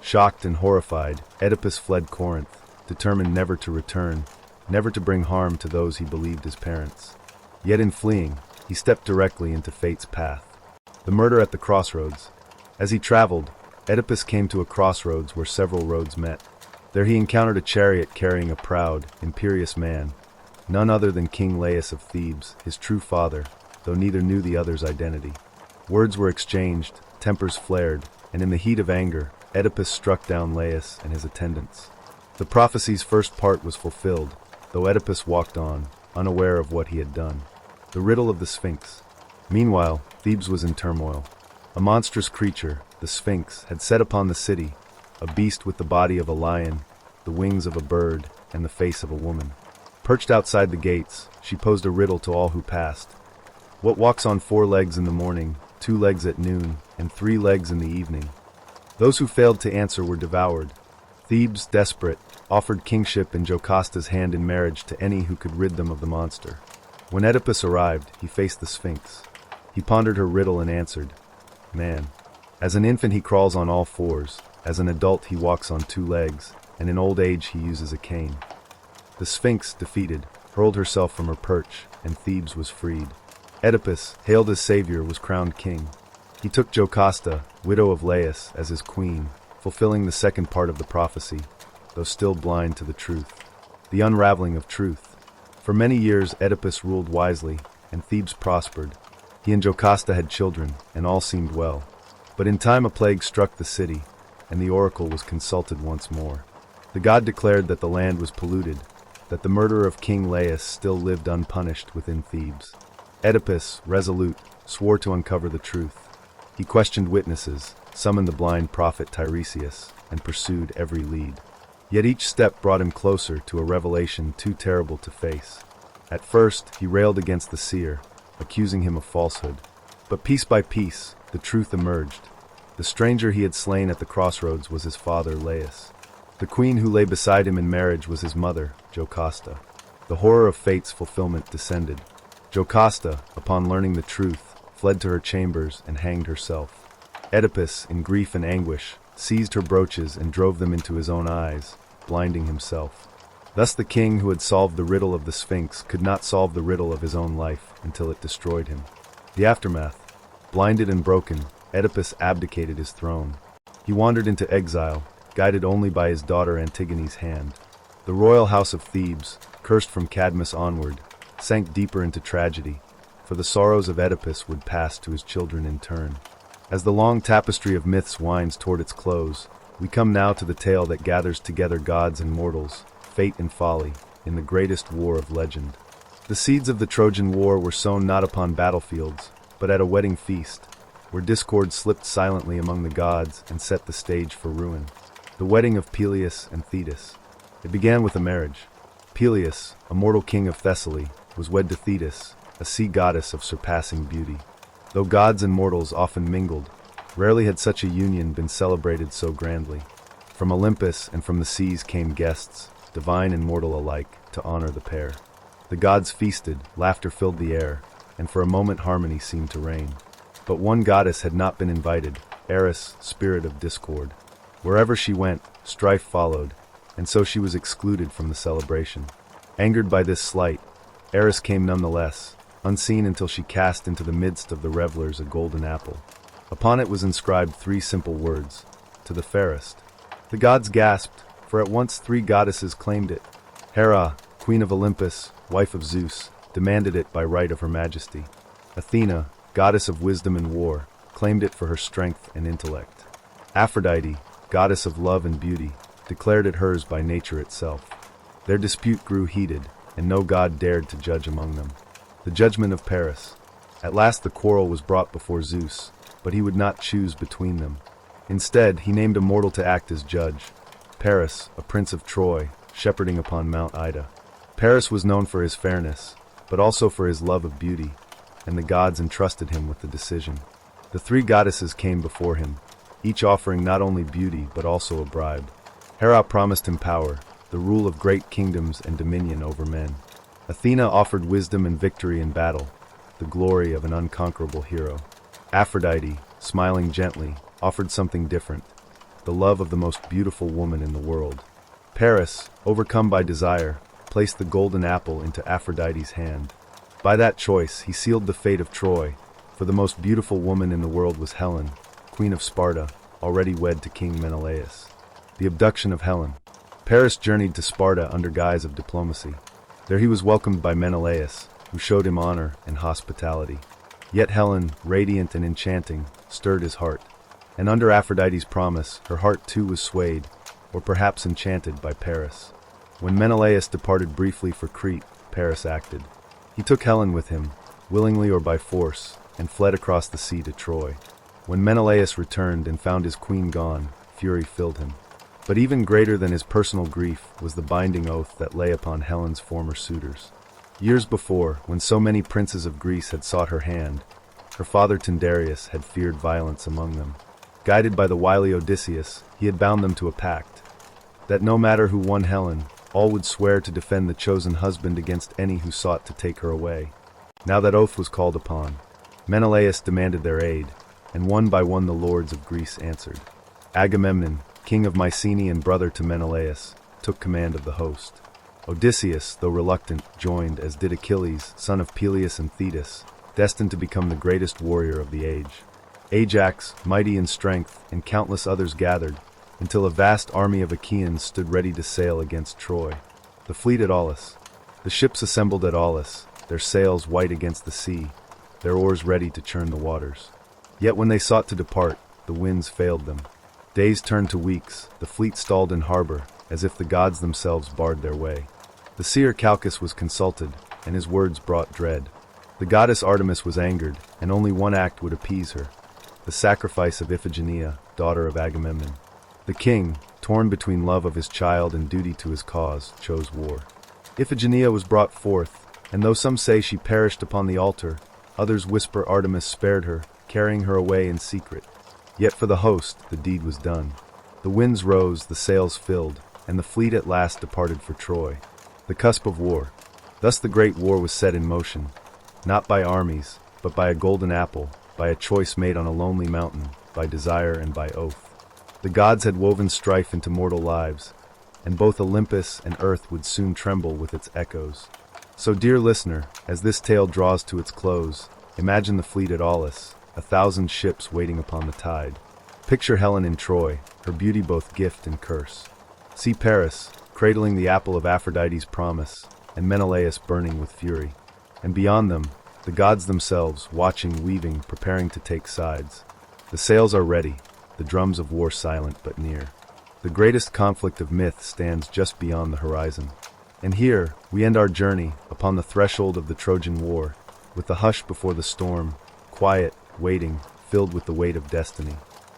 Shocked and horrified, Oedipus fled Corinth, determined never to return, never to bring harm to those he believed his parents. Yet in fleeing, he stepped directly into fate's path. The murder at the crossroads. As he traveled, Oedipus came to a crossroads where several roads met. There he encountered a chariot carrying a proud, imperious man, none other than King Laius of Thebes, his true father, though neither knew the other's identity. Words were exchanged, tempers flared, and in the heat of anger, Oedipus struck down Laius and his attendants. The prophecy's first part was fulfilled, though Oedipus walked on, unaware of what he had done. The riddle of the Sphinx. Meanwhile, Thebes was in turmoil. A monstrous creature, the Sphinx, had set upon the city, a beast with the body of a lion, the wings of a bird, and the face of a woman. Perched outside the gates, she posed a riddle to all who passed. What walks on 4 legs in the morning, 2 legs at noon, and 3 legs in the evening? Those who failed to answer were devoured. Thebes, desperate, offered kingship and Jocasta's hand in marriage to any who could rid them of the monster. When Oedipus arrived, he faced the Sphinx. He pondered her riddle and answered, "Man. As an infant he crawls on all 4s, as an adult he walks on 2 legs, and in old age he uses a cane." The Sphinx, defeated, hurled herself from her perch, and Thebes was freed. Oedipus, hailed as savior, was crowned king. He took Jocasta, widow of Laius, as his queen, fulfilling the second part of the prophecy, though still blind to the truth. The unraveling of truth. For many years Oedipus ruled wisely, and Thebes prospered. He and Jocasta had children, and all seemed well. But in time a plague struck the city, and the oracle was consulted once more. The god declared that the land was polluted, that the murderer of King Laius still lived unpunished within Thebes. Oedipus, resolute, swore to uncover the truth. He questioned witnesses, summoned the blind prophet Tiresias, and pursued every lead. Yet each step brought him closer to a revelation too terrible to face. At first, he railed against the seer, accusing him of falsehood. But piece by piece, the truth emerged. The stranger he had slain at the crossroads was his father, Laius. The queen who lay beside him in marriage was his mother, Jocasta. The horror of fate's fulfillment descended. Jocasta, upon learning the truth, fled to her chambers and hanged herself. Oedipus, in grief and anguish, seized her brooches and drove them into his own eyes, blinding himself. Thus the king who had solved the riddle of the Sphinx could not solve the riddle of his own life until it destroyed him. The aftermath. Blinded and broken, Oedipus abdicated his throne. He wandered into exile, guided only by his daughter Antigone's hand. The royal house of Thebes, cursed from Cadmus onward, sank deeper into tragedy, for the sorrows of Oedipus would pass to his children in turn. As the long tapestry of myths winds toward its close, we come now to the tale that gathers together gods and mortals, fate and folly, in the greatest war of legend. The seeds of the Trojan War were sown not upon battlefields, but at a wedding feast, where discord slipped silently among the gods and set the stage for ruin. The wedding of Peleus and Thetis. It began with a marriage. Peleus, a mortal king of Thessaly, was wed to Thetis, a sea goddess of surpassing beauty. Though gods and mortals often mingled, rarely had such a union been celebrated so grandly. From Olympus and from the seas came guests, divine and mortal alike, to honor the pair. The gods feasted, laughter filled the air, and for a moment harmony seemed to reign. But one goddess had not been invited, Eris, spirit of discord. Wherever she went, strife followed, and so she was excluded from the celebration. Angered by this slight, Eris came nonetheless, unseen until she cast into the midst of the revelers a golden apple. Upon it was inscribed 3 simple words, "To the fairest." The gods gasped, for at once 3 goddesses claimed it. Hera, queen of Olympus, wife of Zeus, demanded it by right of her majesty. Athena, goddess of wisdom and war, claimed it for her strength and intellect. Aphrodite, goddess of love and beauty, declared it hers by nature itself. Their dispute grew heated, and no god dared to judge among them. The judgment of Paris. At last the quarrel was brought before Zeus, but he would not choose between them. Instead, he named a mortal to act as judge. Paris, a prince of Troy, shepherding upon Mount Ida. Paris was known for his fairness, but also for his love of beauty, and the gods entrusted him with the decision. The 3 goddesses came before him, each offering not only beauty but also a bribe. Hera promised him power, the rule of great kingdoms and dominion over men. Athena offered wisdom and victory in battle, the glory of an unconquerable hero. Aphrodite, smiling gently, offered something different, the love of the most beautiful woman in the world. Paris, overcome by desire, placed the golden apple into Aphrodite's hand. By that choice, he sealed the fate of Troy, for the most beautiful woman in the world was Helen, queen of Sparta, already wed to King Menelaus. The abduction of Helen. Paris journeyed to Sparta under guise of diplomacy. There he was welcomed by Menelaus, who showed him honor and hospitality. Yet Helen, radiant and enchanting, stirred his heart. And under Aphrodite's promise, her heart too was swayed, or perhaps enchanted by Paris. When Menelaus departed briefly for Crete, Paris acted. He took Helen with him, willingly or by force, and fled across the sea to Troy. When Menelaus returned and found his queen gone, fury filled him. But even greater than his personal grief was the binding oath that lay upon Helen's former suitors. Years before, when so many princes of Greece had sought her hand, her father Tyndareus had feared violence among them. Guided by the wily Odysseus, he had bound them to a pact, that no matter who won Helen, all would swear to defend the chosen husband against any who sought to take her away. Now that oath was called upon. Menelaus demanded their aid, and one by one the lords of Greece answered. Agamemnon, king of Mycenae and brother to Menelaus, took command of the host. Odysseus, though reluctant, joined, as did Achilles, son of Peleus and Thetis, destined to become the greatest warrior of the age. Ajax, mighty in strength, and countless others gathered, until a vast army of Achaeans stood ready to sail against Troy. The fleet at Aulis. The ships assembled at Aulis, their sails white against the sea, their oars ready to churn the waters. Yet when they sought to depart, the winds failed them. Days turned to weeks, the fleet stalled in harbor, as if the gods themselves barred their way. The seer Calchas was consulted, and his words brought dread. The goddess Artemis was angered, and only one act would appease her: the sacrifice of Iphigenia, daughter of Agamemnon. The king, torn between love of his child and duty to his cause, chose war. Iphigenia was brought forth, and though some say she perished upon the altar, others whisper Artemis spared her, carrying her away in secret. Yet for the host, the deed was done. The winds rose, the sails filled, and the fleet at last departed for Troy. The cusp of war. Thus the great war was set in motion, not by armies, but by a golden apple, by a choice made on a lonely mountain, by desire and by oath. The gods had woven strife into mortal lives, and both Olympus and earth would soon tremble with its echoes. So, dear listener, as this tale draws to its close, imagine the fleet at Aulis, 1,000 ships waiting upon the tide. Picture Helen in Troy, her beauty both gift and curse. See Paris, cradling the apple of Aphrodite's promise, and Menelaus burning with fury. And beyond them, the gods themselves, watching, weaving, preparing to take sides. The sails are ready, the drums of war silent but near. The greatest conflict of myth stands just beyond the horizon. And here, we end our journey, upon the threshold of the Trojan War, with the hush before the storm, quiet, waiting, filled with the weight of destiny.